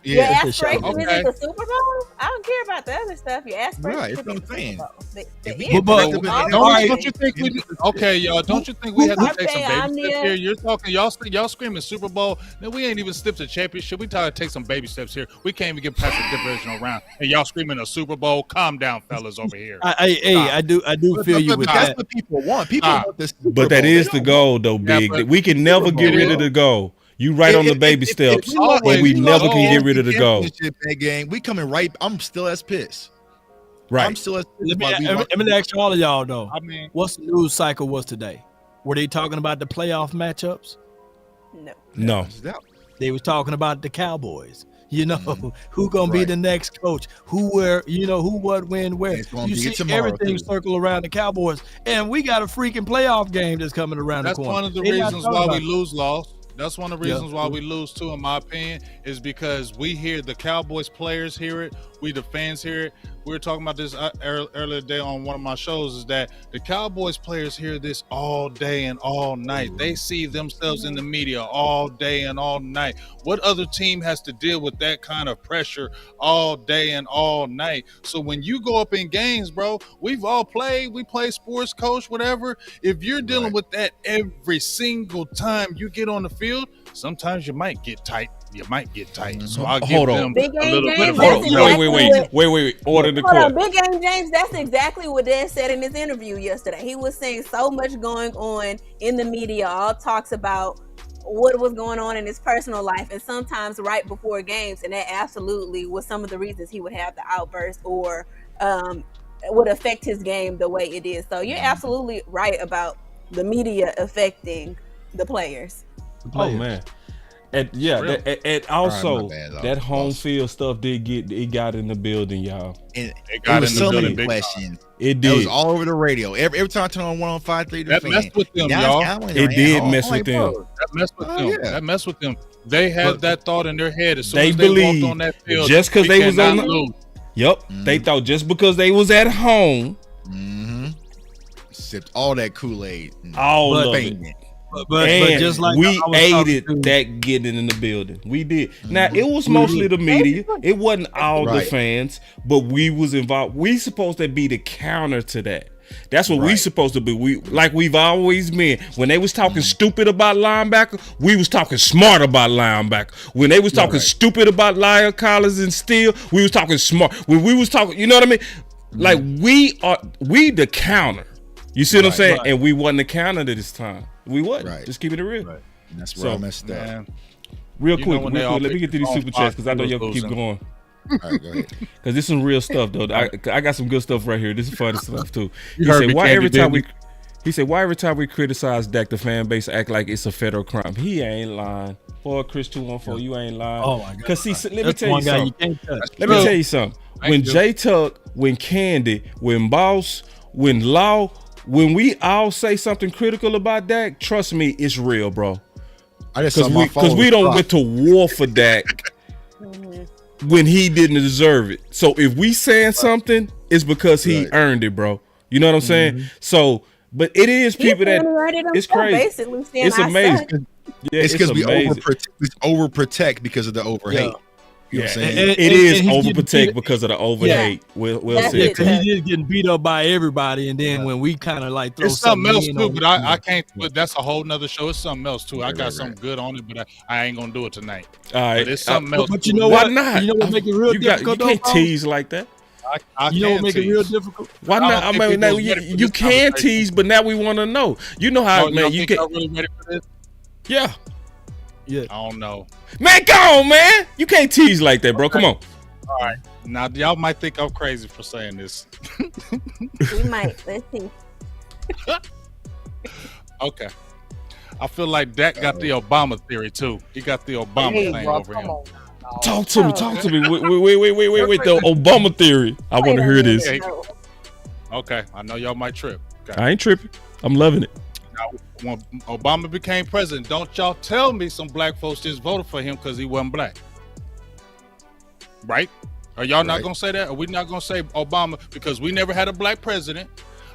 your Yeah, aspiration Okay. is the Super Bowl. I don't care about the other stuff. Your aspiration Right, is that's what I'm the saying. Super Bowl. The we end get But- result. but- Don't you think we? Okay, y'all. Don't you think we had to take some Okay, baby steps here? You're talking. Y'all screaming Super Bowl. Then we ain't even stepped to championship. We try to take some baby steps here. We can't even get past the divisional round, and y'all screaming a Super Bowl. Calm down, fellas, over here. I do feel you with That's that. what people want. People want this. But that is the goal, though, Big. but We can never get rid of the goal. You right on the baby steps, but we never can get rid of the goal. That game, we coming right. I'm still as pissed. Right. I'm still as pissed. Let me ask all of y'all though. I mean, What's the news cycle was today? Were they talking about the playoff matchups? No. They was talking about the Cowboys. You know, who gonna be the next coach? Who where? You know, who, what, when, where? It's gonna You be see tomorrow, everything too. circle around the Cowboys, and we got a freaking playoff game that's coming around that's the corner. one of the They not reasons talking why we about it. lose. Lost. That's one of the Yeah. reasons why we lose too, in my opinion, is because we hear the Cowboys players hear it, we the fans hear it. We were talking about this earlier today on one of my shows, is that the Cowboys players hear this all day and all night. They see themselves in the media all day and all night. What other team has to deal with that kind of pressure all day and all night? So when you go up in games, bro, we've all played. We play sports, coach, whatever. If you're dealing with that every single time you get on the field, sometimes you might get tight. So I'll give Hold on. them Big a game little bit James, of that's exactly Wait. Order the Hold on, court. Big Game James, that's exactly what Dad said in his interview yesterday. He was saying so much going on in the media, all talks about what was going on in his personal life, and sometimes right before games, and that absolutely was some of the reasons he would have the outburst or would affect his game the way it is. So you're absolutely right about the media affecting the players. Oh man. And yeah, and also All right, my bad, that home field stuff it got in the building, y'all. And It got was in the so building many big questions. It It did. was all over the radio. Every time I turn on 105.3, That messed with them, y'all. It did mess with them. That messed with Oh, them. yeah. That messed with them. They had that thought in their head as soon They as they believed walked on that field. just because we they was on cannot the lose. Yep. They thought just because they was at home, sipped all that Kool-Aid. all of it. Banged it. But And just like we I was talking aided to- that getting in the building. We did. Now it was mostly the media. It wasn't all the Right. fans, but we was involved. We supposed to be the counter to that. That's what we supposed to be. We've always been. When they was talking stupid about linebacker, we was talking smart about linebacker. When they was talking stupid about Lyle Collins and Steele, we was talking smart. When we was talking, you know what I mean? Like we the counter. You see what I'm saying? And we wasn't the counter to this time. We wasn't. Right. Just keeping it real. And that's where I messed up. Man. Real You quick, know when they all let me get to these pick super the chats because I know wrong y'all can keep spots, going. All right, go ahead. Because this is some real stuff though. I got some good stuff right here. This is funny stuff too. He heard said me, why Candy every time Baby. why every time we criticize Dak, the fan base act like it's a federal crime. He ain't lying. Boy, Chris 214, you ain't lying. Oh my God. Because see, let me That's tell you one guy you something. can't touch. Let me tell you something. When J Tuck, when Candy, when Boss, when Law, when we all say something critical about Dak, trust me, it's real, bro. I just saw my phone Because we don't drop. get to war for Dak when he didn't deserve it. So if we saying something, it's because he earned it, bro. You know what I'm saying? So But it is people that it's crazy. Basically saying it's amazing. Yeah, it's because we overprotect because of the overhate. You know what I'm saying? It is overprotect because of the overhate. We'll see. Because he is getting beat up by everybody, and then when we kind of like throw it's something else too, but I can't. Yeah. But that's a whole nother show. It's something else too. I got something good on it, but I ain't gonna do it tonight. All right, but it's something else. But you know why what? not? You know what make it real difficult? You can't tease like that. You know what make it real difficult? Why not? I mean, now you can tease, but now we want to know. You know how, man? You can. Really ready for this? Yeah. Yeah. I don't know. Man, go on, man. You can't tease like that, bro. Come on. All right. Now, y'all might think I'm crazy for saying this. We might. Let's see. Okay. I feel like Dak got the Obama theory, too. He got the Obama thing over him. Talk to me. Talk to me. Wait. The Obama theory. I want to hear this. Okay. I know y'all might trip. Okay. I ain't tripping. I'm loving it. Now, when Obama became president, don't y'all tell me some black folks just voted for him because he wasn't black. Right? Are y'all not going to say that? Are we not going to say Obama because we never had a black president?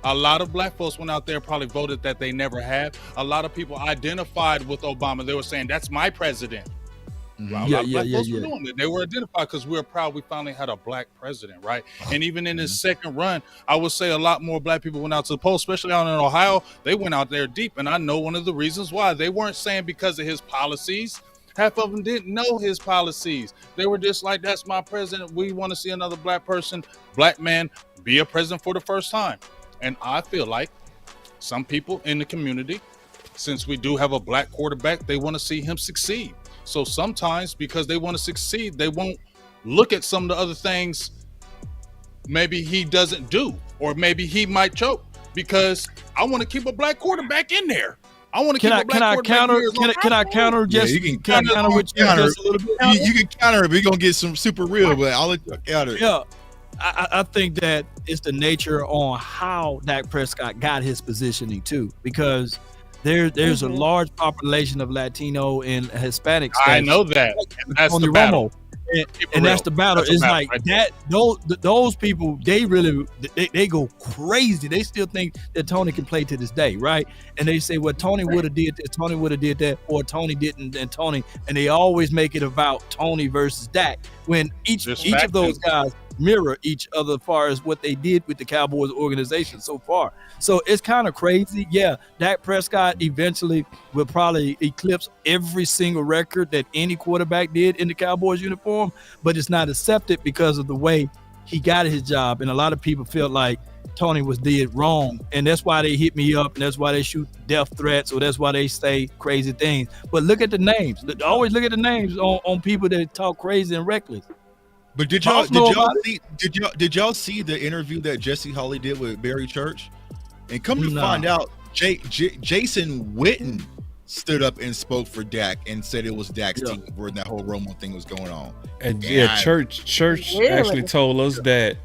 A lot of black folks went out there probably voted that they never had. A lot of people identified with Obama. They were saying, that's my president. Well, black folks were doing it. They were identified because we were proud we finally had a black president, right? And even in his second run, I would say a lot more black people went out to the polls, especially out in Ohio. They went out there deep, and I know one of the reasons why. They weren't saying because of his policies. Half of them didn't know his policies. They were just like, that's my president. We want to see another black person, black man, be a president for the first time. And I feel like some people in the community, since we do have a black quarterback, they want to see him succeed. So sometimes because they want to succeed, they won't look at some of the other things maybe he doesn't do, or maybe he might choke because I want to keep a black quarterback in there. I want to keep a black quarterback in there. Can I counter just you can counter with you just a little bit? You can counter it, but you're going to get some super real, but I'll let you counter it. Yeah. I think that it's the nature on how Dak Prescott got his positioning too, because there's a large population of Latino and Hispanic states. I know that. That's the battle. And that's the battle. It's like right that. Those people, they go crazy. They still think that Tony can play to this day, right? And they say, well, Tony would have did this, Tony would have did that, or Tony didn't, and Tony. And they always make it about Tony versus Dak, when each of those guys mirror each other as far as what they did with the Cowboys organization so far. So it's kind of crazy. Yeah, Dak Prescott eventually will probably eclipse every single record that any quarterback did in the Cowboys uniform, but it's not accepted because of the way he got his job. And a lot of people feel like Tony did wrong, and that's why they hit me up, and that's why they shoot death threats, or that's why they say crazy things. But look at the names. Always look at the names on people that talk crazy and reckless. But did y'all see the interview that Jesse Hawley did with Barry Church? And come to find out, Jason Witten stood up and spoke for Dak and said it was Dak's team where that whole Romo thing was going on. And Church actually told us that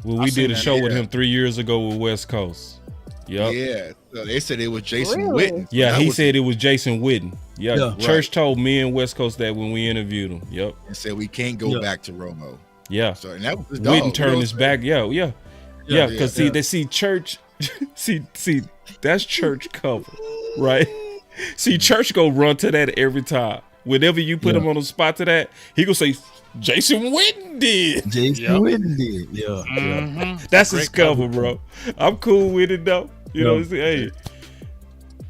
when we did a show with him 3 years ago with West Coast. Yep. Yeah. So they said it was Jason Witten. Yeah, he said it was Jason Witten. Yep. Yeah. Church told me and West Coast that when we interviewed him. Yep. And said we can't go back to Romo. Yeah. So and that was Witten turned his back. Yeah. Because they see Church. see that's Church cover, right? See Church go run to that every time. Whenever you put him on the spot to that, he gonna say Jason Witten did. Witten did. Yeah. Mm-hmm. That's his cover, bro. I'm cool with it though. You know what I'm saying? Hey,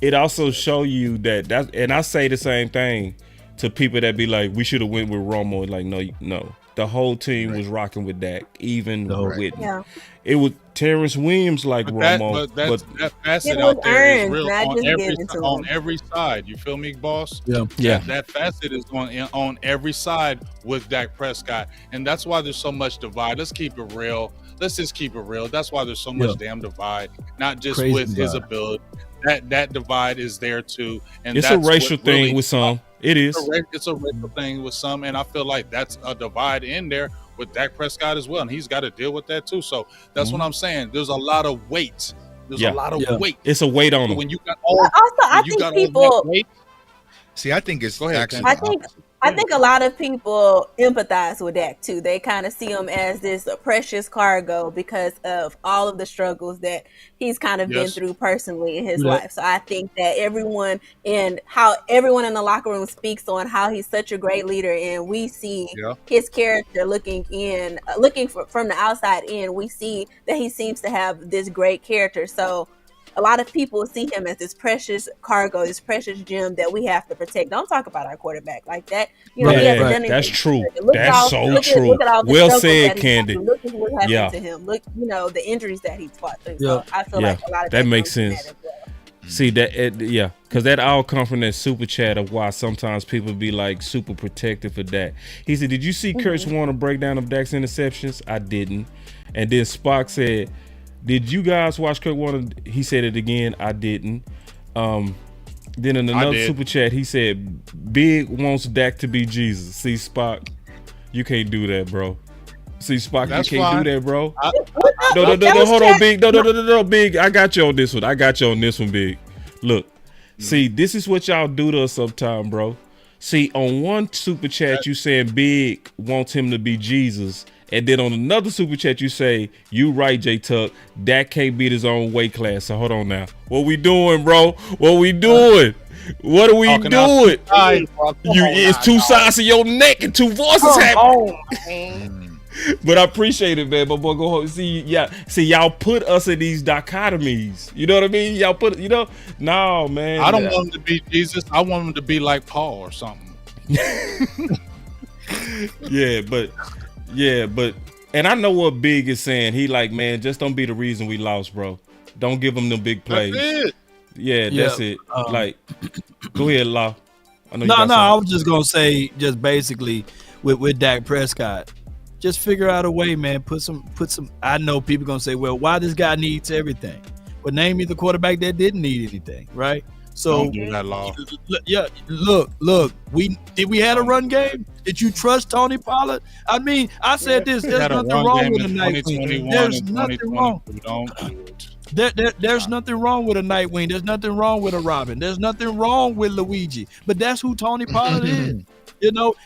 it also show you that and I say the same thing to people that be like, we should have went with Romo. Like, no. The whole team was rocking with Dak, even Witten. Yeah. It was Terrence Williams like Romo. That facet out there is real on every side. You feel me, boss? Yeah. That facet is on every side with Dak Prescott. And that's why there's so much divide. Let's keep it real. Let's just keep it real. That's why there's so much damn divide. Not just Crazy with his divide. ability. That divide is there too. And it's a racial thing with some. It is. It's a racial thing with some. And I feel like that's a divide in there with Dak Prescott as well. And he's got to deal with that too. So that's what I'm saying. There's a lot of weight. There's a lot of weight. It's a weight on him. When you got I think people. See, I think it's actually. I think a lot of people empathize with Dak too. They kind of see him as this precious cargo because of all of the struggles that he's kind of been through personally in his life. So I think that everyone in the locker room speaks on how he's such a great leader, and we see his character looking from the outside in. We see that he seems to have this great character. So a lot of people see him as this precious cargo, this precious gem that we have to protect. Don't talk about our quarterback like that. You know, he hasn't done anything. That's true. That's so true. Look at all the well struggles said, that Candy. Look at what happened to him. Look, the injuries that he's fought through. So I feel like a lot of that makes sense. That as well. See that, because that all come from that super chat of why sometimes people be like super protective of Dak. He said, "Did you see Kurt's Warner breakdown of Dak's interceptions?" I didn't. And then Spock said, "Did you guys watch Kurt Warner?" He said it again. I didn't. Then in another super chat, he said, "Big wants Dak to be Jesus." See, Spock, you can't do that, bro. See, Spock, you can't do that, bro. No, hold on, Big. No, Big. I got you on this one. Big. Look, see, this is what y'all do to us sometime, bro. See, on one super chat, you saying Big wants him to be Jesus. And then on another super chat, you say, "You right, J Tuck. Dak can't beat his own weight class." So hold on now. What we doing, bro? What we doing? What are we doing? It's two sides of your neck and two voices happening. But I appreciate it, man. But boy, go home. See, y'all put us in these dichotomies. You know what I mean? Y'all put, no, man. I don't want him to be Jesus. I want him to be like Paul or something. But and I know what Big is saying. He like, man, just don't be the reason we lost, bro. Don't give them the big plays. That's it. That's it. Like, go ahead, Law. I was just gonna say, just basically with Dak Prescott, just figure out a way, man. Put some. I know people gonna say, well, why this guy needs everything? But name me the quarterback that didn't need anything, right? So don't do that, Law. Yeah, look. We had a run game. Did you trust Tony Pollard? I mean, I said this. There's nothing wrong with a night wing. There's nothing wrong. There's nothing wrong with a Nightwing. There's nothing wrong with a Robin. There's nothing wrong with Luigi. But that's who Tony Pollard is.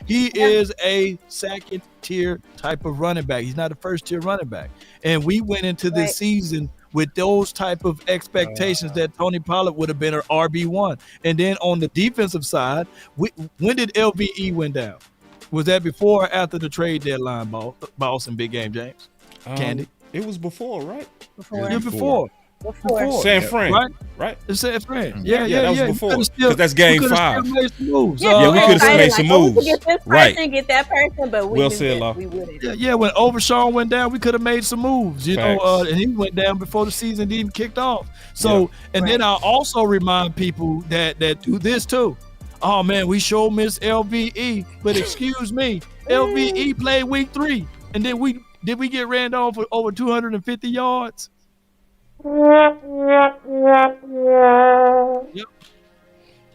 He is a second tier type of running back. He's not a first tier running back. And we went into this season with those type of expectations that Tony Pollard would have been an RB1. And then on the defensive side, when did LVE went down? Was that before or after the trade deadline, boss and Big Game James? Candy? It was before, right? Before. San Fran, right? It's San Fran. Yeah, that was before. Because that's game 5. We could have made some moves. We could get this person, get that person, but we wouldn't. Yeah, when Overshawn went down, we could have made some moves, and he went down before the season even kicked off. So, then I'll also remind people that do this too. Oh man, we sure miss LVE, but excuse me, LVE played week 3, and then we get ran off for over 250 yards. Yep.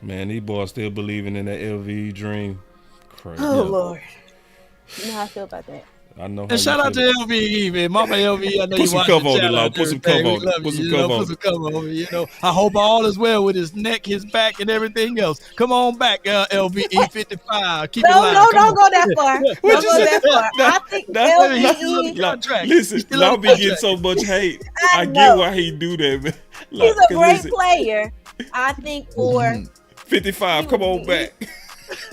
Man, these boys still believing in that LVE dream. Crazy. Oh Lord, you know how I feel about that. I know. And shout out to LVE, man. Mama LVE, I know you watch the channel. Put some cover on it. Put some cover on it. I hope all is well with his neck, his back, and everything else. Come on back, LVE 55. Keep it alive. No, don't go that far. Don't go that far. I think LVE. Listen, I'll be getting so much hate. I get why he do that, man. He's a great player. I think for 55. Come on back.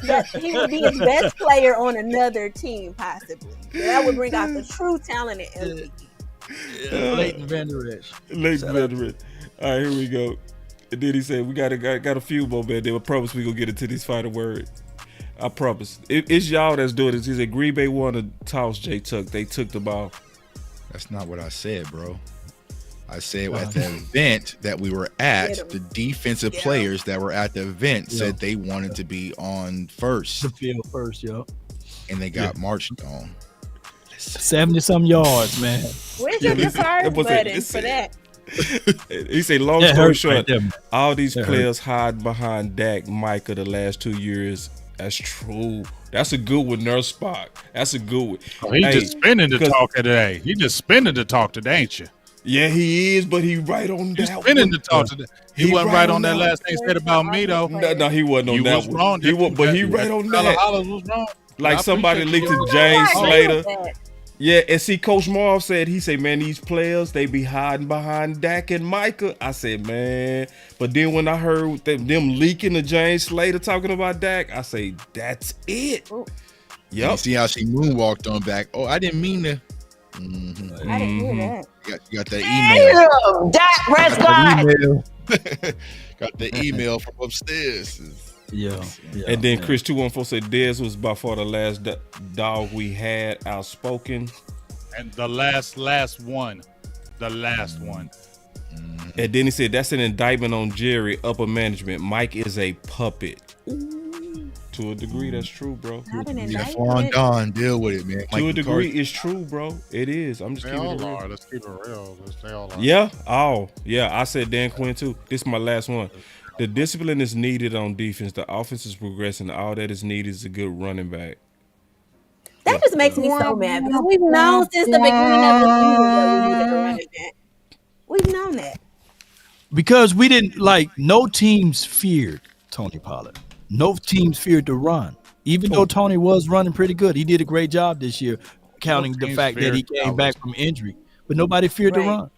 That he would be the best player on another team, possibly. That would bring out the true talent in LVE. Leighton Vander Esch. All right, here we go. And then he said, we got a few more, man. I promise we gonna get into these final words. I promise. It's y'all that's doing this. He said Green Bay won a toss, J Tuck. They took the ball. That's not what I said, bro. I said at the event that we were at, the defensive players that were at the event said they wanted to be on first. The field first, and they got marched on. 70-some yards, man. Where's your guitar button for that? He said, long story short, all these players hide behind Dak, Micah the last 2 years. That's true. That's a good one, Nurse Spock. That's a good one. Oh, he just spinning the talk today. He just spinning the talk today, ain't you? Yeah, he is, but he right on He's that spinning one. the talk today. He wasn't right on that last thing said about me, though. No, he wasn't on You that was one. wrong. He was, but he right on that. Hollis was wrong. Like I somebody appreciate leaked you. to James I agree Slater. with that. Yeah, and see, Coach Marv said, he said, man, these players, they be hiding behind Dak and Micah. I said, man. But then when I heard them leaking to James Slater talking about Dak, I say, that's it. Ooh. Yep. You see how she moonwalked on back. Oh, I didn't mean to. I didn't hear that. You got that email. Damn, Dak Prescott. Got the email from upstairs. Yeah. And then Chris 214 said Dez was by far the last dog we had outspoken. And the last one. The last one. And then he said that's an indictment on Jerry, upper management. Mike is a puppet. To a degree, that's true, bro. Don, deal with it, man. To a degree, it's true, bro. It is. I'm just They keeping all it real. are. Let's keep it real. They all are. Yeah. Oh, yeah. I said Dan Quinn too. This is my last one. The discipline is needed on defense. The offense is progressing. All that is needed is a good running back. That just makes me so mad because we've known since the beginning of the season that we needed a running back. We've known that. Because we didn't no teams feared Tony Pollard. No teams feared to run. Even though Tony was running pretty good. He did a great job this year, counting the fact that he came back from injury. But nobody feared to run.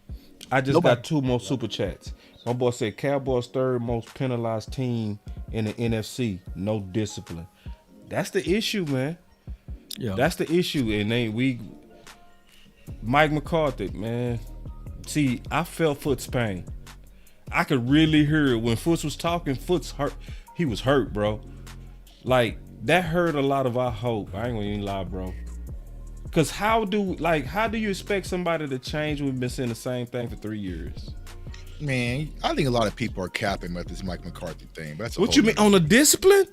I just got 2 more super chats. My boy said Cowboys third most penalized team in the NFC. No discipline. That's the issue, man. Yeah. That's the issue. And Mike McCarthy, man. See, I felt Foot's pain. I could really hear it when Foots was talking. Foots hurt. He was hurt, bro. Like, that hurt a lot of our hope. I ain't gonna even lie, bro. Cause how do you expect somebody to change when we've been saying the same thing for 3 years? Man, I think a lot of people are capping about this Mike McCarthy thing. But that's What you mean on the discipline?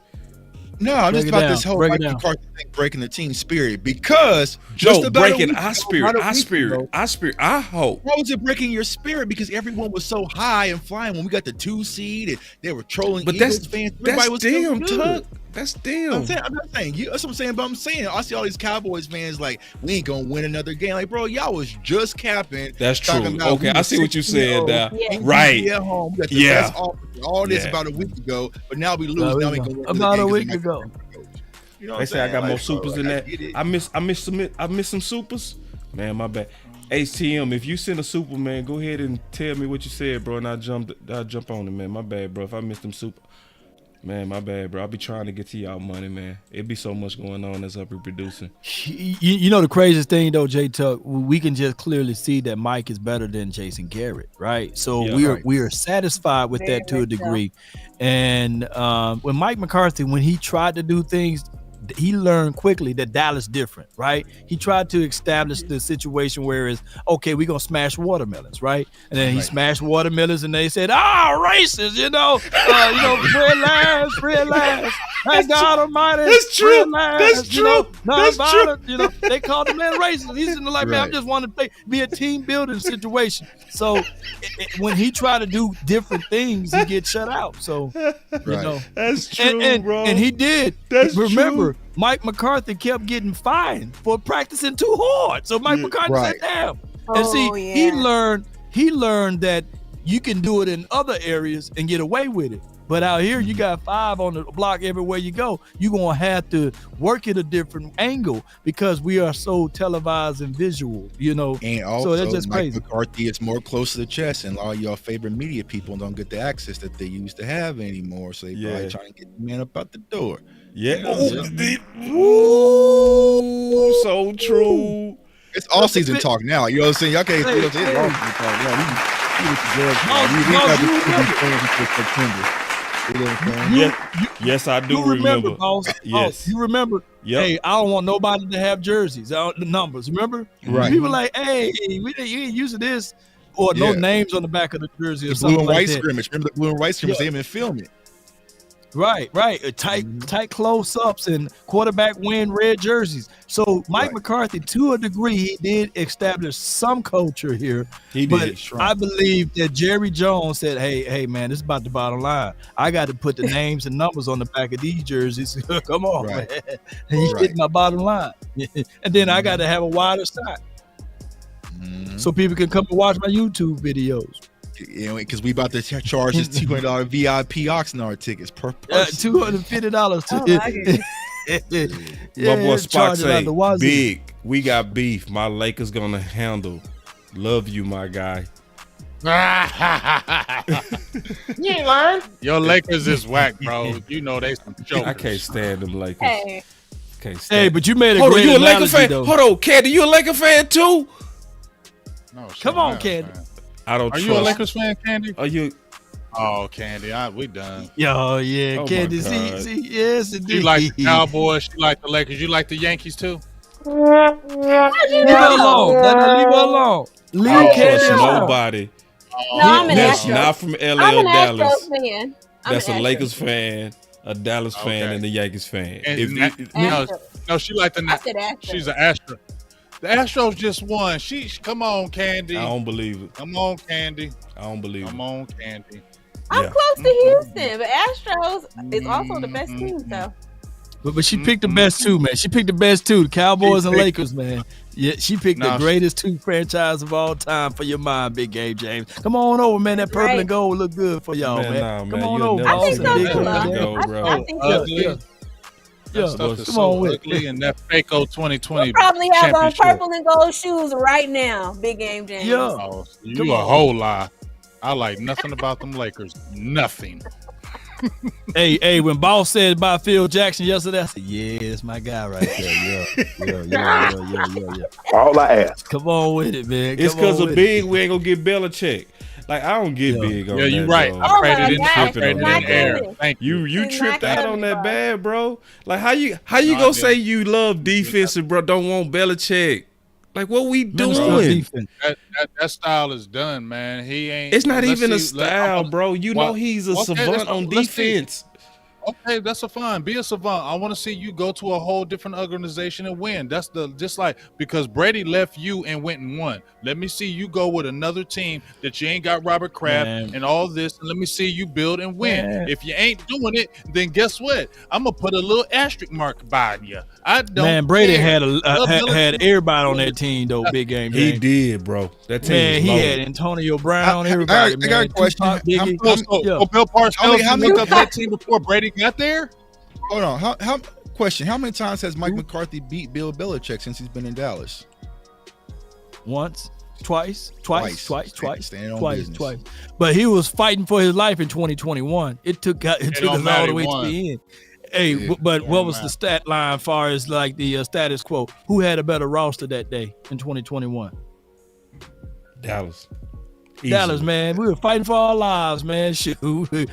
No, I'm just about this whole Mike McCarthy thing breaking the team spirit because breaking our spirit, our hope. How was it breaking your spirit? Because everyone was so high and flying when we got the 2 seed and they were trolling Eagles fans. Everybody was damn, Tuck. That's damn. I'm not saying you. That's what I'm saying. But I'm saying I see all these Cowboys fans like we ain't gonna win another game. Like, bro, y'all was just capping. That's true. Okay, I see what you said now. Right. At home. We got the best offense. All this about a week ago, but now we lose. Now we gonna win about a week ago. You know they say I got more supers than that. I miss some supers. Man, my bad. HTM, if you send a super, man, go ahead and tell me what you said, bro, and I'll jump on it, man. My bad, bro. If I missed them super, man, my bad, bro. I'll be trying to get to y'all money, man. It be so much going on that's up here producing. You know the craziest thing though, J Tuck, we can just clearly see that Mike is better than Jason Garrett, right? So we are satisfied with that to a degree. And when Mike McCarthy, when he tried to do things, he learned quickly that Dallas different, right? He tried to establish the situation where it's okay, we're gonna smash watermelons, right? And then he smashed watermelons, and they said, racist, red last. Thank God Almighty. That's true. That's true. Non-violent, they called the man racist. He's in the man, I just want to be a team building situation. So when he tried to do different things, he gets shut out. So that's true, bro. And he did. Remember, Mike McCarthy kept getting fined for practicing too hard. So Mike McCarthy sat down. And he learned that you can do it in other areas and get away with it. But out here, you got 5 on the block everywhere you go. You're going to have to work at a different angle because we are so televised and visual, And also, so that's just Mike crazy. McCarthy is more close to the chest, and a lot of y'all favorite media people don't get the access that they used to have anymore. So they probably trying to get the man up out the door. Yeah. Ooh, so true. It's all season talk now. You know what I'm saying? Y'all can't see it's all season talk now. Yes, I do remember. Boss. Yes, you remember. Yep. Hey, I don't want nobody to have jerseys, the numbers. Remember? Right. People like, hey, you ain't using this, or no names on the back of the jersey or the something blue and like white that. scrimmage. Remember the blue and white scrimmage? They didn't film it. Right. Tight close-ups and quarterback wearing red jerseys. So Mike McCarthy, to a degree, he did establish some culture here. He did. But I believe that Jerry Jones said, hey, man, this is about the bottom line. I got to put the names and numbers on the back of these jerseys. Come on, man. He's hitting my bottom line. And then I got to have a wider shot. so people can come and watch my YouTube videos. Because we about to charge this $200 VIP Oxnard tickets per person. $250. My boy Spock say, big, we got beef. My Lakers gonna handle. Love you, my guy. You ain't lying. Your Lakers is whack, bro. You know they some jokers. I can't stand them Lakers. Hey. Can't stand. Hey, but you made a Hold on, great you a Laker analogy, fan? though. Hold on, Candy, you a Laker fan too? No, come on, Candy. I don't. Are you a Lakers fan, Candy? Are you? Oh, Candy, we done. Yo, yeah, Oh, Candy. my God. See, yes, indeed. She like the Cowboys. She like the Lakers. You like the Yankees too? Leave her alone. Leave her alone. Leave Candy alone. Nobody. No, I'm an That's Astros. not from LA I'm or an Dallas. Astros fan. That's I'm a an Lakers Astros fan, a Dallas fan, and a Yankees fan. And no, she like the. I said Astros. She's an Astro. The Astros just won. Come on, Candy. I don't believe it. Come on, Candy. I don't believe it. Come on, Candy. I'm Yeah. close to Houston, but Astros is also the best team, so. But she picked the best two, man. She picked the best two, the Cowboys and Lakers, man. Yeah, she picked the greatest two franchise of all time for your mind, Big Game James. Come on over, man. That purple and gold look good for y'all, man. Nah, Come man, on you'll over, never boss. see Big that Game purple and James. gold, bro. I think so. Ugly. Yeah, That stuff is come so on with ugly, it. and that Faco 2020 You probably have on championship. purple and gold shoes right now, Big Game James. Yeah. Oh, you a whole lie. I like nothing about them Lakers. Nothing. Hey, when Boss said about Phil Jackson yesterday, I said, yeah, it's my guy right there. Yeah. All I ask. Come on with it, man. It's Come on because of with Big, we ain't gonna get Belichick. Like, I don't get Big on that. Yeah, you're right. bro. I prayed it in, gosh, I prayed it in not the air. good. Thank you. You He's tripped not out good, on that bro. bad, bro. Like, how you gonna I say did. you love defense and bro don't want Belichick? Like, what we Minister of doing? defense. That style is done, man. He ain't. It's not let's even a see, let- style, bro. You know he's a Okay, savant on let's see. defense. Okay, that's a fine. Be a savant. I want to see you go to a whole different organization and win. That's just like because Brady left you and went and won. Let me see you go with another team that you ain't got Robert Kraft Man. and all this, and let me see you build and win. Man. If you ain't doing it, then guess what? I'm gonna put a little asterisk mark by you. I don't. Man, Brady care. had everybody on that team, though, Big Game He James. did, bro. That team Man, was he loaded. had Antonio Brown, everybody, I man. got a question. Tupac, Biggie. So Bill Parcells how many- looked up that team before Brady got there? Hold on. How many times has Mike McCarthy beat Bill Belichick since he's been in Dallas? Once, twice. Staying on business. But he was fighting for his life in 2021. It took us don't all the matter, way he to won. the end. Hey, but what was the stat line as far as like the status quo? Who had a better roster that day in 2021? Dallas. Dallas, Easily. man. We were fighting for our lives, man. Shoot,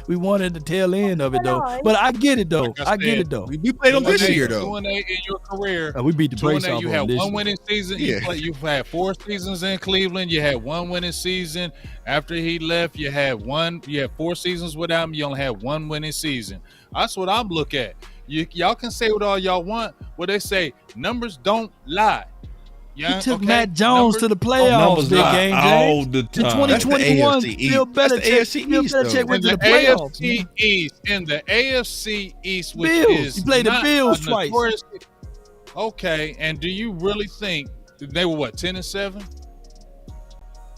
we wanted the tail end of it though. But I get it though. Like I I get said, it though. We played them this year though. 2-8 in your career. We beat the brakes off You on had this one year. winning season. Yeah. You've had 4 seasons in Cleveland. You had one winning season. After he left, you had 4 seasons without him. You only had one winning season. That's what I'm looking at. Y'all can say what all y'all want. What they say, numbers don't lie. He took Matt Jones to the playoffs, Numbers Big lie Game all James. the In time. 2021, That's the Bill AFC That's the AFC Bill East, though. Belichick went In to the the playoffs. AFC man. East, in the AFC East, which Bills. is You played the not Bills a twice. notorious- Okay, and do you really think that they were what 10-7?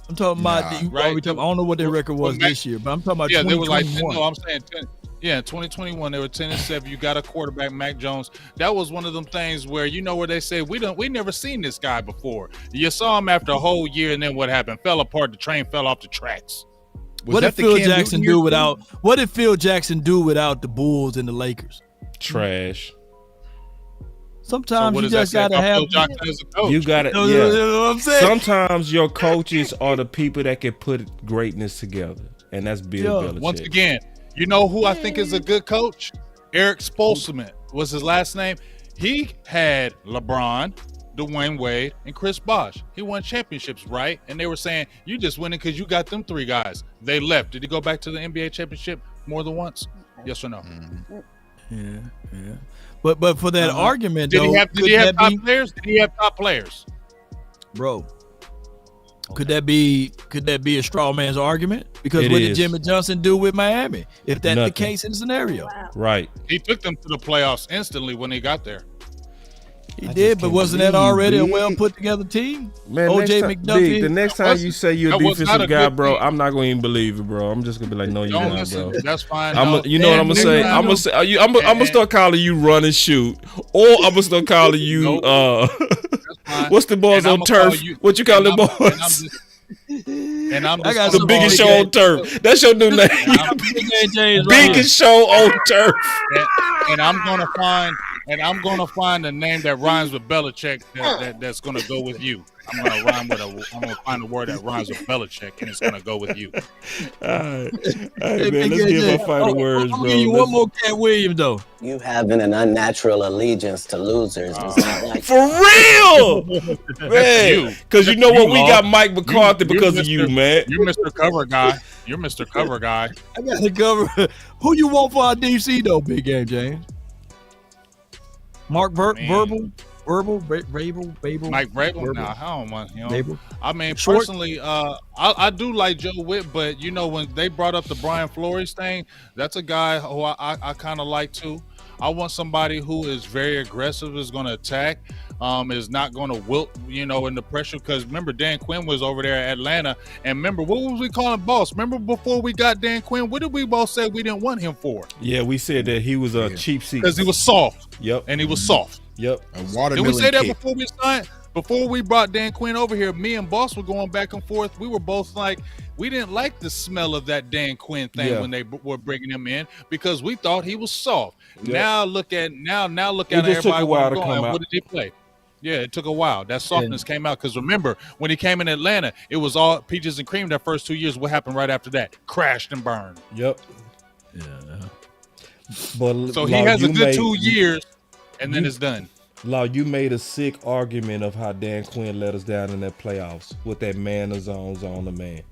I'm talking about. Right. I don't know what their record was Well, this year, but I'm talking about Yeah, they were like 2021. no, I'm saying 10. Yeah, 2021 they were 10-7. You got a quarterback, Mac Jones. That was one of them things where where they say we never seen this guy before. You saw him after a whole year, and then what happened? Fell apart. The train fell off the tracks. What did Phil Jackson do without? What did Phil Jackson do without the Bulls and the Lakers? Trash. Sometimes what you does that just say gotta about have. Phil Jackson as a coach? You got it. You know what I'm saying? Sometimes your coaches are the people that can put greatness together, and that's Bill Belichick. Once again, you know who I think is a good coach? Eric Spoelstra was his last name. He had LeBron, Dwayne Wade, and Chris Bosh. He won championships, right? And they were saying, you just winning because you got them 3 guys. They left. Did he go back to the NBA championship more than once? Yes or no? Yeah. But for that argument, Did though, he have top players? Did he have top players? Bro, could that be a straw man's argument? Because It what did is. Jimmy Johnson do with Miami? If that's the Nothing. case in the scenario, Right. He took them to the playoffs instantly when he got there. He did, but wasn't that already a well put together team? Man, OJ McDuffie. The next time you say you're a defensive guy, bro, I'm not gonna even believe it, bro. I'm just gonna be like, no, you're not, bro. That's fine. You know what I'm gonna say? I'm gonna start calling you run and shoot, or I'm gonna start calling you what's the boys on turf? What you call them boys? And I'm just the biggest show on turf. That's your new name. Biggest show on turf. And I'm gonna find a name that rhymes with Bellichick that's gonna go with you. I'm gonna find a word that rhymes with Bellichick, and it's gonna go with you. All right, man. Let's give our final words, bro. I'll give you one more, Cat Williams, though. You having an unnatural allegiance to losers. It's not like for real, man. Because you know what, we got Mike McCarthy because of you, man. You're Mr. Cover Guy. You're Mr. Cover Guy. I got to cover. Who you want for our DC though, Big Game James? Mark Verbal. Mike Vrabel? Nah, I don't want him. I mean, personally, I do like Joe Witt, but you know, when they brought up the Brian Flores thing, that's a guy who I kind of like too. I want somebody who is very aggressive, is going to attack, is not going to wilt, in the pressure. Because remember, Dan Quinn was over there at Atlanta, and remember, what was we calling Boss? Remember before we got Dan Quinn, what did we both say we didn't want him for? Yeah, we said that he was a cheap seat because he was soft. Yep, and he was soft. Yep. Did we say that before we signed? Before we brought Dan Quinn over here, me and Boss were going back and forth. We were both like, we didn't like the smell of that Dan Quinn thing when they were bringing him in because we thought he was soft. Yep. Now look at everybody. Took a while to come out. What did he play? Yeah, it took a while. That softness came out because remember when he came in Atlanta, it was all peaches and cream. That first 2 years, what happened right after that? Crashed and burned. Yep. Yeah. But so he has a good 2 years. And then it's done. Law, you made a sick argument of how Dan Quinn let us down in that playoffs with that man of zones on the man.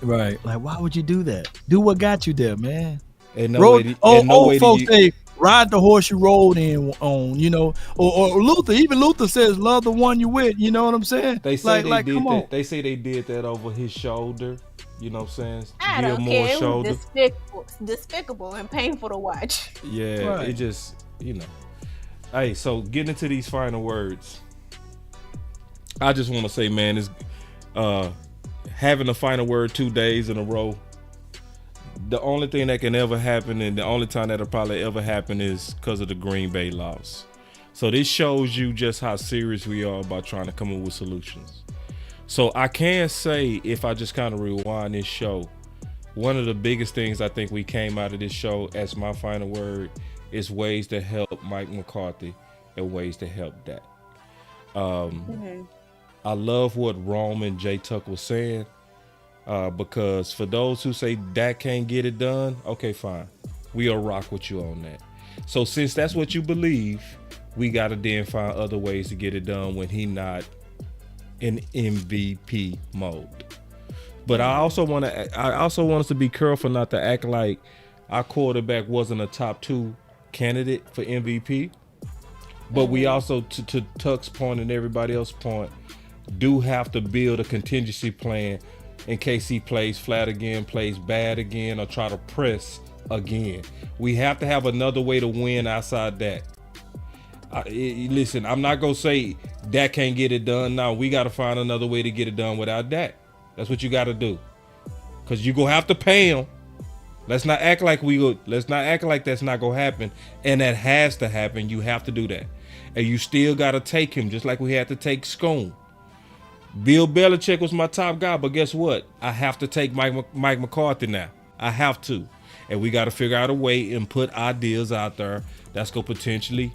Right. Like, why would you do that? Do what got you there, man. And old folks say, ride the horse you rode in on, or Luther. Even Luther says, love the one you with. You know what I'm saying? They say they did that. They say they did that over his shoulder. You know what I'm saying? I don't care. It was despicable and painful to watch. Yeah, right. It just, Hey, so getting into these final words, I just want to say, man, is having a final word 2 days in a row. The only thing that can ever happen, and the only time that'll probably ever happen, is because of the Green Bay loss. So this shows you just how serious we are about trying to come up with solutions. So I can say, if I just kind of rewind this show, one of the biggest things I think we came out of this show as my final word is ways to help Mike McCarthy and ways to help Dak. I love what Rome and J Tuck was saying, because for those who say Dak can't get it done, okay, fine. We'll rock with you on that. So since that's what you believe, we got to then find other ways to get it done when he not in MVP mode. But I also want us to be careful not to act like our quarterback wasn't a top 2 candidate for MVP, but we also, to Tuck's point and everybody else's point, do have to build a contingency plan in case he plays flat again, plays bad again, or try to press again. We have to have another way to win outside that. Listen, I'm not gonna say Dak can't get it done. Now we got to find another way to get it done without Dak. That's what you got to do, because you gonna have to pay him. Let's not act like that's not gonna happen, and that has to happen. You have to do that, and you still gotta take him, just like we had to take Schoen. Bill Belichick was my top guy, but guess what? I have to take Mike McCarthy now. I have to, and we got to figure out a way and put ideas out there that's gonna potentially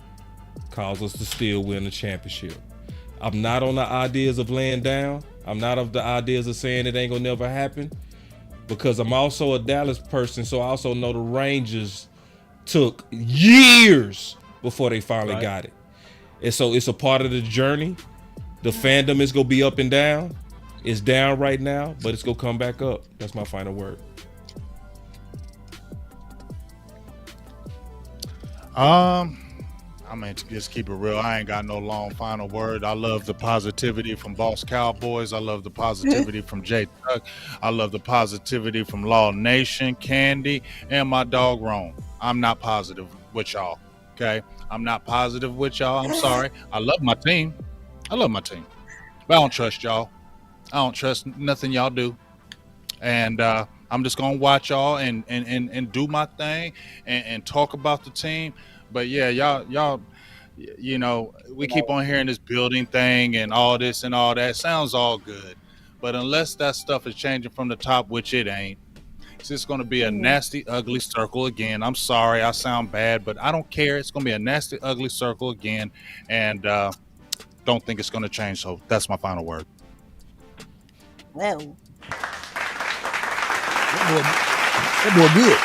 cause us to still win the championship. I'm not on the ideas of laying down. I'm not of the ideas of saying it ain't gonna never happen. Because I'm also a Dallas person, so I also know the Rangers took years before they finally got it. And so it's a part of the journey. The fandom is going to be up and down. It's down right now, but it's going to come back up. That's my final word. I mean, to just keep it real, I ain't got no long final word. I love the positivity from Boss Cowboys. I love the positivity from J Tuck. I love the positivity from Law Nation, Candy, and my dog Rome. I'm not positive with y'all, okay? I'm not positive with y'all. I'm sorry. I love my team. But I don't trust y'all. I don't trust nothing y'all do. And I'm just gonna watch y'all and do my thing and talk about the team. But yeah, y'all, you know, we keep on hearing this building thing and all this and all that. Sounds all good, but unless that stuff is changing from the top, which it ain't, it's just gonna be a nasty, ugly circle again. I'm sorry, I sound bad, but I don't care. It's gonna be a nasty, ugly circle again, and don't think it's gonna change. So that's my final word. Well. That boy good.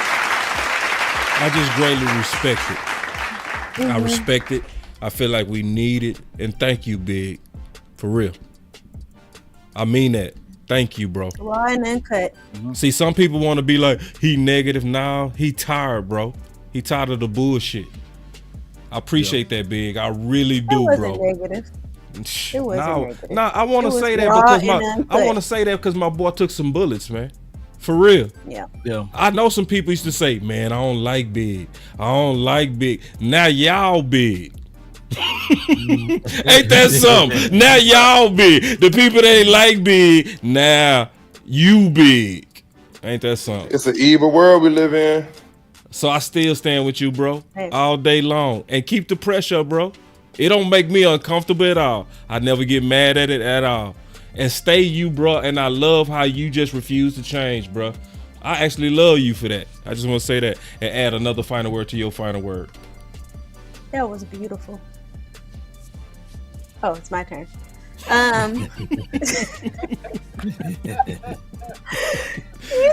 I just greatly respect it. I respect it. I feel like we need it. And thank you, Big. For real. I mean that. Thank you, bro. Raw and uncut. See, some people want to be like, he negative now. He tired, bro. He tired of the bullshit. I appreciate that, Big. I really do, bro. Negative. It wasn't negative. Nah, I want to say that because my boy took some bullets, man. For real. Yeah. I know some people used to say, man, I don't like Big. I don't like Big. Now y'all big. Ain't that something? Now y'all big. The people that ain't like Big, now you big. Ain't that something? It's an evil world we live in. So I still stand with you, bro, all day long. And keep the pressure up, bro. It don't make me uncomfortable at all. I never get mad at it at all. And stay you, bro. And I love how you just refuse to change, bro. I actually love you for that. I just want to say that and add another final word to your final word. That was beautiful. Oh, it's my turn. You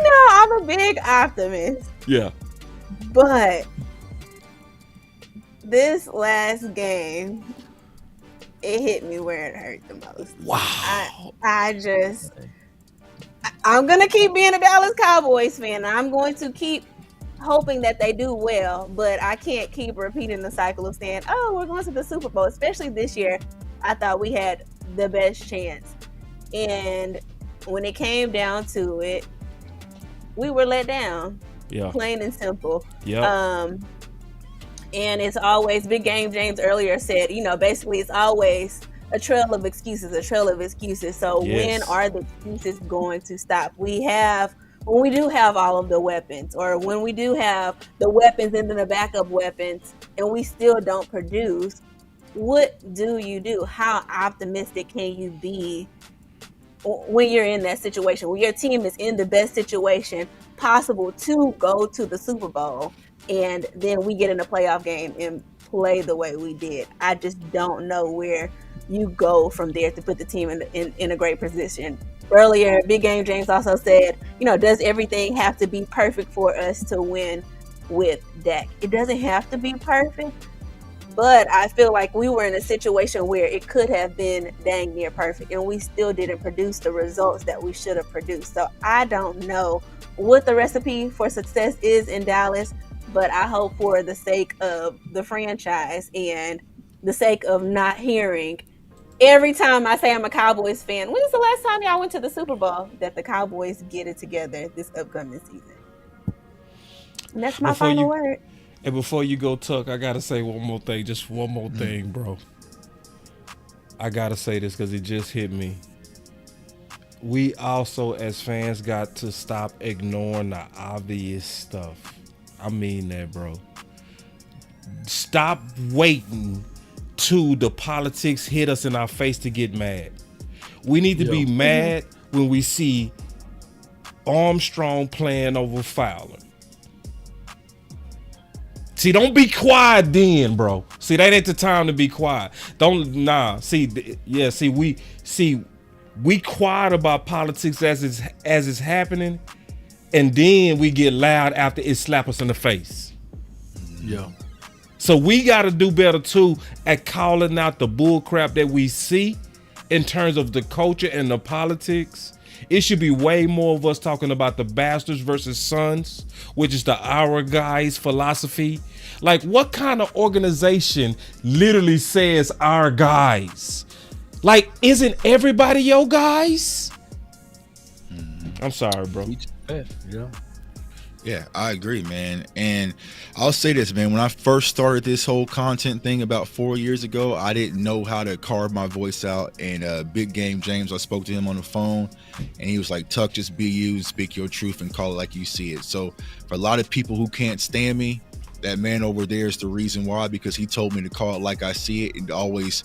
know, I'm a big optimist. Yeah. But this last game, it hit me where it hurt the most. Wow. I'm going to keep being a Dallas Cowboys fan. I'm going to keep hoping that they do well, but I can't keep repeating the cycle of saying, oh, we're going to the Super Bowl, especially this year. I thought we had the best chance. And when it came down to it, we were let down. Yeah. Plain and simple. Yeah. And it's always, Big Game James earlier said, you know, basically it's always a trail of excuses. So when are the excuses going to stop? When we do have all of the weapons, or when we do have the weapons and then the backup weapons, and we still don't produce, what do you do? How optimistic can you be when you're in that situation, when your team is in the best situation possible to go to the Super Bowl, and then we get in a playoff game and play the way we did? I just don't know where you go from there to put the team in a great position. Earlier, Big Game James also said, you know, does everything have to be perfect for us to win with Dak? It doesn't have to be perfect, but I feel like we were in a situation where it could have been dang near perfect, and we still didn't produce the results that we should have produced. So I don't know what the recipe for success is in Dallas, but I hope for the sake of the franchise and the sake of not hearing every time I say I'm a Cowboys fan, when's the last time y'all went to the Super Bowl, that the Cowboys get it together this upcoming season. And that's my final word. And before you go, Tuck, I got to say one more thing. Just one more thing, bro. I got to say this because it just hit me. We also, as fans, got to stop ignoring the obvious stuff. I mean that, bro. Stop waiting till the politics hit us in our face to get mad. We need to be mad when we see Armstrong playing over Fowler. See, don't be quiet then, bro. See, that ain't the time to be quiet. We quiet about politics as it's happening, and then we get loud after it slap us in the face. Yeah. So we got to do better too at calling out the bull crap that we see in terms of the culture and the politics. It should be way more of us talking about the bastards versus sons, which is the our guys philosophy. Like, what kind of organization literally says our guys? Like, isn't everybody your guys? I'm sorry, bro. Yeah. Yeah, I agree, man. And I'll say this, man. When I first started this whole content thing about 4 years ago, I didn't know how to carve my voice out. And Big Game James, I spoke to him on the phone, and he was like, Tuck, just be you, speak your truth, and call it like you see it. So for a lot of people who can't stand me, that man over there is the reason why, because he told me to call it like I see it and to always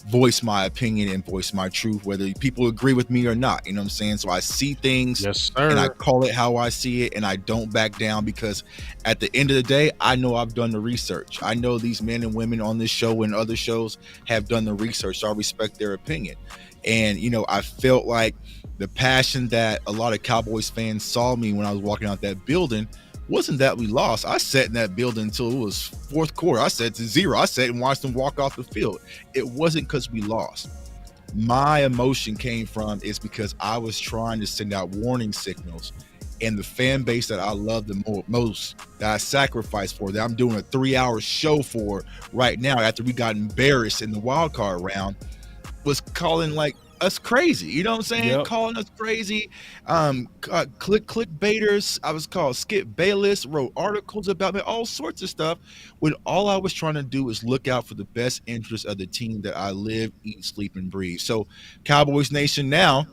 voice my opinion and voice my truth, whether people agree with me or not. You know what I'm saying? So I see things, yes, sir, and I call it how I see it, and I don't back down, because at the end of the day, I know I've done the research. I know these men and women on this show and other shows have done the research, so I respect their opinion. And, you know, I felt like the passion that a lot of Cowboys fans saw me when I was walking out that building wasn't that we lost. I sat in that building until it was fourth quarter. I sat to 0. I sat and watched them walk off the field. It wasn't because we lost. My emotion came from is because I was trying to send out warning signals, and the fan base that I love the most, that I sacrificed for, that I'm doing a 3-hour show for right now after we got embarrassed in the wild card round, was calling like us crazy. You know what I'm saying? Yep. Calling us crazy. Clickbaiters. I was called Skip Bayless, wrote articles about me, all sorts of stuff, when all I was trying to do is look out for the best interest of the team that I live, eat, sleep, and breathe. So Cowboys Nation, now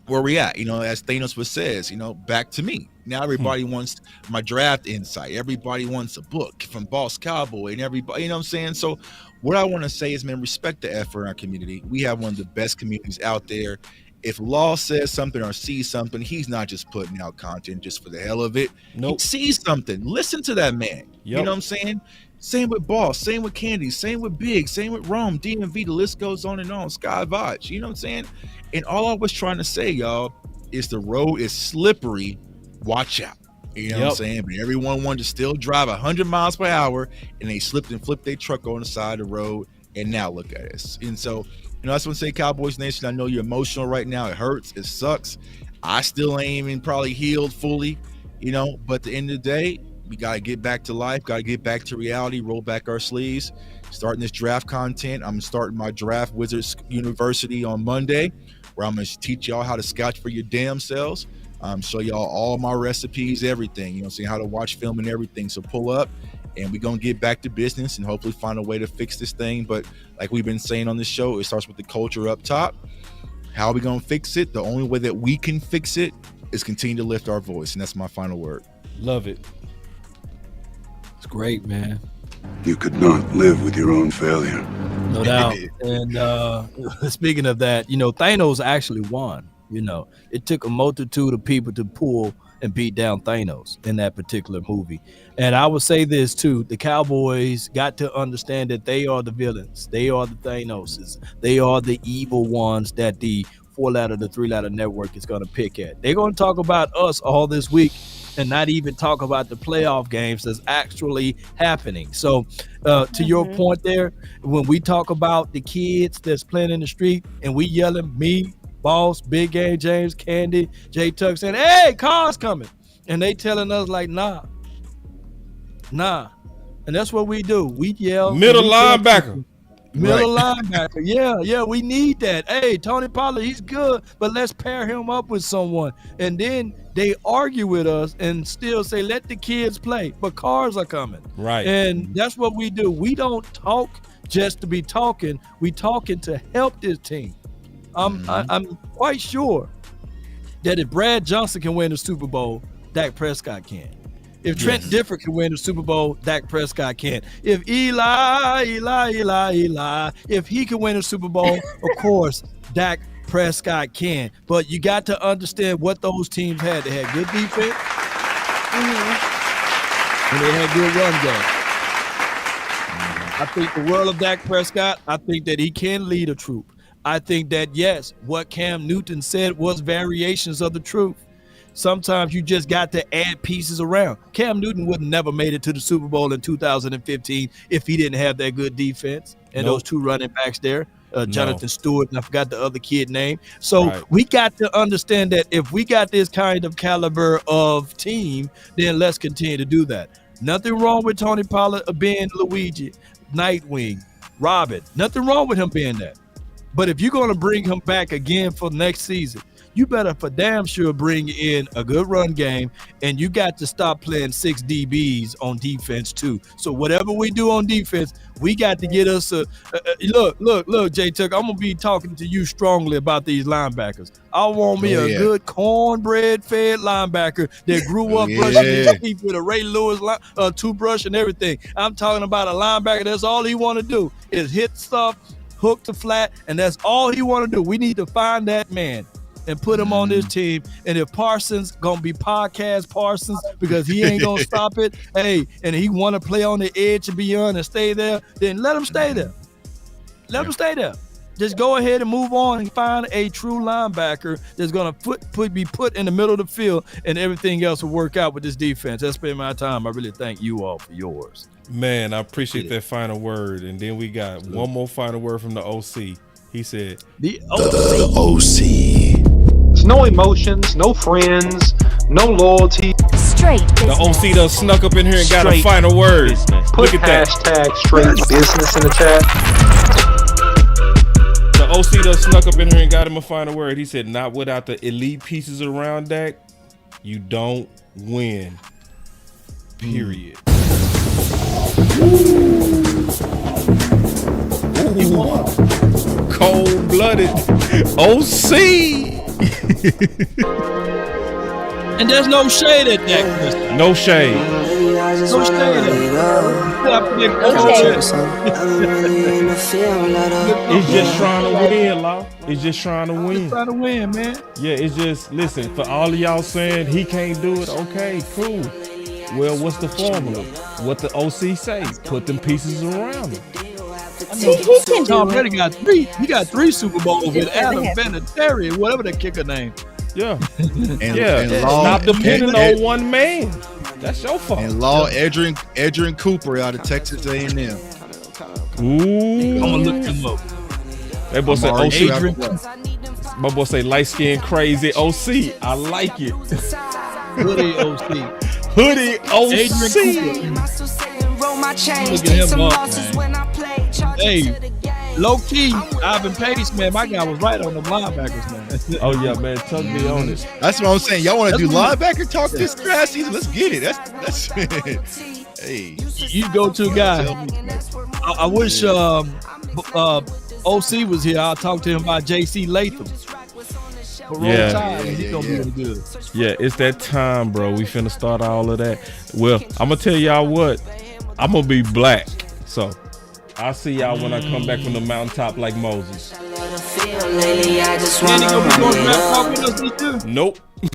where we at? You know, as Thanos says, you know, back to me. Now everybody wants my draft insight. Everybody wants a book from Boss Cowboy, and everybody, you know what I'm saying? So what I want to say is, man, respect the effort in our community. We have one of the best communities out there. If Law says something or sees something, he's not just putting out content just for the hell of it. Nope. He sees something. Listen to that man. You know what I'm saying? Same with Boss, same with Candy, same with Big, same with Rome, DMV, the list goes on and on, Sky Vaj, you know what I'm saying? And all I was trying to say, y'all, is the road is slippery. Watch out. You know what I'm saying? But everyone wanted to still drive 100 miles per hour, and they slipped and flipped their truck on the side of the road, and now look at us. And so, you know, I just want to say, Cowboys Nation, I know you're emotional right now. It hurts. It sucks. I still ain't even probably healed fully, you know, but at the end of the day, we got to get back to life, got to get back to reality, roll back our sleeves, starting this draft content. I'm starting my Draft Wizards University on Monday, where I'm going to teach y'all how to scout for your damn selves. Show y'all all my recipes, everything, you know, see how to watch film and everything. So pull up, and we're going to get back to business and hopefully find a way to fix this thing. But like we've been saying on this show, it starts with the culture up top. How are we going to fix it? The only way that we can fix it is continue to lift our voice. And that's my final word. Love it. It's great, man. You could not live with your own failure. No doubt. And speaking of that, you know, Thanos actually won. You know, it took a multitude of people to pull and beat down Thanos in that particular movie. And I would say this too, the Cowboys got to understand that they are the villains. They are the Thanoses. They are the evil ones that the 4-letter, the 3-letter network is going to pick at. They're going to talk about us all this week and not even talk about the playoff games that's actually happening. So to your point there, when we talk about the kids that's playing in the street and we yelling, me, Boss, Big Game, James, Candy, J Tuck saying, hey, car's coming. And they telling us like, nah. And that's what we do. We yell. Middle linebacker. Middle linebacker. Yeah, we need that. Hey, Tony Pollard, he's good, but let's pair him up with someone. And then they argue with us and still say, let the kids play, but cars are coming. Right. And that's what we do. We don't talk just to be talking. We talking to help this team. I'm quite sure that if Brad Johnson can win the Super Bowl, Dak Prescott can. If Trent Difford can win the Super Bowl, Dak Prescott can. If Eli, if he can win the Super Bowl, of course, Dak Prescott can. But you got to understand what those teams had. They had good defense, and they had good run game. I think the world of Dak Prescott, I think that he can lead a troop. I think that, yes, what Cam Newton said was variations of the truth. Sometimes you just got to add pieces around. Cam Newton would have never made it to the Super Bowl in 2015 if he didn't have that good defense and those two running backs there, Jonathan Stewart, and I forgot the other kid name. So we got to understand that if we got this kind of caliber of team, then let's continue to do that. Nothing wrong with Tony Pollard being Luigi, Nightwing, Robin. Nothing wrong with him being that. But if you're going to bring him back again for next season, you better for damn sure bring in a good run game, and you got to stop playing 6 DBs on defense too. So whatever we do on defense, we got to get us a look, J Tuck. I'm gonna be talking to you strongly about these linebackers. I want me a good cornbread-fed linebacker that grew up brushing his teeth with a Ray Lewis toothbrush and everything. I'm talking about a linebacker. That's all he want to do is hit stuff, hook to flat, and that's all he want to do. We need to find that man and put him on this team. And if Parsons gonna be podcast Parsons because he ain't gonna stop it, hey, and he want to play on the edge and beyond and stay there, then let him stay there. Let him stay there. Just go ahead and move on and find a true linebacker that's gonna be put in the middle of the field, and everything else will work out with this defense. That's been my time. I really thank you all for yours. Man, I appreciate that final word. And then we got one more final word from the OC. He said, The OC. There's no emotions, no friends, no loyalty. Straight business. The OC done snuck up in here and got a final word. Put Look at that. hashtag straight business in the chat. The OC done snuck up in here and got him a final word. He said, not without the elite pieces around Dak, you don't win. Period. Cold-blooded OC. And there's no shade at Dak. No shade. No shade. It's just trying to win, Law. It's just trying to win. Trying to win, man. Yeah, it's just, listen, for all of y'all saying he can't do it, okay, cool. Well, what's the formula? What the OC say? Put them pieces around him. He can do Tom it. Brady got 3. He got 3 Super Bowls with Adam Vinatieri, whatever the kicker name. Yeah. And Law, not depending on one man. That's your fault. And Law Edrin Cooper out of Texas A&M. Ooh. I'm gonna look him up. That boy said OC. Adrian. My boy say light skin crazy OC. I like it. Hoodie OC. Hoodie OC. Look at him up, man. Hey, low key, Ivan Pace, man. My guy was right on the linebackers, man. Oh yeah, man. Tuck me on it. That's what I'm saying. Y'all want to do linebacker talk this draft season? Let's get it. That's hey. You go to a guy. I wish OC was here. I'll talk to him about JC Latham. He's gonna be really good. Yeah, it's that time, bro. We finna start all of that. Well, I'm gonna tell y'all what. I'm gonna be black. So I'll see y'all when I come back from the mountaintop like Moses. Nope.